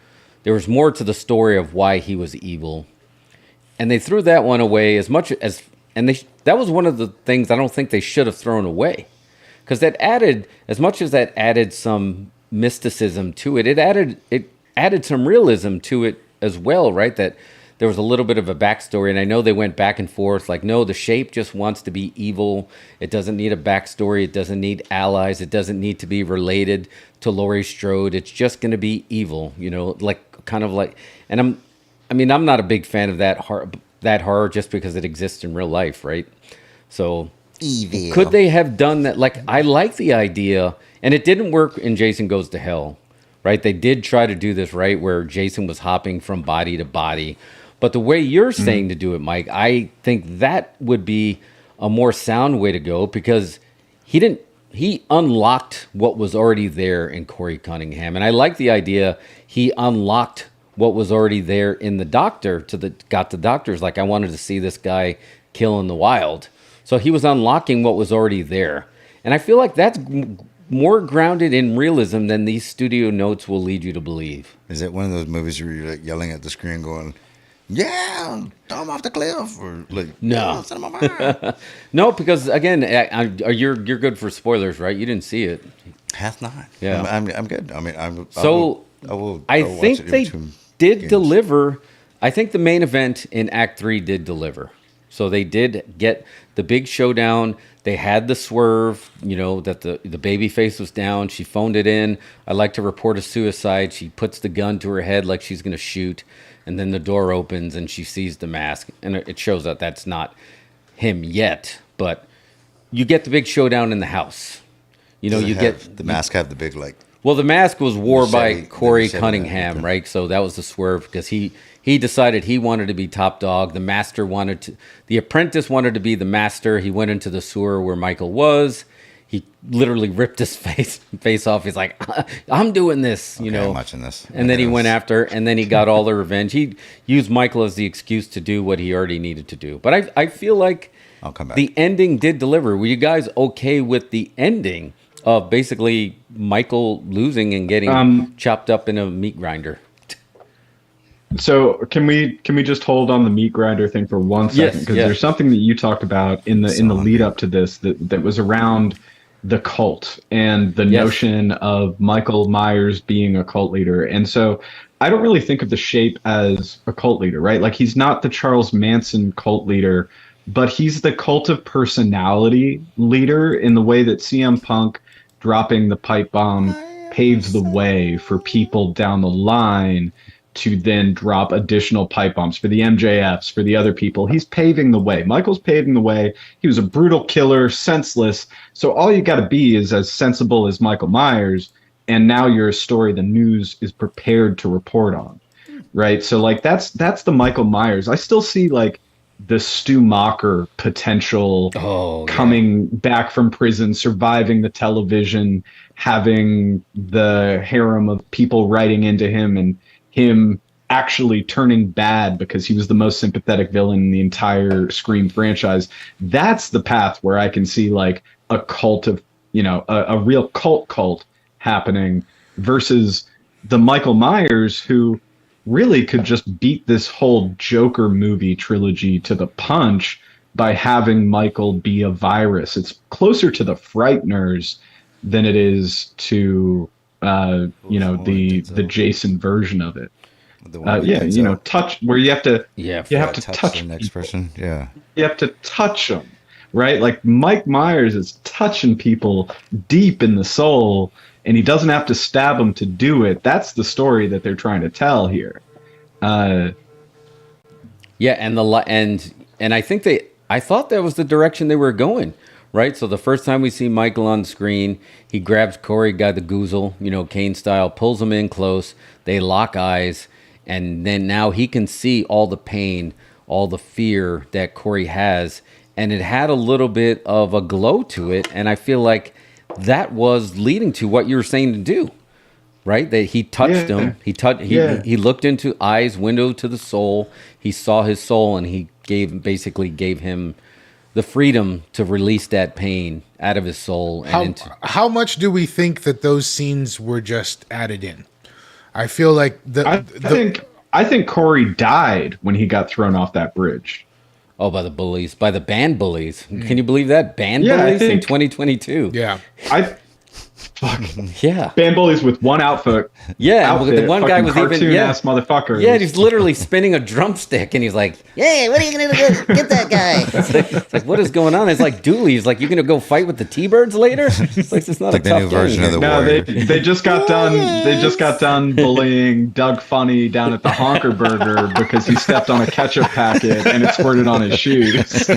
to the story of why he was evil, and they threw that one away as much as, and that was one of the things I don't think they should have thrown away, because that added, as much as that added some mysticism to it, it added some realism to it as well, right? That there was a little bit of a backstory, and I know they went back and forth, like, no, the shape just wants to be evil. It doesn't need a backstory. It doesn't need allies. It doesn't need to be related to Laurie Strode. It's just going to be evil, like, kind of like, and I'm not a big fan of that horror just because it exists in real life, right? So evil. Could they have done that? Like, I like the idea, and it didn't work in Jason Goes to Hell, right? They did try to do this, right, where Jason was hopping from body to body. But the way you're saying to do it, Mike, I think that would be a more sound way to go, because he unlocked what was already there in Corey Cunningham. And I like the idea he unlocked what was already there in the doctor got the doctors like, I wanted to see this guy kill in the wild. So he was unlocking what was already there. And I feel like that's more grounded in realism than these studio notes will lead you to believe. Is it one of those movies where you're like yelling at the screen going, "Yeah, throw him off the cliff," or like, no, send him on. No, because again, you're good for spoilers, right? You didn't see it. Hath not. Yeah, I'm good. I mean, I think they did deliver. I think the main event in Act 3 did deliver. So they did get the big showdown. They had the swerve, that the baby face was down. She phoned it in. I like to report a suicide. She puts the gun to her head like she's going to shoot. And then the door opens and she sees the mask. And it shows that that's not him yet. But you get the big showdown in the house. You get the mask have the big, like, Well, the mask was wore by Machete- Corey Machete Cunningham, Madness. right? So that was the swerve because he decided he wanted to be top dog. The apprentice wanted to be the master. He went into the sewer where Michael was. He literally ripped his face off. He's like, I'm doing this, you know. I'm watching this. And then he went after, and then he got all the revenge. He used Michael as the excuse to do what he already needed to do. But I feel like I'll come back. the ending did deliver. Were you guys okay with the ending of basically Michael losing and getting chopped up in a meat grinder? So can we just hold on the meat grinder thing for 1 second? Because there's something that you talked about in the lead up to this that was around the cult and the notion of Michael Myers being a cult leader. And so I don't really think of the Shape as a cult leader, right? Like he's not the Charles Manson cult leader, but he's the cult of personality leader in the way that CM Punk dropping the pipe bomb paves the way for people down the line to then drop additional pipe bombs for the MJFs, for the other people. He's paving the way. Michael's paving the way. He was a brutal killer, senseless. So all you got to be is as sensible as Michael Myers, and now you're a story the news is prepared to report on, right? So like that's the Michael Myers. I still see like the Stu Macher potential coming back from prison, surviving the television, having the harem of people writing into him, and him actually turning bad because he was the most sympathetic villain in the entire Scream franchise. That's the path where I can see like a cult of, you know, a real cult happening versus the Michael Myers who really could just beat this whole Joker movie trilogy to the punch by having Michael be a virus. It's closer to the Frighteners than it is to the Jason version of it. Touch where you have to touch the next person. Yeah, you have to touch them, right? Like Mike Myers is touching people deep in the soul, and he doesn't have to stab them to do it. That's the story that they're trying to tell here. And I thought that was the direction they were going. Right, so the first time we see Michael on screen, he grabs Corey, got the goozle, you know, Kane style, pulls him in close. They lock eyes, and then now he can see all the pain, all the fear that Corey has, and it had a little bit of a glow to it. And I feel like that was leading to what you were saying to do, right? That he touched him, he looked into eyes, window to the soul. He saw his soul, and he basically gave him the freedom to release that pain out of his soul. How much do we think that those scenes were just added in? I feel like I think Corey died when he got thrown off that bridge. Oh, by the bullies, by the band bullies. Can you believe that? Band bullies in 2022. Yeah. Band bullies with one outfit. Yeah, the one guy was even ass motherfucker. Yeah, he's literally spinning a drumstick, and he's like, "Hey, what are you gonna do? Get that guy!" It's like, what is going on? It's like Dooley. He's like, "You gonna go fight with the T-Birds later?" It's like it's not like a the tough new version of the No, Warrior. they just got done. They just got done bullying Doug Funny down at the Honker Burger because he stepped on a ketchup packet and it squirted on his shoes.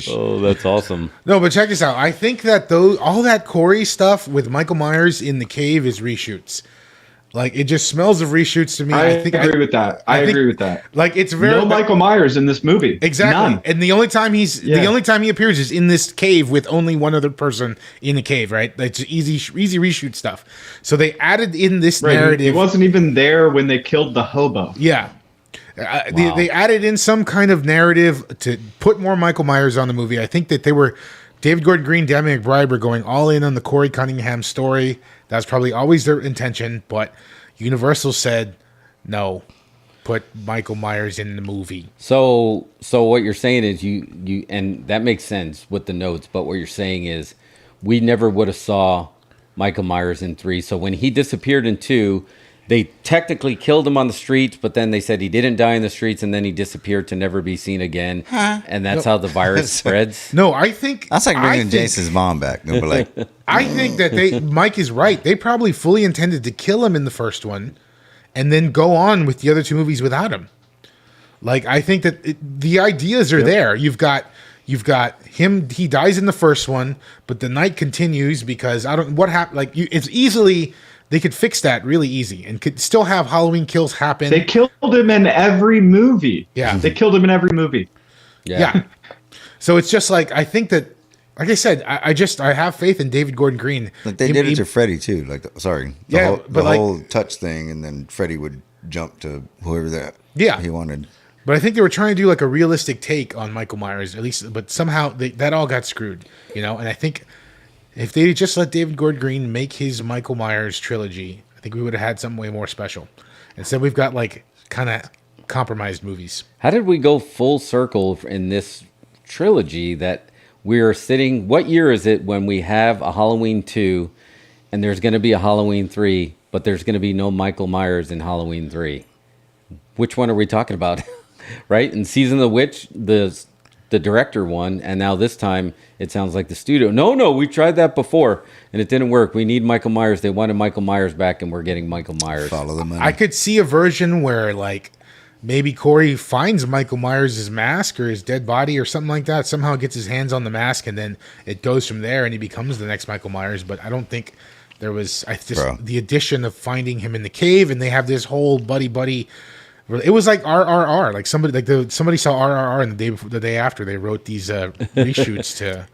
Oh, that's awesome. No, but check this out. I think that all that Corey stuff with Michael Myers in the cave is reshoots. Like it just smells of reshoots to me. I agree with that. I agree with that. Like it's very no Michael Myers in this movie. Exactly. None. And the only time he appears is in this cave with only one other person in the cave, right? That's easy reshoot stuff. So they added in this narrative. He wasn't even there when they killed the hobo. Yeah. They added in some kind of narrative to put more Michael Myers on the movie. I think that David Gordon Green, Danny McBride were going all in on the Corey Cunningham story. That's probably always their intention, but Universal said, no, put Michael Myers in the movie. So what you're saying is you and that makes sense with the notes, but what you're saying is we never would have saw Michael Myers in 3. So when he disappeared in 2, they technically killed him on the streets, but then they said he didn't die in the streets, and then he disappeared to never be seen again. And that's how the virus spreads. No, I think that's like bringing Jason's mom back. They'll be like, I think that Mike is right. They probably fully intended to kill him in the first one, and then go on with the other 2 movies without him. Like I think that the ideas are there. You've got You've got him. He dies in the first one, but the night continues because what happened. Like it's easily they could fix that really easy and could still have Halloween kills happen. They killed him in every movie. Yeah, they killed him in every movie. Yeah. So it's just like I think that, like I said, I have faith in David Gordon Green. Like they did it to Freddy too. Like the whole touch thing, and then Freddy would jump to whoever he wanted. But I think they were trying to do like a realistic take on Michael Myers, at least. But somehow that all got screwed, And I think if they just let David Gordon Green make his Michael Myers trilogy, I think we would have had something way more special. Instead, we've got like kind of compromised movies. How did we go full circle in this trilogy that we're sitting? What year is it when we have a Halloween 2 and there's going to be a Halloween 3, but there's going to be no Michael Myers in Halloween 3? Which one are we talking about? Right? In Season of the Witch, the director won, and now this time it sounds like the studio. No, we tried that before, and it didn't work. We need Michael Myers. They wanted Michael Myers back, and we're getting Michael Myers. Follow the money. I could see a version where, like, maybe Corey finds Michael Myers' mask or his dead body or something like that, somehow gets his hands on the mask, and then it goes from there, and he becomes the next Michael Myers. But I don't think there was the addition of finding him in the cave, and they have this whole buddy. It was like RRR, like somebody saw RRR, and the day after they wrote these reshoots to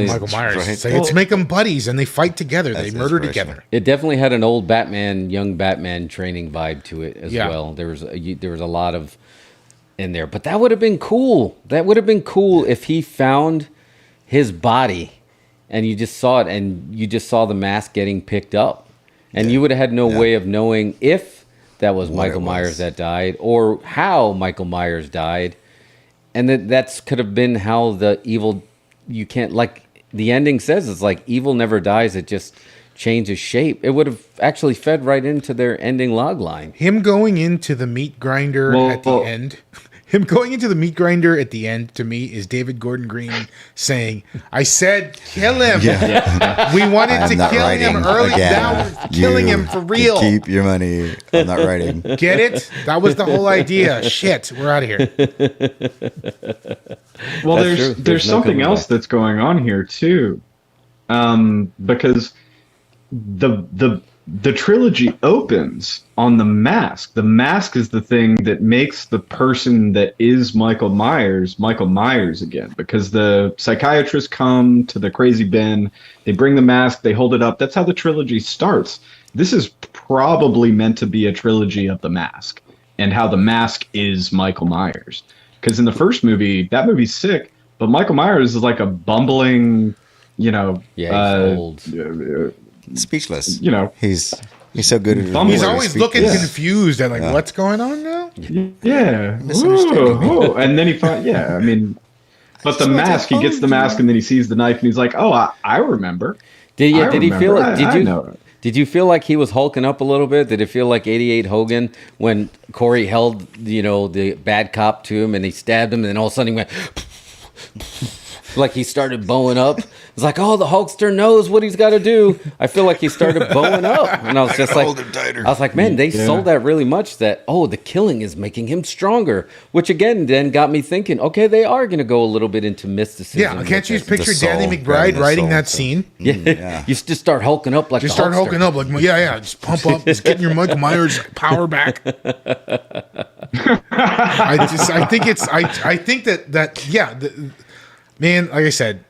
Michael Myers. Right. It's like, let's make them buddies, and they fight together. They murder together. It definitely had an old young Batman training vibe to it as well. There was a lot of in there, but that would have been cool. That would have been cool if he found his body, and you just saw it, and you just saw the mask getting picked up, and you would have had no way of knowing if that was Michael Myers that died, or how Michael Myers died. And that could have been how the evil, you can't, like the ending says, it's like evil never dies, it just changes shape. It would have actually fed right into their ending log line. Him going into the meat grinder at the end. Him going into the meat grinder at the end, to me, is David Gordon Green saying, I said, kill him. Yeah. We wanted to kill him early. Now we're killing him for real. Keep your money. I'm not writing. Get it? That was the whole idea. Shit, we're out of here. Well, there's something else that's going on here, too. Because the trilogy opens on the mask. The mask is the thing that makes the person that is Michael Myers again, because the psychiatrists come to the crazy bin, they bring the mask, they hold it up. That's how the trilogy starts. This is probably meant to be a trilogy of the mask and how the mask is Michael Myers. Because in the first movie, that movie's sick, but Michael Myers is like a bumbling, he's old. Speechless. He's so good at he's always looking confused at what's going on now. Yeah. Ooh. And then he finds but the mask, he gets the mask and then he sees the knife and he's like, oh, I remember. Did he feel it? Did you feel like he was hulking up a little bit? Did it feel like 88 Hogan when Corey held the bad cop to him and he stabbed him and then all of a sudden he went like he started bowing up? It's like, oh, the Hulkster knows what he's got to do. I feel like he started bowing up, and I was just like, man, they sold that really much. That the killing is making him stronger, which again then got me thinking. Okay, they are going to go a little bit into mysticism. Yeah, can't you just picture Danny McBride writing that scene? Yeah, you just start hulking up like just start hulking up like just pump up, just getting your Michael Myers power back. I think that man, like I said.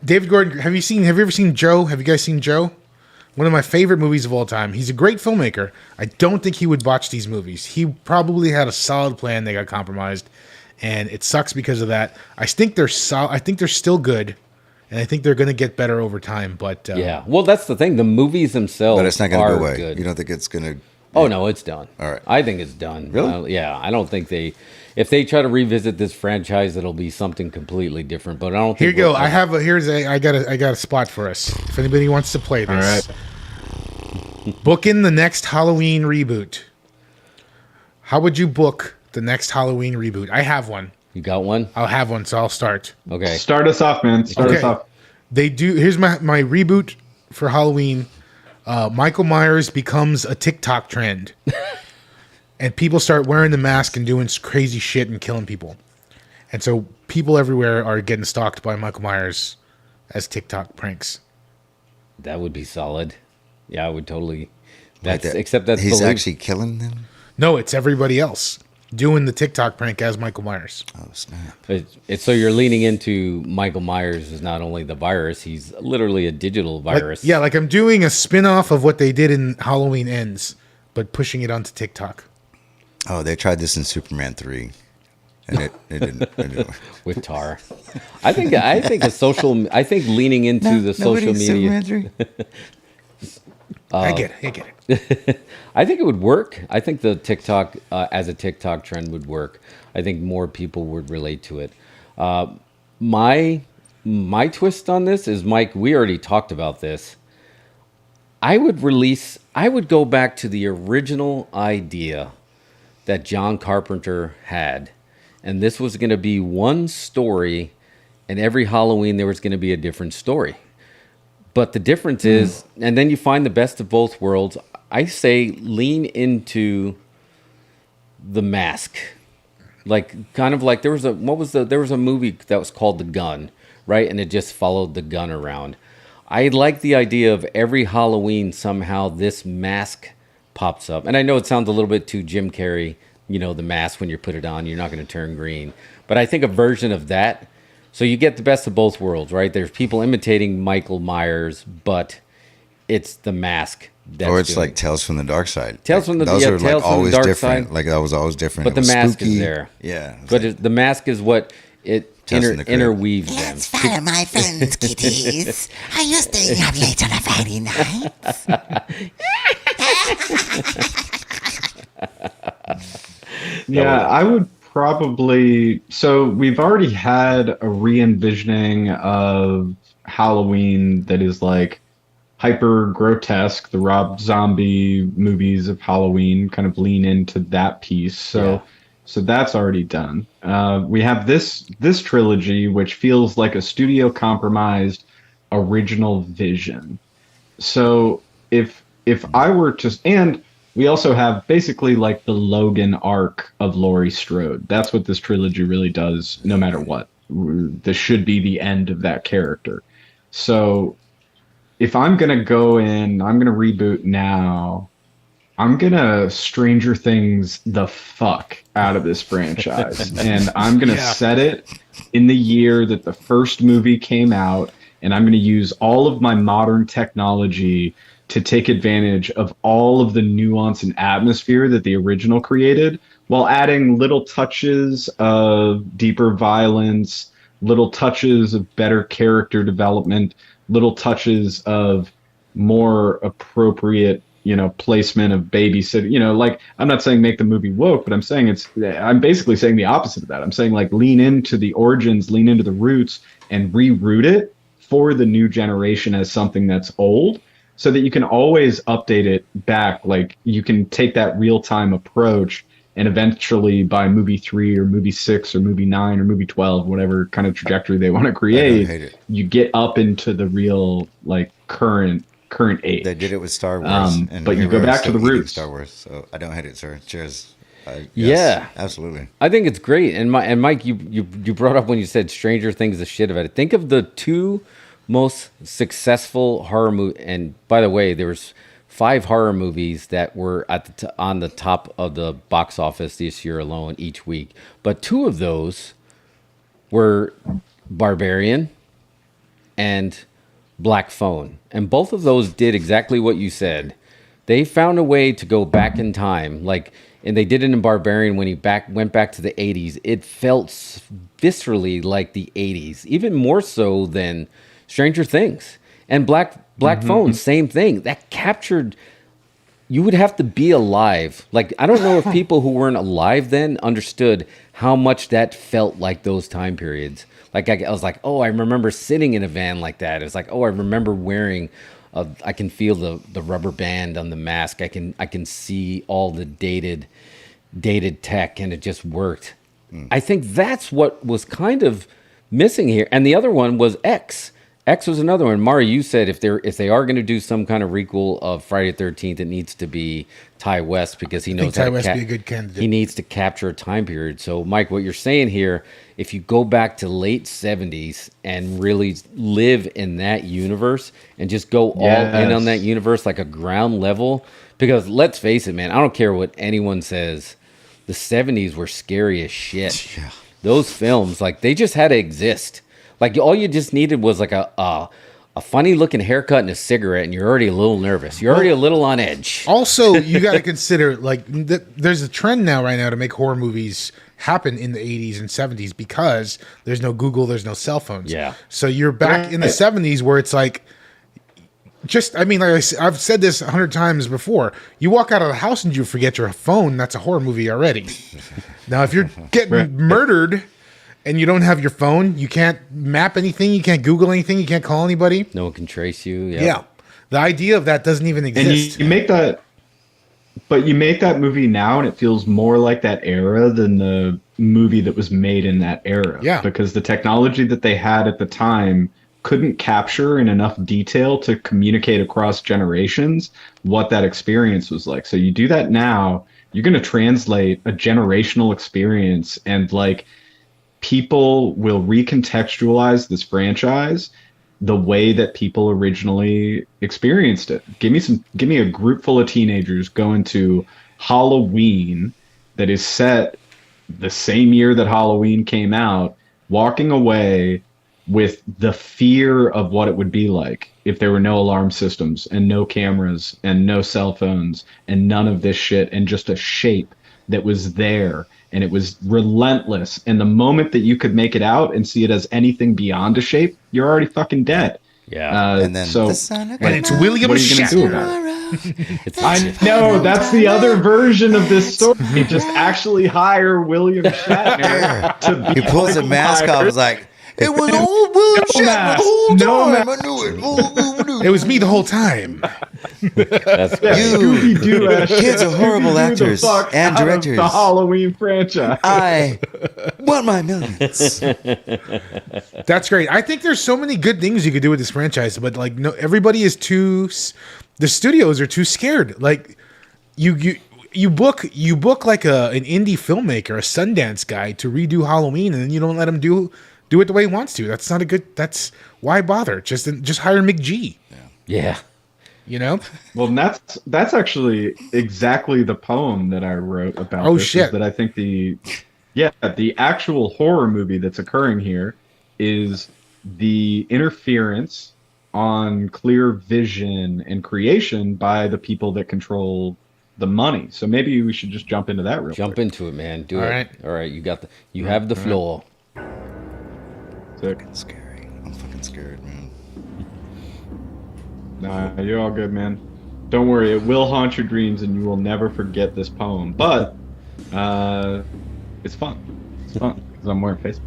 David Gordon, have you ever seen Joe? Have you guys seen Joe? One of my favorite movies of all time. He's a great filmmaker. I don't think he would botch these movies. He probably had a solid plan. They got compromised, and it sucks because of that. I think they're I think they're still good, and I think they're going to get better over time. But well, that's the thing. The movies themselves, but it's not going to go away. Good. You don't think it's going to? Oh no, it's done. All right, I think it's done. Really? I don't think they. If they try to revisit this franchise, it'll be something completely different. But I don't. Here you go. I got a spot for us. If anybody wants to play this, all right. Book in the next Halloween reboot. How would you book the next Halloween reboot? I have one. You got one? I'll have one, so I'll start. Okay. Start us off, man. Start us off. They do. Here's my reboot for Halloween. Michael Myers becomes a TikTok trend. And people start wearing the mask and doing crazy shit and killing people. And so people everywhere are getting stalked by Michael Myers as TikTok pranks. That would be solid. Yeah, I would totally. Like That's except that's he's actually killing them. No, it's everybody else doing the TikTok prank as Michael Myers. Oh snap! It's so you're leaning into Michael Myers is not only the virus, he's literally a digital virus. Like I'm doing a spin-off of what they did in Halloween Ends, but pushing it onto TikTok. Oh, they tried this in Superman 3, and it didn't With Tar. I think leaning into the social media. I get it. I think it would work. I think the TikTok as a TikTok trend would work. I think more people would relate to it. My twist on this is, Mike, we already talked about this. I would go back to the original idea that John Carpenter had. And this was going to be one story, and every Halloween there was going to be a different story. But the difference is, and then you find the best of both worlds. I say lean into the mask. Like, kind of like there was a movie that was called The Gun, right? And it just followed the gun around. I like the idea of every Halloween somehow this mask pops up. And I know it sounds a little bit too Jim Carrey, the mask, when you put it on, you're not going to turn green. But I think a version of that, so you get the best of both worlds, right? There's people imitating Michael Myers, but it's the mask. Or it's like Tales from the Dark Side. Tales from the Dark Side. Like that was always different. But the mask is there. Yeah. But the mask is what it interweaves them. Let's follow my friends, kitties. Are you staying up late on a Friday night? Yeah, I would probably. So we've already had a re-envisioning of Halloween that is like hyper grotesque. The Rob Zombie movies of Halloween kind of lean into that piece. So that's already done. We have this trilogy, which feels like a studio compromised original vision. So if I were to, and we also have basically like the Logan arc of Laurie Strode. That's what this trilogy really does, no matter what. This should be the end of that character. So if I'm going to go in, I'm going to reboot now, I'm going to Stranger Things the fuck out of this franchise. And I'm going to set it in the year that the first movie came out. And I'm going to use all of my modern technology to take advantage of all of the nuance and atmosphere that the original created, while adding little touches of deeper violence, little touches of better character development, little touches of more appropriate, placement of babysit. Like, I'm not saying make the movie woke, but I'm basically saying the opposite of that. I'm saying like lean into the origins, lean into the roots, and reroot it for the new generation as something that's old, so that you can always update it back. Like, you can take that real-time approach, and eventually by movie 3 or movie 6 or movie 9 or movie 12, whatever kind of trajectory they want to create, you get up into the real, like, current age. They did it with Star Wars. But you go back to the roots. Star Wars, so I don't hate it, sir. Cheers. Yes, yeah, absolutely. I think it's great. And Mike, you brought up when you said Stranger Things the shit about it. Think of the two most successful horror movie, and by the way, there was 5 horror movies that were on the top of the box office this year alone each week. But 2 of those were Barbarian and Black Phone, and both of those did exactly what you said. They found a way to go back in time, and they did it in Barbarian when he went back to the 80s. It felt viscerally like the 80s, even more so than Stranger Things. And Black Phone, same thing. That captured, you would have to be alive. Like, I don't know if people who weren't alive then understood how much that felt like those time periods. Like, I was like, oh, I remember sitting in a van like that. It's like, oh, I remember wearing, I can feel the rubber band on the mask. I can see all the dated tech, and it just worked. I think that's what was kind of missing here. And the other one was X. X was another one. Mari, you said if they are going to do some kind of requel of Friday the 13th, it needs to be Ty West because he knows Ty West would be a good candidate. He needs to capture a time period. So, Mike, what you're saying here, if you go back to late 70s and really live in that universe and just go all in on that universe like a ground level, because let's face it, man, I don't care what anyone says, the 70s were scary as shit. Yeah. Those films, like, they just had to exist. Like, all you just needed was like a funny looking haircut and a cigarette, and you're already a little nervous. You're already a little on edge. Also, you got to consider, like, there's a trend right now to make horror movies happen in the 80s and 70s because there's no Google, there's no cell phones. Yeah. So you're back in the 70s where it's like, I've said this 100 times before. You walk out of the house and you forget your phone, that's a horror movie already. Now, if you're getting murdered and you don't have your phone, you can't map anything, you can't Google anything, you can't call anybody. No one can trace you. Yep. Yeah. The idea of that doesn't even exist. And you make that, but you make that movie now and it feels more like that era than the movie that was made in that era. Yeah. Because the technology that they had at the time couldn't capture in enough detail to communicate across generations what that experience was like. So you do that now, you're going to translate a generational experience, and like, people will recontextualize this franchise the way that people originally experienced it. Give me a group full of teenagers going to Halloween that is set the same year that Halloween came out, walking away with the fear of what it would be like if there were no alarm systems and no cameras and no cell phones and none of this shit, and just a shape that was there. And it was relentless. And the moment that you could make it out and see it as anything beyond a shape, you're already fucking dead. Yeah. And then so, and it's William what are you going to do about it? I know, that's the other version of this story. Just actually hire William Shatner to be He pulls a mask off. It's like, it was all William Shatner the whole time. I knew it. It was me the whole time. That's You kids are horrible actors and directors. The Halloween franchise. I want my millions. That's great. I think there's so many good things you could do with this franchise, but like, no, everybody is too. The studios are too scared. Like, you book like an indie filmmaker, a Sundance guy, to redo Halloween, and then you don't let him do it the way he wants to. That's not a good. That's why bother. Just hire McG. Yeah. You know? Well, that's actually exactly the poem that I wrote about. Oh, this, shit. is that I think the actual horror movie that's occurring here is the interference on clear vision and creation by the people that control the money. So maybe we should just jump into that real Jump quick. into it, man. Do All it. right. All right. You have the floor. Sick. Scary. I'm fucking scared, man. Nah, you're all good, man. Don't worry, it will haunt your dreams and you will never forget this poem. But it's fun. It's fun because I'm wearing face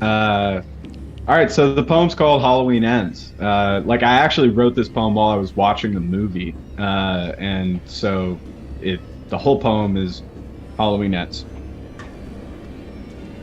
mask. All right, so the poem's called Halloween Ends. Like, I actually wrote this poem while I was watching the movie. And so the whole poem is Halloween Ends.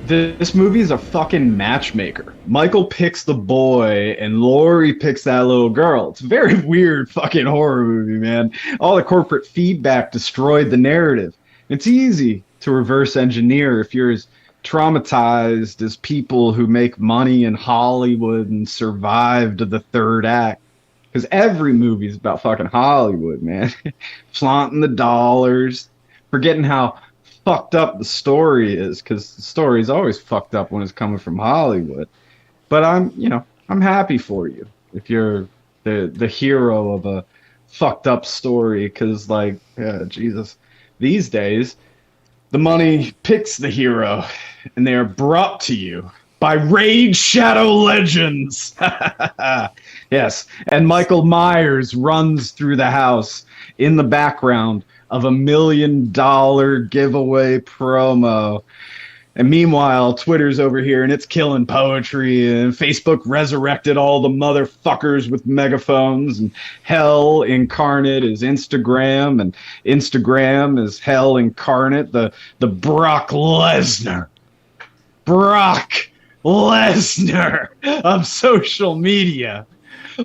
This movie is a fucking matchmaker. Michael picks the boy and Laurie picks that little girl. It's a very weird fucking horror movie, man. All the corporate feedback destroyed the narrative. It's easy to reverse engineer if you're as traumatized as people who make money in Hollywood and survived the third act. Because every movie is about fucking Hollywood, man. Flaunting the dollars, forgetting how fucked up the story is, because the story is always fucked up when it's coming from Hollywood. But I'm happy for you if you're the hero of a fucked up story, because Jesus, these days the money picks the hero and they are brought to you by Raid Shadow Legends. Yes, and Michael Myers runs through the house in the background of $1 million giveaway promo. And meanwhile, Twitter's over here and it's killing poetry, and Facebook resurrected all the motherfuckers with megaphones, and hell incarnate is Instagram, and Instagram is hell incarnate, the Brock Lesnar. Brock Lesnar of social media.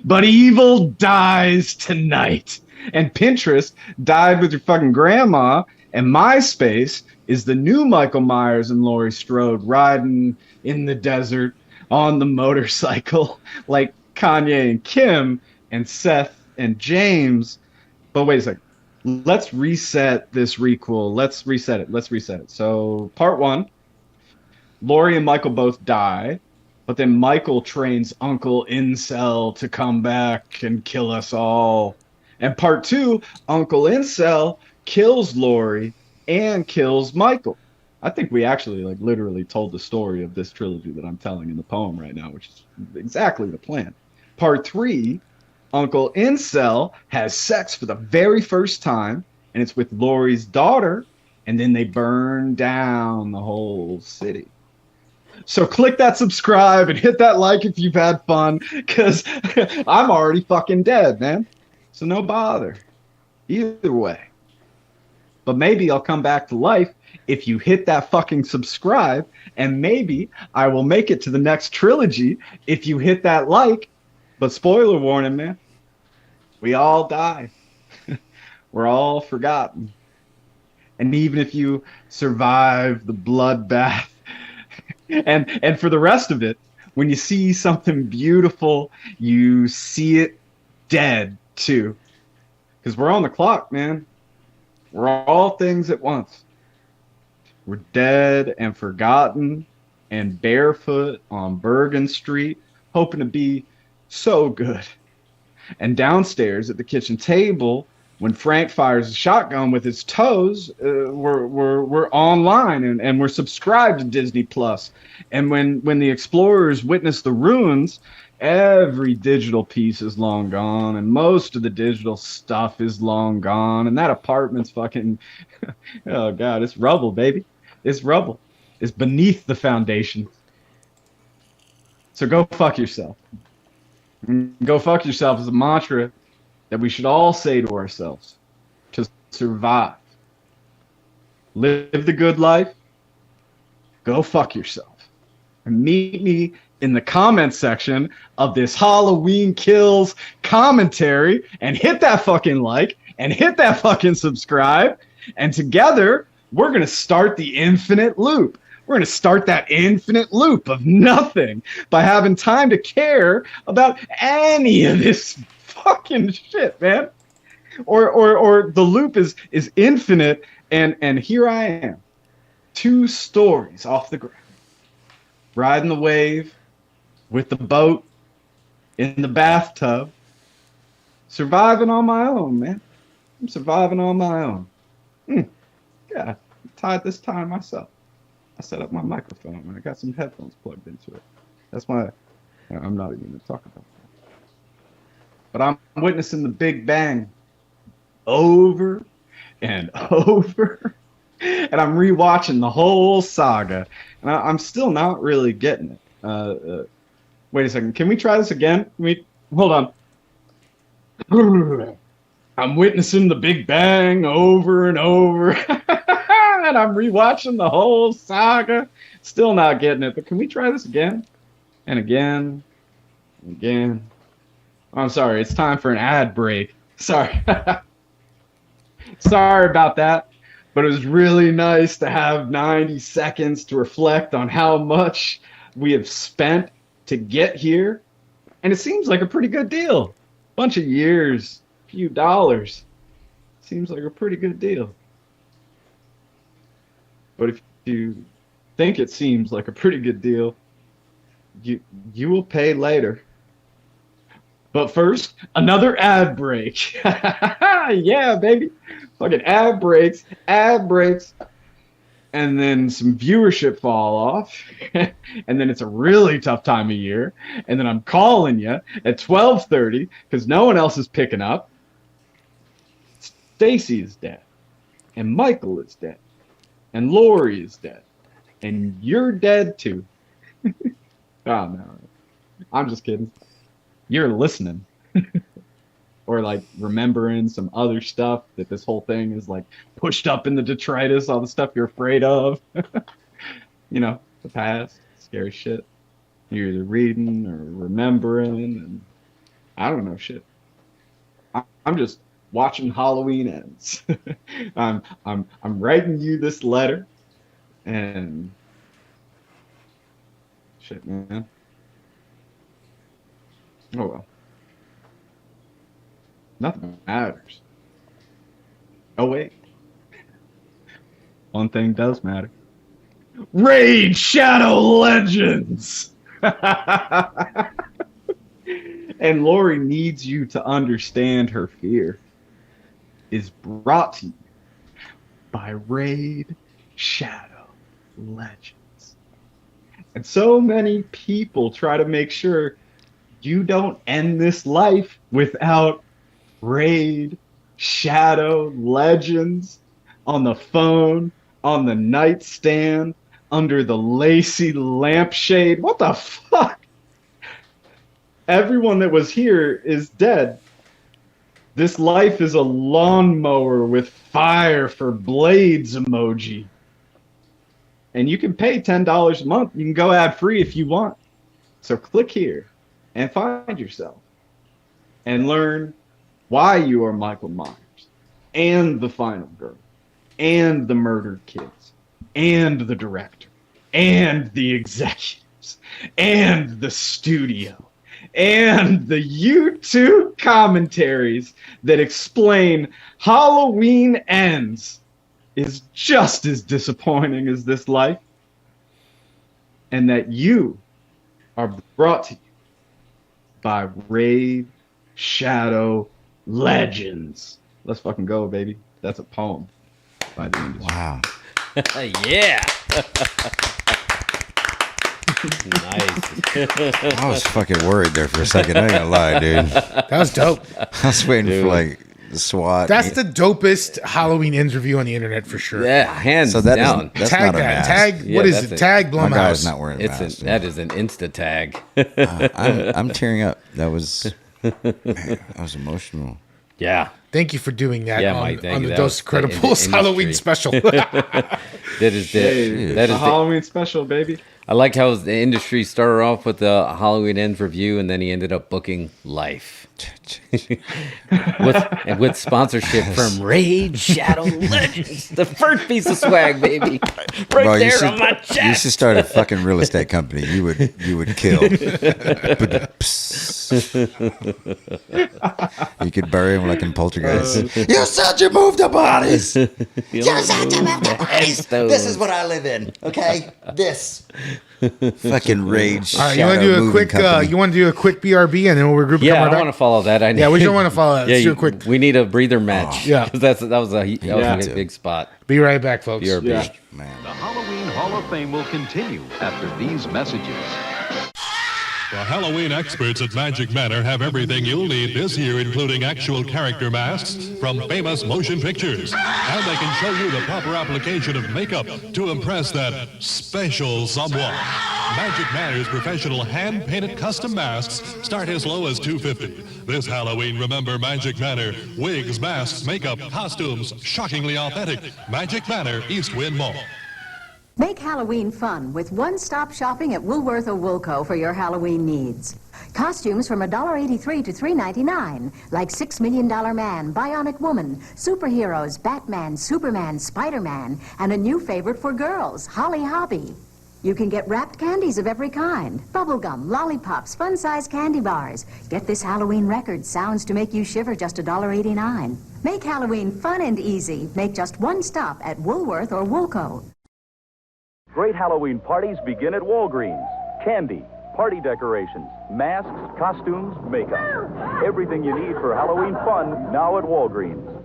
But evil dies tonight. And Pinterest died with your fucking grandma. And MySpace is the new Michael Myers and Laurie Strode riding in the desert on the motorcycle like Kanye and Kim and Seth and James. But wait a second. Let's reset this requel. Let's reset it. So part 1, Laurie and Michael both die. But then Michael trains Uncle Incel to come back and kill us all. And part 2, Uncle Incel kills Laurie and kills Michael. I think we actually like literally told the story of this trilogy that I'm telling in the poem right now, which is exactly the plan. Part 3, Uncle Incel has sex for the very first time, and it's with Laurie's daughter, and then they burn down the whole city. So click that subscribe and hit that like if you've had fun, because I'm already fucking dead, man. So no bother. Either way. But maybe I'll come back to life if you hit that fucking subscribe, and maybe I will make it to the next trilogy if you hit that like. But spoiler warning, man. We all die. We're all forgotten. And even if you survive the bloodbath, and for the rest of it, when you see something beautiful, you see it dead too. Because we're on the clock, man. We're all things at once. We're dead and forgotten and barefoot on Bergen Street, hoping to be so good. And downstairs at the kitchen table, when Frank fires a shotgun with his toes, we're online and we're subscribed to Disney Plus. And when the explorers witness the ruins, every digital piece is long gone, and most of the digital stuff is long gone, and that apartment's fucking, oh God, it's rubble, baby. It's rubble. It's beneath the foundation. So go fuck yourself. Go fuck yourself is a mantra that we should all say to ourselves to survive. Live the good life. Go fuck yourself. And meet me in the comment section of this Halloween Kills commentary, and hit that fucking like and hit that fucking subscribe. And together, we're going to start the infinite loop. We're going to start that infinite loop of nothing by having time to care about any of this fucking shit, man. Or the loop is infinite, and here I am, 2 stories off the ground, riding the wave with the boat in the bathtub, surviving on my own, man. I'm surviving on my own. Yeah, I tied this tie myself. I set up my microphone and I got some headphones plugged into it. That's why I'm not even going to talk about that. But I'm witnessing the Big Bang over and over. And I'm rewatching the whole saga. And I'm still not really getting it. Wait a second. Can we try this again? Hold on. I'm witnessing the Big Bang over and over. And I'm rewatching the whole saga. Still not getting it. But can we try this again? And again. And again. Oh, I'm sorry. It's time for an ad break. Sorry. Sorry about that. But it was really nice to have 90 seconds to reflect on how much we have spent to get here. And it seems like a pretty good deal. Bunch of years, few dollars. Seems like a pretty good deal. But if you think it seems like a pretty good deal, you will pay later. But first, another ad break. Yeah, baby. Fucking ad breaks. And then some viewership fall off. And then it's a really tough time of year. And then I'm calling you at 12:30 because no one else is picking up. Stacy is dead. And Michael is dead. And Laurie is dead. And you're dead too. Oh, no. I'm just kidding. You're listening. Or like remembering some other stuff that this whole thing is like pushed up in the detritus, all the stuff you're afraid of. You know, the past, scary shit. You're either reading or remembering, and I don't know shit. I'm just watching Halloween Ends. I'm writing you this letter, and shit, man. Oh well. Nothing matters. Oh wait. One thing does matter. Raid Shadow Legends! And Lori needs you to understand her fear is brought to you by Raid Shadow Legends. And so many people try to make sure you don't end this life without Raid Shadow Legends on the phone, on the nightstand, under the lacy lampshade. What the fuck? Everyone that was here is dead. This life is a lawnmower with fire for blades emoji. And you can pay $10 a month. You can go ad-free if you want. So click here and find yourself and learn why you are Michael Myers and the final girl and the murdered kids and the director and the executives and the studio and the YouTube commentaries that explain Halloween Ends is just as disappointing as this life, and that you are brought to you by Raid Shadow Legends. Let's fucking go, baby. That's a poem by the industry. Wow. Yeah. Nice. I was fucking worried there for a second. I ain't gonna lie, dude. That was dope. I was waiting for like the SWAT. That's the dopest Halloween Ends review on the internet for sure. Yeah, hands So that down. isn't- that's Tag not a that. mask. Tag. Yeah, What is that's it? it. Tag My guy's Blumhouse. not wearing a It's mask. that is an insta tag. I'm tearing up. That was man, that was emotional. Yeah. Thank you for doing that Yeah, on, Mike, thank on you. the That Dose was the Credibles Halloween industry. special. That is the Hey, that it's a is the, Halloween special, baby. I like how the industry started off with the Halloween Ends review, and then he ended up booking Life with sponsorship from Raid Shadow Legends, the first piece of swag, baby, right Bro, you there should, on my you chest. should start a fucking real estate company. You would kill. You could bury him like in Poltergeist. You said you moved the bodies. You You said you moved the bodies. Headstones. This is what I live in. Okay, this. Fucking Rage. All right, you want to do a quick? You want to do a quick BRB, and then we'll regroup. Yeah, come I right want to back? follow that. Yeah, we don't want to follow that. Let's do a quick. We need a breather match. Yeah. 'Cause that was a big spot. Be right back, folks. BRB. Yeah. Man. The Halloween Hall of Fame will continue after these messages. The Halloween experts at Magic Manor have everything you'll need this year, including actual character masks from famous motion pictures. And they can show you the proper application of makeup to impress that special someone. Magic Manor's professional hand-painted custom masks start as low as $250. This Halloween, remember Magic Manor. Wigs, masks, makeup, costumes, shockingly authentic. Magic Manor, East Wind Mall. Make Halloween fun with one-stop shopping at Woolworth or Woolco for your Halloween needs. Costumes from $1.83 to $3.99, like $6 Million Man, Bionic Woman, superheroes, Batman, Superman, Spider-Man, and a new favorite for girls, Holly Hobby. You can get wrapped candies of every kind, bubblegum, lollipops, fun-sized candy bars. Get this Halloween record, sounds to make you shiver, just $1.89. Make Halloween fun and easy. Make just one stop at Woolworth or Woolco. Great Halloween parties begin at Walgreens. Candy, party decorations, masks, costumes, makeup. Everything you need for Halloween fun now at Walgreens.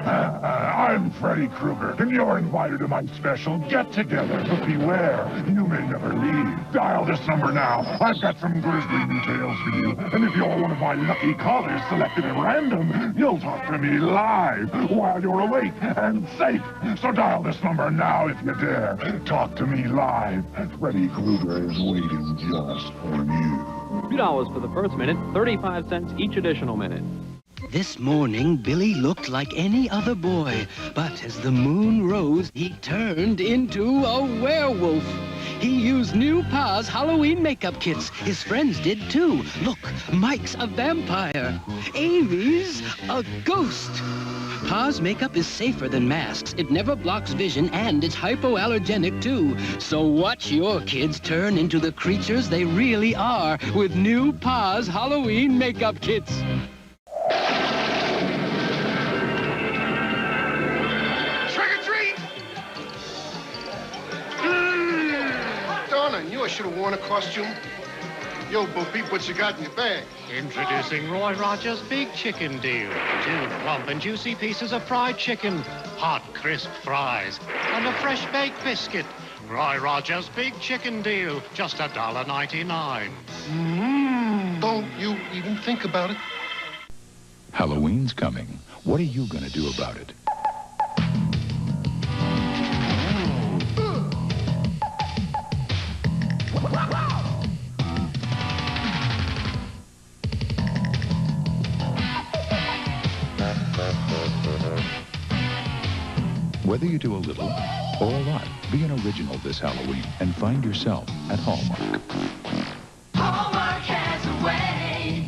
I'm Freddy Krueger, and you're invited to my special get-together. But beware, you may never leave. Dial this number now. I've got some grisly new tales for you. And if you're one of my lucky callers selected at random, you'll talk to me live while you're awake and safe. So dial this number now if you dare. Talk to me live. Freddy Krueger is waiting just for you. $2 for the first minute, 35 cents each additional minute. This morning, Billy looked like any other boy, but as the moon rose, he turned into a werewolf. He used new Pa's Halloween makeup kits. His friends did too. Look, Mike's a vampire. Amy's a ghost. Pa's makeup is safer than masks. It never blocks vision, and it's hypoallergenic too. So watch your kids turn into the creatures they really are with new Pa's Halloween makeup kits. Trick or treat! Darn, I knew I should have worn a costume. Yo, Bo Peep, what you got in your bag? Introducing Roy Rogers' Big Chicken Deal. 2 plump and juicy pieces of fried chicken, hot, crisp fries, and a fresh baked biscuit. Roy Rogers' Big Chicken Deal, just $1.99. Don't you even think about it. Halloween's coming. What are you going to do about it? Whether you do a little or a lot, be an original this Halloween and find yourself at Hallmark. Hallmark has a way.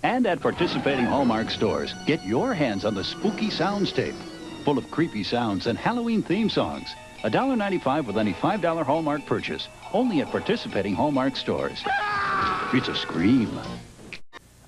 And at participating Hallmark stores, get your hands on the spooky sounds tape, full of creepy sounds and Halloween theme songs. $1.95 with any $5 Hallmark purchase, only at participating Hallmark stores. It's a scream.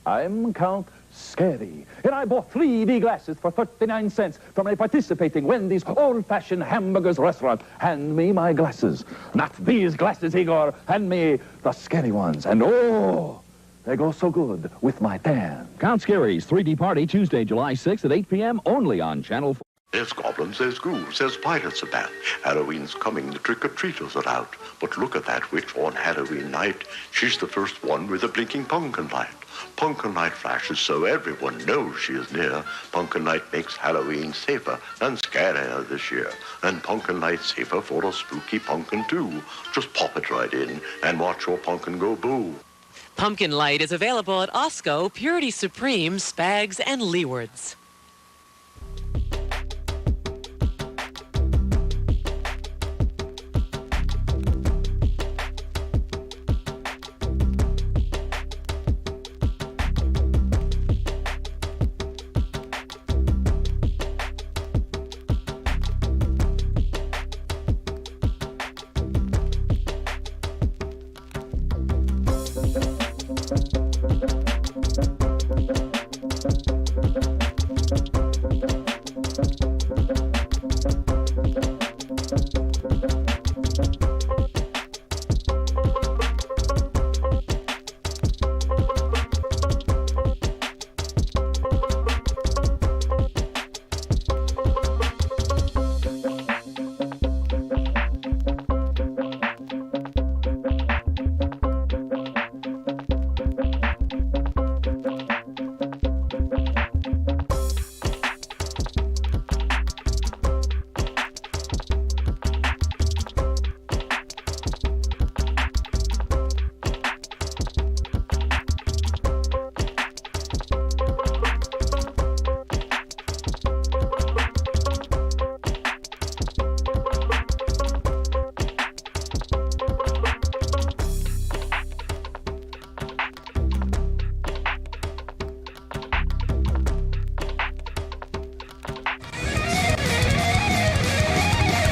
I'm Count Scary, and I bought 3D glasses for 39 cents from a participating Wendy's old-fashioned hamburgers restaurant. Hand me my glasses. Not these glasses, Igor. Hand me the scary ones. And oh, they go so good with my tan. Count Scary's 3D Party, Tuesday, July 6th at 8 p.m. only on Channel 4. There's goblins, there's ghouls, there's pirates about. Halloween's coming, the trick-or-treaters are out. But look at that witch on Halloween night. She's the first one with a blinking pumpkin light. Pumpkin light flashes so everyone knows she is near. Pumpkin light makes Halloween safer and scarier this year. And pumpkin light safer for a spooky pumpkin too. Just pop it right in and watch your pumpkin go boo. Pumpkin Light is available at Osco, Purity Supreme, Spags, and Leeward's.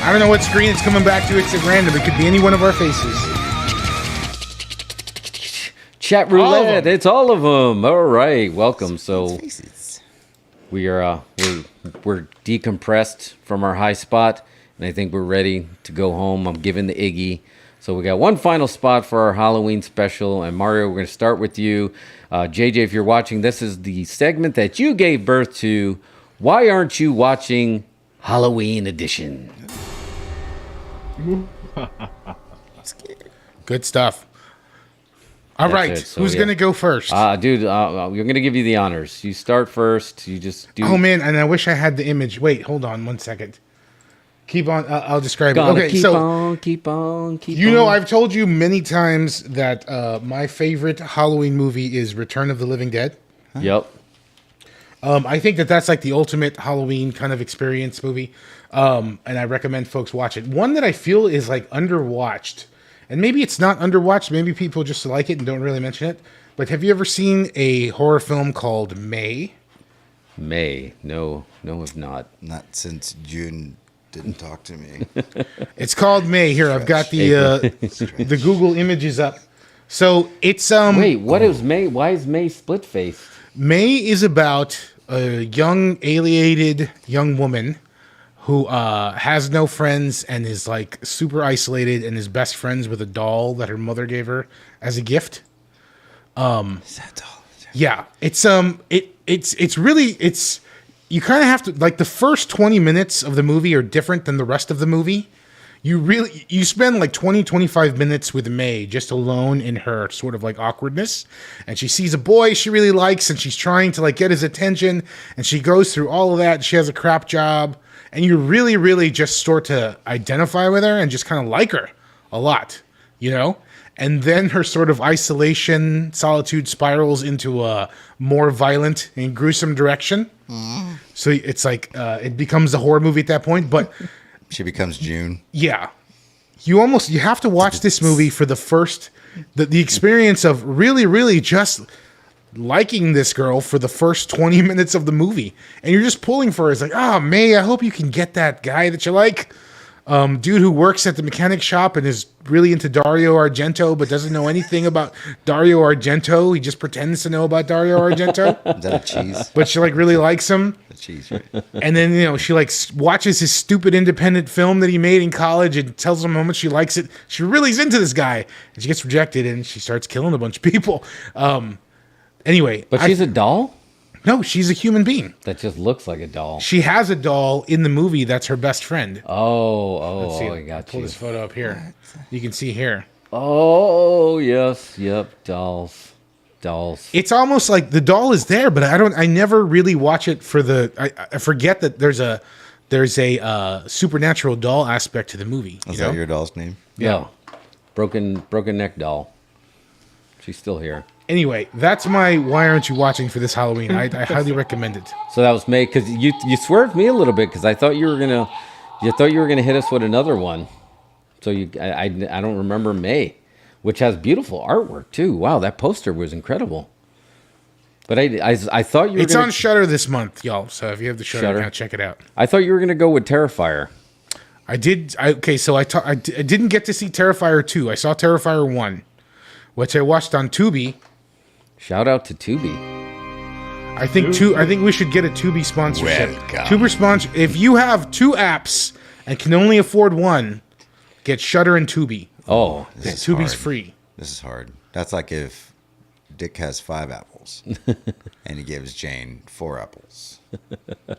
I don't know what screen it's coming back to. It's at random. It could be any one of our faces. Chat roulette. It's all of them. All right, welcome. So we are we're decompressed from our high spot, and I think we're ready to go home. I'm giving the Iggy. So we got one final spot for our Halloween special, and Mario, we're going to start with you. JJ, if you're watching, this is the segment that you gave birth to. Why aren't you watching Halloween Edition? Good stuff. All right, So, who's yeah. gonna go first? Dude, we're gonna give you the honors. You start first. You just do. Oh man, and I wish I had the image. Wait, hold on 1 second. Keep on. I'll describe it. Gonna Okay, keep so on, keep on. you know, I've told you many times that my favorite Halloween movie is Return of the Living Dead. Yep. I think that's like the ultimate Halloween kind of experience movie. And I recommend folks watch it. One that I feel is like underwatched, and maybe it's not underwatched. Maybe people just like it and don't really mention it. But have you ever seen a horror film called May? May. No, I've not. Not since June didn't talk to me. It's called May. Here, I've got the Google images up. So it's Wait, what is May? Why is May split faced? May is about a young alienated young woman who has no friends and is like super isolated and is best friends with a doll that her mother gave her as a gift. Is that doll? Yeah, it's you kind of have to, like, the first 20 minutes of the movie are different than the rest of the movie. You spend like 25 minutes with May just alone in her sort of like awkwardness, and she sees a boy she really likes and she's trying to like get his attention, and she goes through all of that. She has a crap job, and you really, really just start to identify with her and just kind of like her a lot, you know? And then her sort of isolation, solitude spirals into a more violent and gruesome direction. So it's like it becomes a horror movie at that point. But she becomes June. Yeah, you have to watch this movie for the experience of really, really just liking this girl for the first 20 minutes of the movie, and you're just pulling for her. It's like, oh, May, I hope you can get that guy that you like. Dude who works at the mechanic shop and is really into Dario Argento, but doesn't know anything about Dario Argento. He just pretends to know about Dario Argento. Is that a cheese? But she like really likes him. The cheese, right? And then, she like watches his stupid independent film that he made in college and tells him how much she likes it. She really's into this guy, and she gets rejected, and she starts killing a bunch of people. Anyway. But she's a doll? No, she's a human being. That just looks like a doll. She has a doll in the movie that's her best friend. I got pull this photo up here. You can see here. Oh, yes. Yep. Dolls. It's almost like the doll is there, but I never really watch it for I forget that there's a supernatural doll aspect to the movie. Is that your doll's name? Yeah. Broken neck doll. She's still here. Anyway, that's my why aren't you watching for this Halloween? I highly recommend it. So that was May, because you swerved me a little bit, because I thought you were gonna hit us with another one. So I don't remember May, which has beautiful artwork too. Wow, that poster was incredible. But I thought you were. It's on Shudder this month, y'all. So if you have the Shudder account, check it out. I thought you were gonna go with Terrifier. I did. I didn't get to see Terrifier 2. I saw Terrifier 1, which I watched on Tubi. Shout out to Tubi. I think we should get a Tubi sponsorship. Tubi sponsor. If you have 2 apps and can only afford one, get Shudder and Tubi. Oh, Tubi's free. This is hard. That's like if Dick has 5 apples and he gives Jane 4 apples.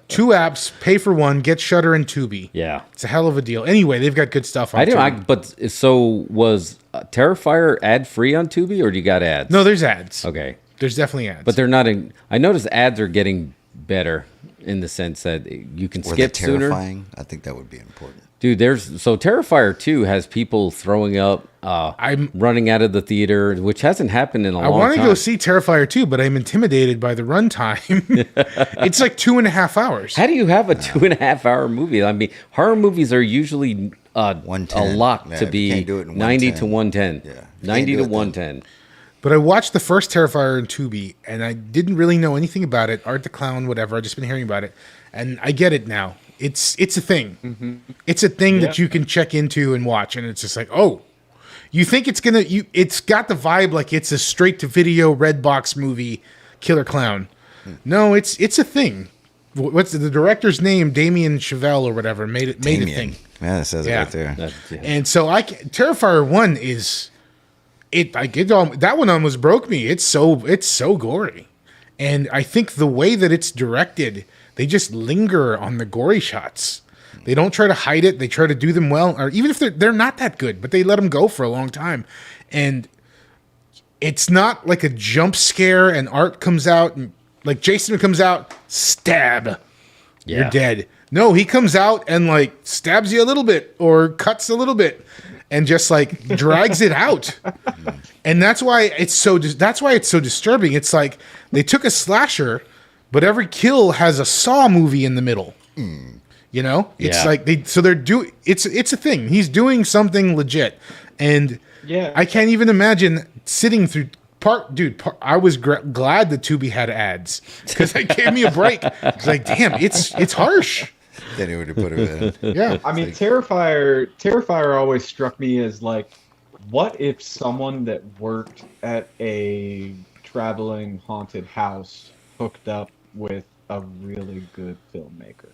2 apps, pay for one, get Shudder and Tubi. Yeah, it's a hell of a deal. Anyway, they've got good stuff on Tubi. But so was Terrifier ad free on Tubi, or do you got ads? No, there's ads. Okay, there's definitely ads, but they're not. I noticed ads are getting better in the sense that you can skip sooner. I think that would be important. Dude, Terrifier 2 has people throwing up. I'm running out of the theater, which hasn't happened in a long time. I want to go see Terrifier 2, but I'm intimidated by the runtime. It's like 2.5 hours. How do you have a 2.5 hour movie? I mean, horror movies are usually a lock to be 90 to 110. Yeah, 90 to 110. But I watched the first Terrifier in Tubi, and I didn't really know anything about it. Art the Clown, whatever. I've just been hearing about it, and I get it now. It's a thing. Mm-hmm. It's a thing that you can check into and watch, and it's just like, oh, you think it's got the vibe like it's a straight to video Redbox movie, Killer Clown. No, it's a thing. What's the director's name? Damien Chazelle or whatever made a thing. Yeah, it says it right there. And so Terrifier 1 is that one almost broke me. It's so gory, and I think the way that it's directed. They just linger on the gory shots. They don't try to hide it. They try to do them well, or even if they're not that good, but they let them go for a long time. And it's not like a jump scare and Art comes out and like Jason comes out, stab, you're dead. No, he comes out and like stabs you a little bit or cuts a little bit, and just like drags it out. And that's why it's so disturbing. It's like they took a slasher, but every kill has a Saw movie in the middle. You know, it's like it's a thing. He's doing something legit, and I can't even imagine sitting through. I was glad the Tubi had ads because it gave me a break. It's like, damn, it's harsh. They knew where to put it in. Yeah, I mean, Terrifier always struck me as like, what if someone that worked at a traveling haunted house hooked up with a really good filmmaker,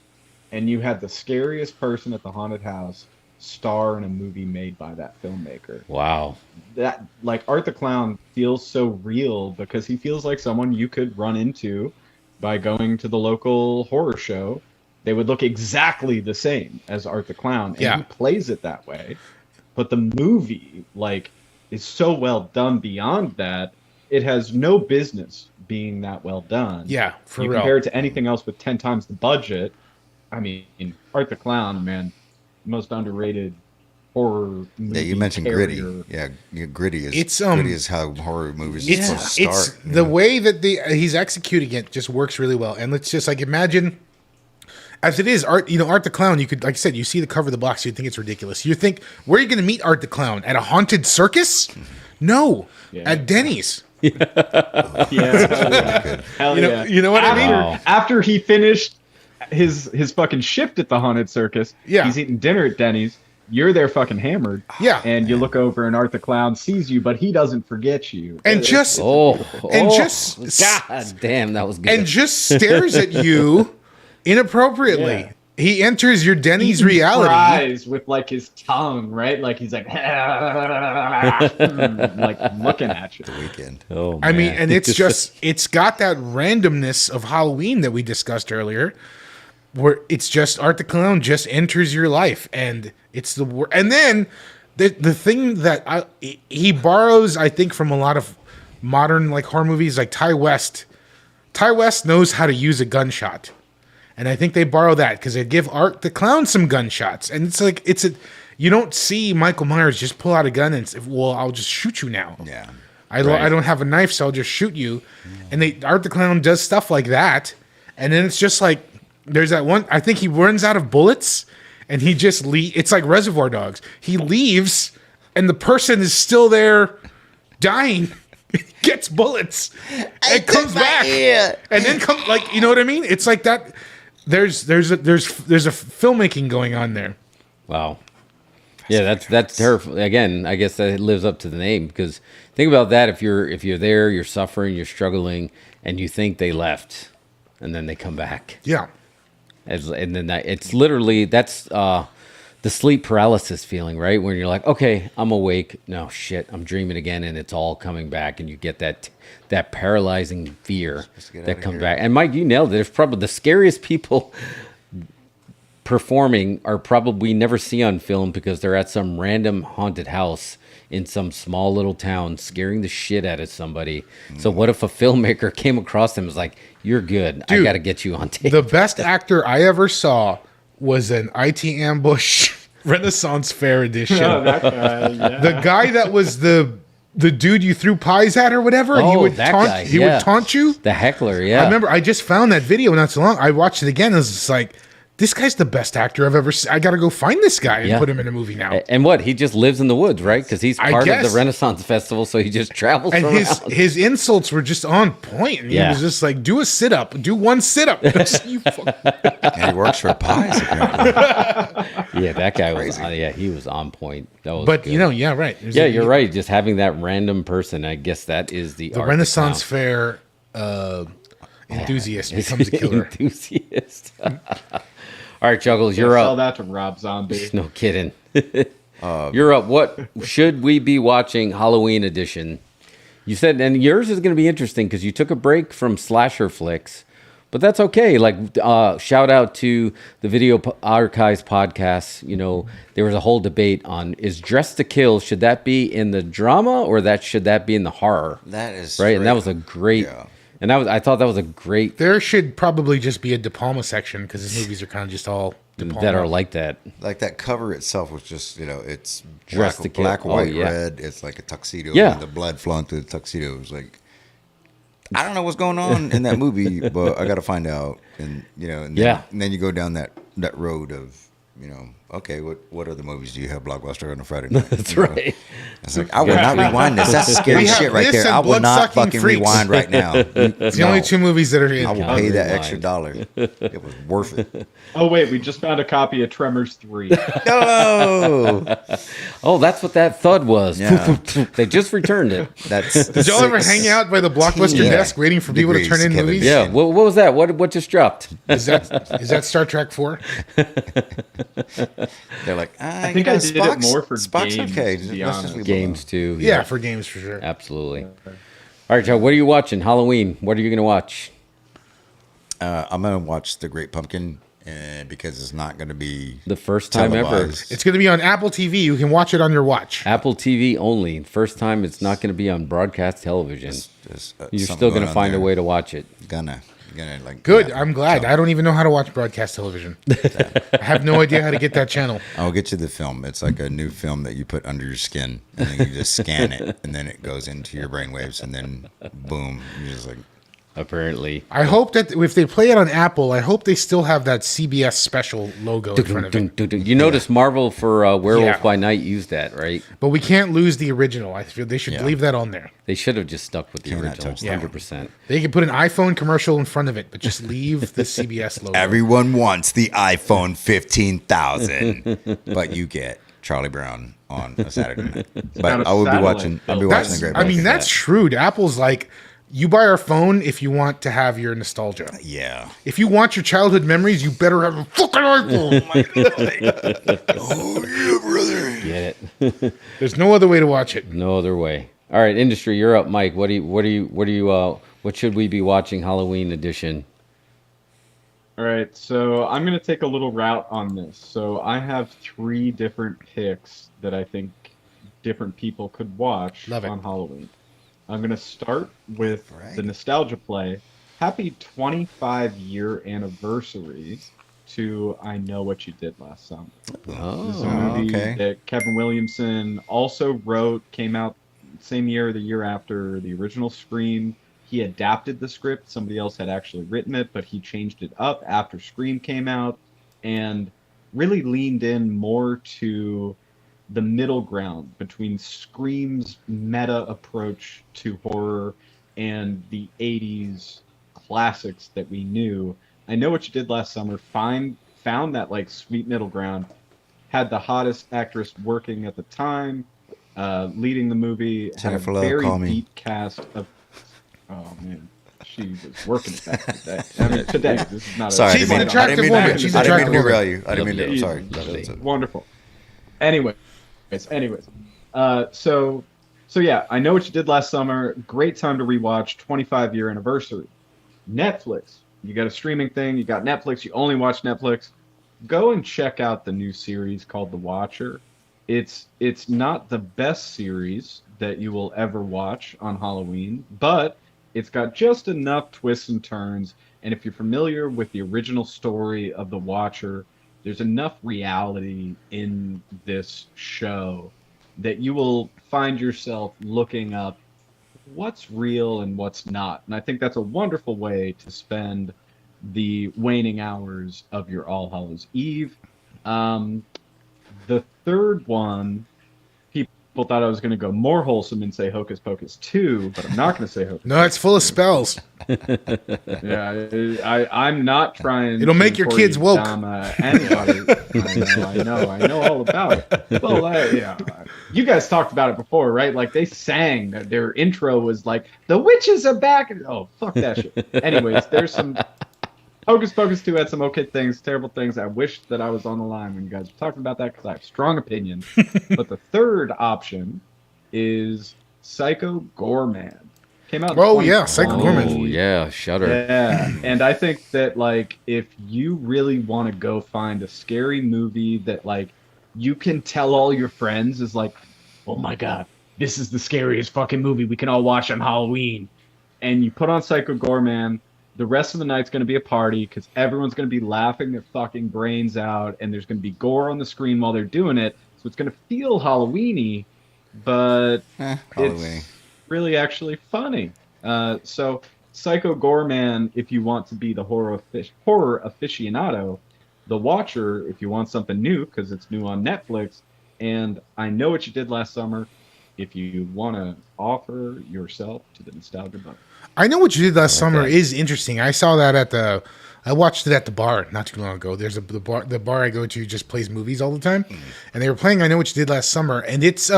and you had the scariest person at the haunted house star in a movie made by that filmmaker. Wow. That, like, Art the Clown feels so real because he feels like someone you could run into by going to the local horror show. They would look exactly the same as Art the Clown, and he plays it that way. But the movie, like, is so well done beyond that, it has no business being that well done. Yeah, for you real. compare it to anything else with 10 times the budget. I mean, Art the Clown, man, most underrated horror movie. Yeah, you mentioned carrier. Gritty. Yeah, Gritty is Gritty is how horror movies are supposed to It's start. the way that he's executing it just works really well. And let's just like imagine, as it is, Art the Clown. You could, like I said, you see the cover of the box, you'd think it's ridiculous. You think, where are you going to meet Art the Clown? At a haunted circus? No, at Denny's. Hell yeah. You know what I mean? After he finished his fucking shift at the haunted circus, he's eating dinner at Denny's. You're there fucking hammered. Yeah. And you look over and Art the Clown sees you, but he doesn't forget you. And just God damn, that was good. And just stares at you inappropriately. Yeah. He enters your Denny's Eating reality. fries with like his tongue, right? Like he's like, like looking at you. The Weekend. Oh, I mean, and it's got that randomness of Halloween that we discussed earlier, where it's just Art the Clown just enters your life, and it's and then the thing that he borrows, I think, from a lot of modern like horror movies, like Ty West. Ty West knows how to use a gunshot, and I think they borrow that because they give Art the Clown some gunshots, and it's like you don't see Michael Myers just pull out a gun and say, well, I'll just shoot you now. Yeah. I don't have a knife, so I'll just shoot you. And Art the Clown does stuff like that. And then it's just like, there's that one, I think he runs out of bullets and he just it's like Reservoir Dogs. He leaves and the person is still there dying, gets bullets, and comes back. And then like, you know what I mean? It's like that. There's a filmmaking going on there. Wow. Yeah, that's terrible. Again, I guess that lives up to the name, because think about that. If you're there, you're suffering, you're struggling, and you think they left, and then they come back. Yeah. And then it's literally, that's the sleep paralysis feeling, right? When you're like, okay, I'm awake. No, shit, I'm dreaming again, and it's all coming back, and you get that paralyzing fear that comes back. And Mike, you nailed it. It's probably the scariest people performing are probably never see on film because they're at some random haunted house in some small little town scaring the shit out of somebody. So what if a filmmaker came across them and was like, you're good, Dude, I got to get you on tape. The best actor I ever saw was an IT Ambush Renaissance Fair edition. Oh, that guy, yeah. The guy that was the dude you threw pies at or whatever. Oh, he would that taunt, guy, He yeah. would taunt you. The heckler, yeah. I remember I just found that video not so long. I watched it again and it was just like, this guy's the best actor I've ever seen. I got to go find this guy and put him in a movie now. And what? He just lives in the woods, right? Because he's part of the Renaissance Festival, so he just travels and around. his insults were just on point. And he was just like, do a sit-up. Do one sit-up. You And he works for pies, apparently. Yeah, that guy was he was on point. That was But, good. you know, yeah, right. There's Yeah, you're right. Just having that random person, I guess that is the art Renaissance of Fair enthusiast becomes a killer. Enthusiast. All right, Chuckles, you're Sell up. that to Rob Zombie. No kidding. You're up. What should we be watching Halloween edition? You said, and yours is going to be interesting because you took a break from slasher flicks, but that's okay. Like, shout out to the Video Archives podcast. You know, there was a whole debate on, is Dressed to Kill, should that be in the drama or should that be in the horror? That is right. And that was a great, and I thought that was a great. There should probably just be a De Palma section because his movies are kind of just all that are like that. Like that cover itself was just, it's Dressed to kill. black, white, yeah. red. It's like a tuxedo. Yeah. And the blood flowing through the tuxedo. It was like, I don't know what's going on in that movie, but I got to find out. And and then you go down that road of, okay, what other movies do you have Blockbuster on a Friday night? That's right. It's like, I will not rewind this. That's scary shit right there. I will not fucking rewind right now. It's the only 2 movies that are in. I will pay that extra $1. It was worth it. Oh wait, we just found a copy of Tremors 3. No. Oh, that's what that thud was. Yeah. They just returned it. Did y'all ever hang out by the Blockbuster desk waiting for people to turn in movies? Yeah. What was that? What just dropped? Is that Star Trek 4? They're like, I think I did it more for Spock's games. okay. To be Let's honest. just leave Games too. Yeah, for games for sure. Absolutely. All right, Joe. What are you watching? Halloween. What are you going to watch? I'm going to watch The Great Pumpkin because it's not going to be the first time televised. It's going to be on Apple TV. You can watch it on your watch. Apple TV only. First time it's not going to be on broadcast television. You're still going to find a way to watch it. Gonna like good. I'm glad. I don't even know how to watch broadcast television. I have no idea how to get that channel. I'll get you the film. It's like a new film that you put under your skin, and then you just scan it, and then it goes into your brainwaves, and then boom, you're just like. Apparently, I hope that if they play it on Apple, I hope they still have that CBS special logo in front of it. You notice Marvel for Werewolf by Night used that, right? But we can't lose the original. I feel they should leave that on there. They should have just stuck with the original, 100%. They could put an iPhone commercial in front of it, but just leave the CBS logo. Everyone wants the iPhone 15,000, but you get Charlie Brown on a Saturday night. But I will be watching. I'll be watching The Great Pumpkin. I mean, that's shrewd. Apple's like, you buy our phone if you want to have your nostalgia. Yeah. If you want your childhood memories, you better have a fucking iPhone. Oh yeah, brother. Get it? There's no other way to watch it. No other way. All right, industry, you're up, Mike. What should we be watching Halloween edition? All right, so I'm going to take a little route on this. So I have 3 different picks that I think different people could watch on Halloween. I'm going to start with the nostalgia play. Happy 25-year anniversary to I Know What You Did Last Summer. Oh, this is a movie that Kevin Williamson also wrote, came out same year or the year after the original Scream. He adapted the script. Somebody else had actually written it, but he changed it up after Scream came out and really leaned in more to the middle ground between Scream's meta approach to horror and the 80s classics that we knew. I Know What You Did Last Summer found that like sweet middle ground, had the hottest actress working at the time, leading the movie, Jennifer had a Love, very call me. deep cast of man, she was working it back today. I mean, today. This is not. Sorry, She's an attractive woman. She's an attractive woman. I didn't mean to. Sorry. Wonderful. Anyways. So yeah, I Know What You Did Last Summer. Great time to rewatch. 25-year anniversary. Netflix. You got a streaming thing. You got Netflix. You only watch Netflix. Go and check out the new series called The Watcher. It's not the best series that you will ever watch on Halloween, but it's got just enough twists and turns. And if you're familiar with the original story of The Watcher, there's enough reality in this show that you will find yourself looking up what's real and what's not. And I think that's a wonderful way to spend the waning hours of your All Hallows Eve. The third one, people thought I was going to go more wholesome and say Hocus Pocus 2, but I'm not going to say Hocus No, it's full of spells. Yeah, I'm not trying. It'll make your kids woke. Anybody. I know all about it. Well, you guys talked about it before, right? Like they sang that their intro was like, "The witches are back." Oh, fuck that shit. Anyways, there's some Hocus Pocus 2 had some okay things, terrible things. I wish that I was on the line when you guys were talking about that because I have strong opinions. But the third option is Psycho Gorman. Came out. Oh yeah, Psycho Gorman. Oh yeah, Shudder. Yeah, and I think that like if you really want to go find a scary movie that like you can tell all your friends is like, oh my god, this is the scariest fucking movie we can all watch on Halloween, and you put on Psycho Gorman, the rest of the night's going to be a party because everyone's going to be laughing their fucking brains out, and there's going to be gore on the screen while they're doing it. So it's going to feel Halloween-y, but it's really actually funny. So Psycho Gorman, if you want to be the horror aficionado, The Watcher, if you want something new because it's new on Netflix, and I Know What You Did Last Summer, if you want to offer yourself to the nostalgia button. I Know What You Did Last Summer is interesting. I saw that I watched it at the bar not too long ago. There's the bar I go to just plays movies all the time, and they were playing I Know What You Did Last Summer, and it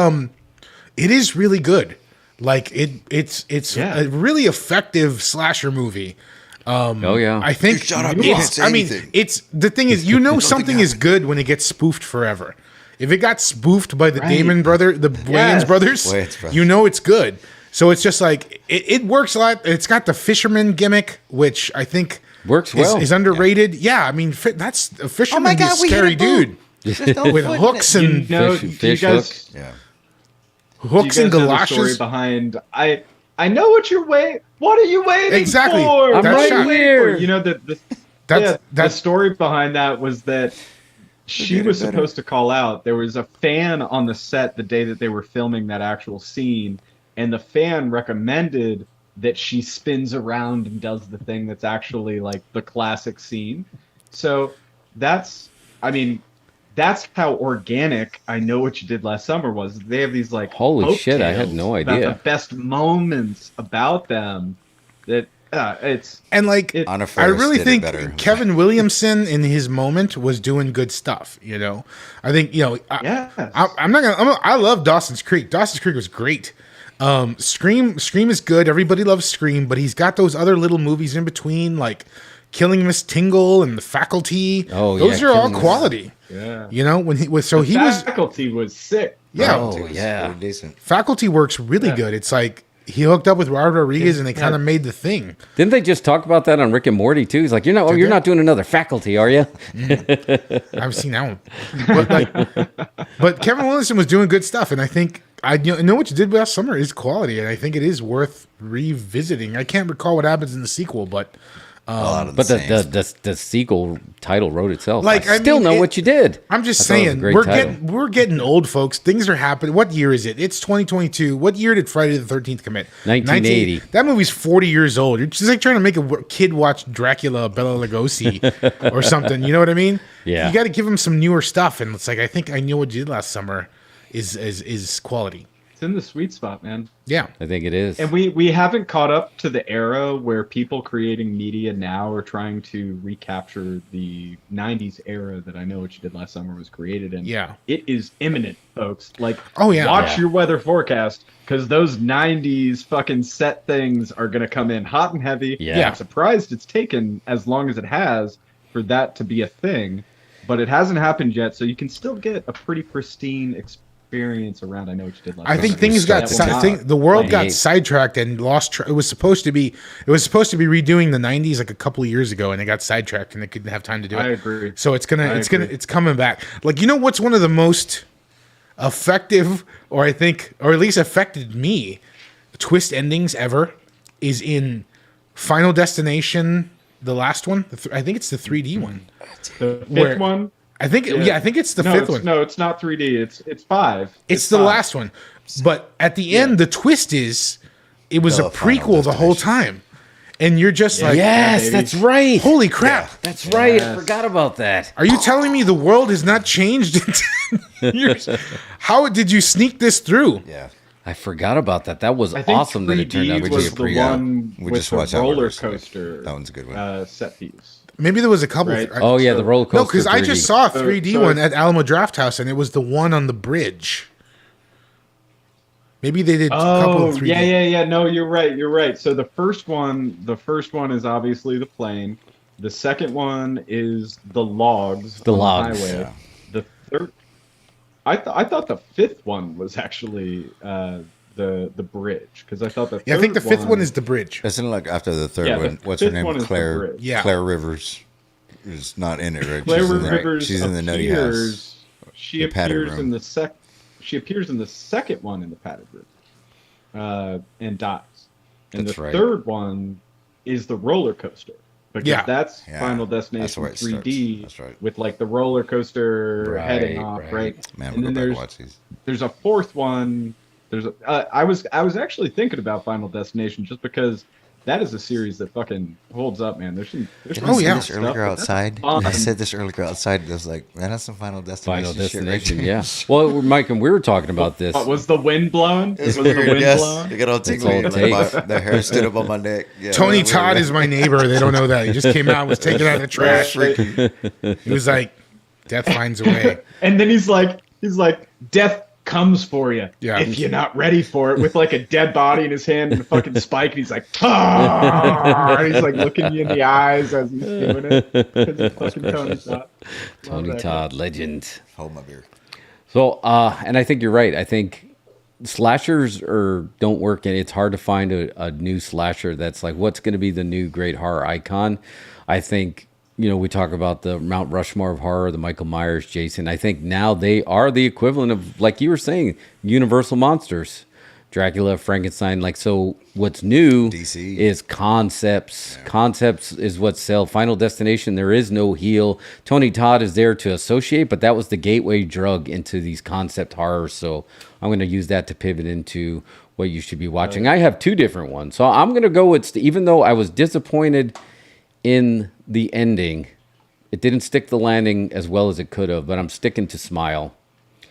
is really good. Like it's a really effective slasher movie. I think Shut up, you can't say anything. it's the thing is, something is good when it gets spoofed forever. If it got spoofed by the Wayans brothers, you know it's good. So it's just like it works a lot. It's got the fisherman gimmick, which I think works well. Is underrated. Yeah, I mean that's a fisherman. God, is a scary dude with hooks and fish hooks. Yeah, hooks and galoshes. The story behind I know what you're waiting. What are you waiting exactly. for? I'm right here. You know the story behind that was that she was supposed to call out. There was a fan on the set the day that they were filming that actual scene, and the fan recommended that she spins around and does the thing that's actually like the classic scene. So that's how organic I Know What You Did Last Summer was. They have these like holy shit, I had no idea. About the best moments about them that it's and like I really think Kevin Williamson in his moment was doing good stuff. You know, I think I love Dawson's Creek. Dawson's Creek was great. Scream is good. Everybody loves Scream, but he's got those other little movies in between, like Killing Miss Tingle and The Faculty. Oh, those are all Miss- quality. Yeah, you know Faculty was sick. Yeah, pretty decent. Faculty works really good. It's like he hooked up with Robert Rodriguez and they kind of made the thing. Didn't they just talk about that on Rick and Morty too? He's like, you're not doing another Faculty, are you? I've seen that one, but Kevin Williamson was doing good stuff, and I think I Know What You Did Last Summer is quality, and I think it is worth revisiting. I can't recall what happens in the sequel, but the sequel title wrote itself. Like, I still know what you did. I'm just I thought it was a saying, great we're getting old, folks. Things are happening. What year is it? It's 2022. What year did Friday the 13th come in? 1980. That movie's 40 years old. It's just like trying to make a kid watch Dracula, Bela Lugosi, or something. You know what I mean? Yeah. You got to give him some newer stuff, and it's like I think I Know What You Did Last Summer is quality. It's in the sweet spot, man. Yeah, I think it is. And we haven't caught up to the era where people creating media now are trying to recapture the 90s era that I Know What You Did Last Summer was created in. Yeah. It is imminent, folks. Like, watch your weather forecast, because those 90s fucking set things are going to come in hot and heavy. Yeah. I'm surprised it's taken as long as it has for that to be a thing, but it hasn't happened yet, so you can still get a pretty pristine experience around I Know What You Did Last Summer. I think things the world got sidetracked and lost. It was supposed to be redoing the 90s like a couple of years ago, and it got sidetracked and they couldn't have time to do it. I agree. So it's coming back. Like, you know what's one of the most effective, or at least affected me, twist endings ever is in Final Destination, the last one. I think it's the 3D one. The fifth one. I think it's the fifth one. No, it's not 3D. It's 5. It's the last one. But at the end, the twist is it was a prequel the whole time. And you're just like, yes, that's right. Holy crap. That's right. Yes. I forgot about that. Are you telling me the world has not changed in 10 years? How did you sneak this through? Yeah. I forgot about that. That was awesome that it turned out to be a prequel. We just watched roller coaster. That one's a good one. Set piece. Maybe there was a couple. Right. The roller coaster. No, because I just saw a 3D one at Alamo Drafthouse, and it was the one on the bridge. Maybe they did a couple of 3D. Yeah. No, you're right. So the first one is obviously the plane. The second one is the logs. The on logs. The highway. Yeah. The third. I thought the fifth one was actually the bridge, because I thought I think the fifth one is the bridge. Isn't it like after the third one? What's her name? Claire. Yeah. Claire Rivers is not in it, right? Claire Rivers. She's in the nutty house. She appears in the second one in the padded room, and dies. And the third one is the roller coaster. Because that's Yeah. Final That's Destination where it 3D starts. That's right. with like the roller coaster heading off, right? Man, And we'll then go back and watch these. there's a fourth one. I was actually thinking about Final Destination just because that is a series that fucking holds up, man. There's some This earlier stuff, but that's outside. fun. I said this earlier outside. I was like, man, that's some Final Destination. Final shit right Destination, there. yeah. Well, Mike and we were talking about this. What, was the wind blowing? It's Was the weird, wind yes. blowing? I got all That's tingly. all it takes. The hair stood up on my neck. Yeah, Tony weird. Todd is my neighbor. They don't know that. He just came out and was taking out the trash. He was like, death finds a way. And then he's like, death comes for you Yeah. if you're not ready for it, with like a dead body in his hand and a fucking spike, and he's like, "Ah!" And he's like looking you in the eyes as he's doing it. It's fucking Tony Todd. Tony Todd, legend. Hold my beer. So, and I think you're right. I think slashers don't work, and it's hard to find a new slasher that's like, what's going to be the new great horror icon? I think, we talk about the Mount Rushmore of horror, the Michael Myers, Jason. I think now they are the equivalent of, like you were saying, Universal monsters. Dracula, Frankenstein. Like, so what's new DC. is concepts. Yeah. Concepts is what sell. Final Destination, there is no heel. Tony Todd is there to associate, but that was the gateway drug into these concept horrors. So I'm going to use that to pivot into what you should be watching. I have two different ones. So I'm going to go with, even though I was disappointed in the ending, it didn't stick the landing as well as it could have, but I'm sticking to Smile.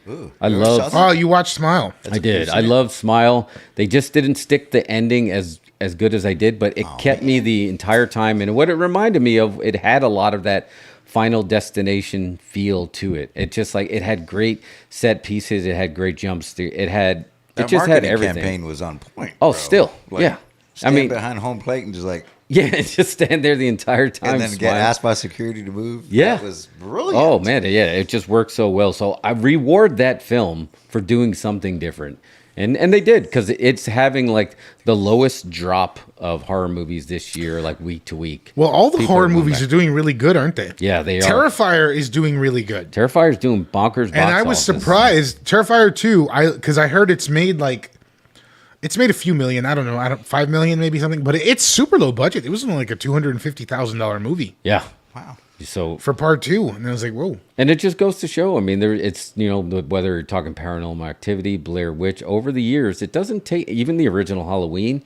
Ooh, I love. Oh, you watched Smile? I did. I love Smile. They just didn't stick the ending as good as I did, but it kept me the entire time. And what it reminded me of, it had a lot of that Final Destination feel to it. It just like it had great set pieces. It had great jumps. It had. That It just had marketing everything. campaign was on point. Oh, bro. still, Like, yeah. Stand behind home plate and just like. Yeah, just stand there the entire time. And then get asked by security to move. Yeah. That was brilliant. Oh, man. Yeah, it just worked so well. So I reward that film for doing something different. And they did, because it's having like the lowest drop of horror movies this year, like week to week. Well, all the People horror going movies back. are doing really good, aren't they? Yeah, they are. Terrifier is doing really good. Terrifier's doing bonkers. And I was surprised. Terrifier 2, because I heard it's made a few million. I don't know. 5 million, maybe something. But it's super low budget. It was only like a $250,000 movie. Yeah. Wow. So for part 2, and I was like, whoa. And it just goes to show. I mean, it's whether you're talking Paranormal Activity, Blair Witch, over the years, it doesn't take even the original Halloween.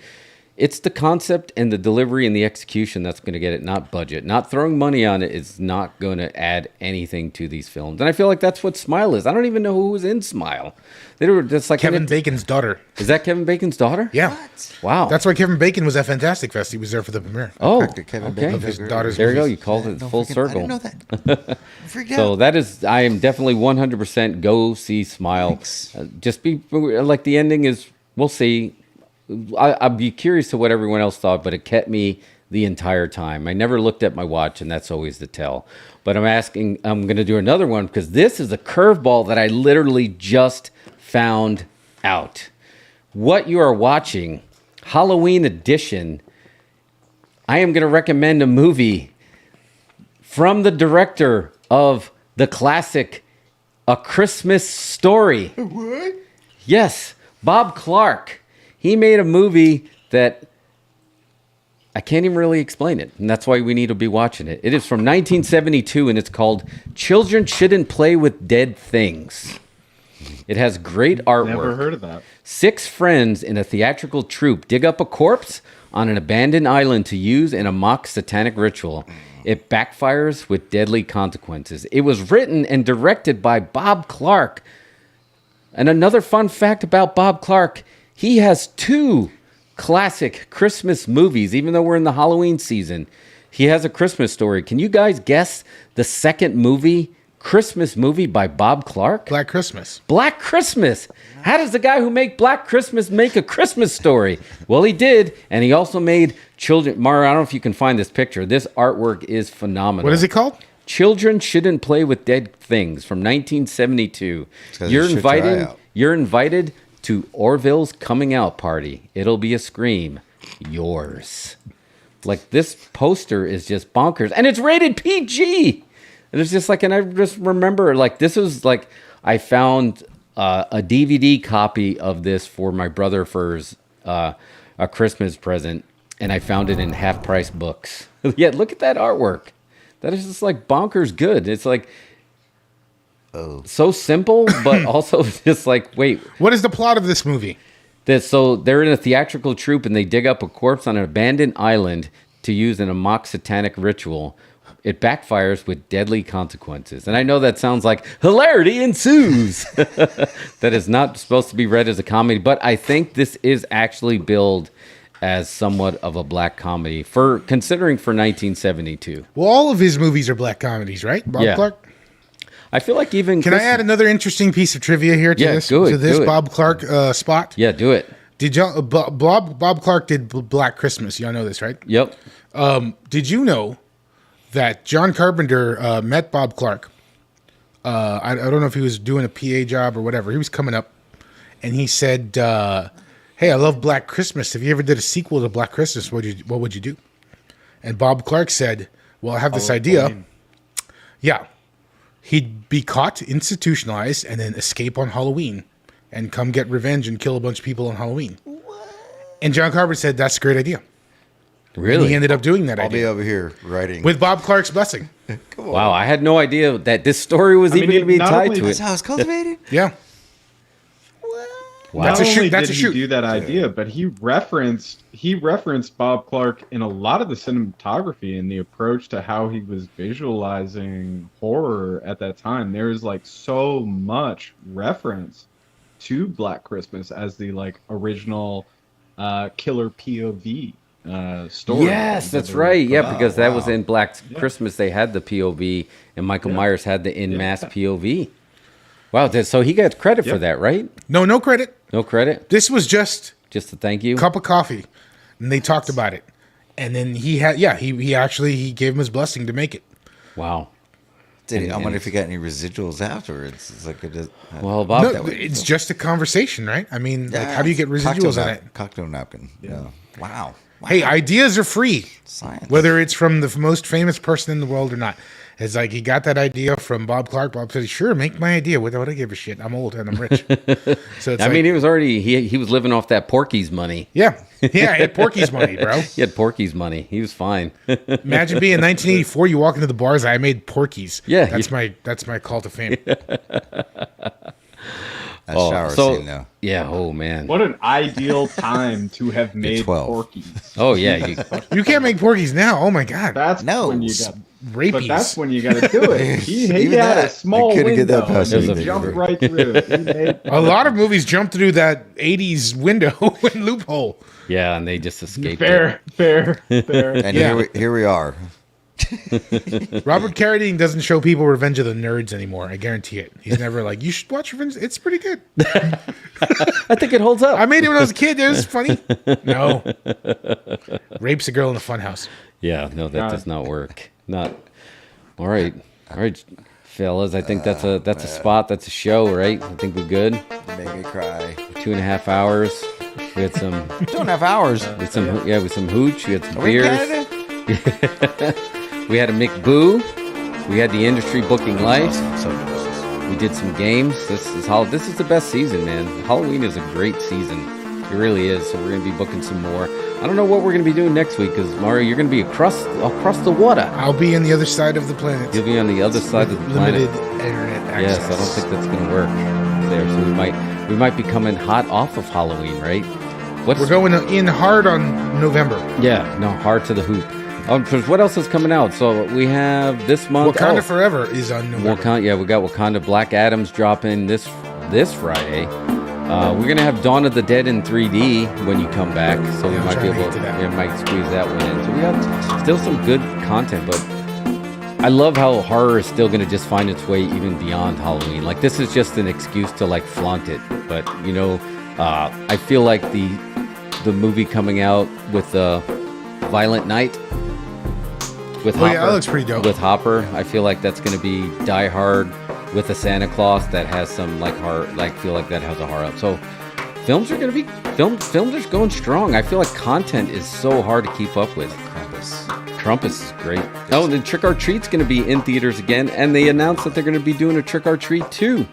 It's the concept and the delivery and the execution that's going to get it, not budget. Not throwing money on it is not going to add anything to these films. And I feel like that's what Smile is. I don't even know who was in Smile. They were just like Kevin Bacon's daughter. Is that Kevin Bacon's daughter? Yeah. What? Wow. That's why Kevin Bacon was at Fantastic Fest. He was there for the premiere. Oh, Kevin okay. Bacon Of his figure. daughter's There you go. movies. You called it full circle. I didn't know that. Freaked So out. that is, I am definitely 100% go see Smile. Just be like the ending is, we'll see. I'd be curious to what everyone else thought, but it kept me the entire time. I never looked at my watch, and that's always the tell. But I'm going to do another one because this is a curveball that I literally just found out. What you are watching, Halloween edition, I am going to recommend a movie from the director of the classic A Christmas Story. What? Yes, Bob Clark. He made a movie that I can't even really explain it, and that's why we need to be watching it. It is from 1972, and it's called Children Shouldn't Play with Dead Things. It has great artwork. Never heard of that. 6 friends in a theatrical troupe dig up a corpse on an abandoned island to use in a mock satanic ritual. It backfires with deadly consequences. It was written and directed by Bob Clark. And another fun fact about Bob Clark, he has 2 classic Christmas movies, even though we're in the Halloween season. He has A Christmas Story. Can you guys guess the second Christmas movie by Bob Clark? Black Christmas. Black Christmas. How does the guy who made Black Christmas make A Christmas Story? Well, he did, and he also made Children. Mara, I don't know if you can find this picture. This artwork is phenomenal. What is it called? Children Shouldn't Play with Dead Things from 1972. You're invited to Orville's coming out party. It'll be a scream. Yours. Like, this poster is just bonkers, and it's rated PG. And it's just like, and I just remember, like, this was like, I found a DVD copy of this for my brother for his, a Christmas present. and I found it in half-price books. Yeah, look at that artwork. That is just like bonkers good. It's like so simple, but also just like, wait. What is the plot of this movie? So they're in a theatrical troupe, and they dig up a corpse on an abandoned island to use in a mock satanic ritual. It backfires with deadly consequences. And I know that sounds like hilarity ensues. That is not supposed to be read as a comedy, but I think this is actually billed as somewhat of a black comedy considering for 1972. Well, all of his movies are black comedies, right? Bob Clark? I feel like even... Can I add another interesting piece of trivia here to this Bob Clark spot? Yeah, do it. Did y'all, Bob Clark did Black Christmas. Y'all know this, right? Yep. Did you know that John Carpenter met Bob Clark? I don't know if he was doing a PA job or whatever. He was coming up, and he said, hey, I love Black Christmas. If you ever did a sequel to Black Christmas, what would you do? And Bob Clark said, well, I have this idea. Yeah. He'd be caught, institutionalized, and then escape on Halloween and come get revenge and kill a bunch of people on Halloween. What? And John Carpenter said, that's a great idea. Really? And he ended up doing that I'll idea. be over here writing. With Bob Clark's blessing. Wow, I had no idea that this story was even going to be tied to it. That's how it's cultivated? Yeah. Wow. Not only did he do that idea, but he referenced Bob Clark in a lot of the cinematography and the approach to how he was visualizing horror at that time. There is like so much reference to Black Christmas as the like original killer POV story. Yes, that's right. Yeah, because that was in Black Christmas. They had the POV, and Michael Myers had the in mass POV. Wow, so he got credit for that, right? No credit. No credit? This was just a thank you? Cup of coffee. And they talked about it. And then he gave him his blessing to make it. Wow. I wonder if he got any residuals afterwards. It's like well, Bob, it's just a conversation, right? I mean, like, how do you get residuals on it? Cocktail napkin. Yeah. Wow. Hey, ideas are free. Science. Whether it's from the most famous person in the world or not. It's like he got that idea from Bob Clark. Bob said, "Sure, make my idea. What do I give a shit? I'm old and I'm rich." So it's I mean, he was already he was living off that Porky's money. Yeah, he had Porky's money, bro. He had Porky's money. He was fine. Imagine being in 1984. You walk into the bars. I made Porky's. Yeah, that's my call to fame. Shower scene now. Yeah. Oh man. What an ideal time to have made Porky's. Oh yeah. You can't make Porky's now. Oh my god. That's when you got rapies. But that's when you got to do it. He had a small window. He jumped right through. A lot of movies jumped through that 80s window and loophole. Yeah, and they just escaped. Fair. And here we are. Robert Carradine doesn't show people Revenge of the Nerds anymore. I guarantee it. He's never like, you should watch Revenge. It's pretty good. I think it holds up. I made it when I was a kid. It was funny. No. Rapes a girl in a funhouse. Yeah, no, that does not work. Not. All right, fellas. I think that's a spot. That's a show, right? I think we're good. Make me cry. 2.5 hours. We had some 2.5 hours. With some hooch. We had some beers. We had a McBoo. We had the industry booking light. So delicious. We did some games. This is the best season, man. Halloween is a great season. It really is. So we're gonna be booking some more. I don't know what we're gonna be doing next week because Mario, you're gonna be across the water. I'll be on the other side of the planet. You'll be on the other side of the planet. Limited internet access. Yes, I don't think that's gonna work there. So we might be coming hot off of Halloween, right? We're going in hard on November. Yeah, no, hard to the hoop. Because what else is coming out? So we have this month. Wakanda Forever is on November. We got Wakanda Black Adam's dropping this Friday. We're gonna have Dawn of the Dead in 3D when you come back, so we might be able might squeeze that one in. So we got still some good content, but I love how horror is still gonna just find its way even beyond Halloween. Like this is just an excuse to like flaunt it, but I feel like the movie coming out with Violent Night. With Hopper, that looks pretty dope. With Hopper, I feel like that's going to be Die Hard with a Santa Claus that has some like horror, like feel like that has a horror. So films are going to be films are going strong. I feel like content is so hard to keep up with. Krampus is great. Oh, and then Trick or Treat's going to be in theaters again, and they announced that they're going to be doing a Trick or Treat 2.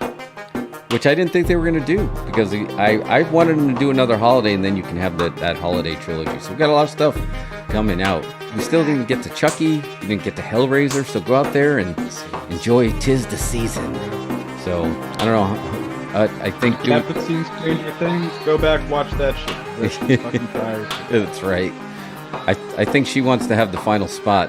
which I didn't think they were going to do, because I wanted them to do another holiday, and then you can have that holiday trilogy. So we've got a lot of stuff coming out. We still didn't get to Chucky, we didn't get to Hellraiser, so go out there and enjoy 'Tis the Season. So, I don't know, I think... You haven't seen Stranger Things? Go back, watch that shit. That's fucking fire. That's right. I think she wants to have the final spot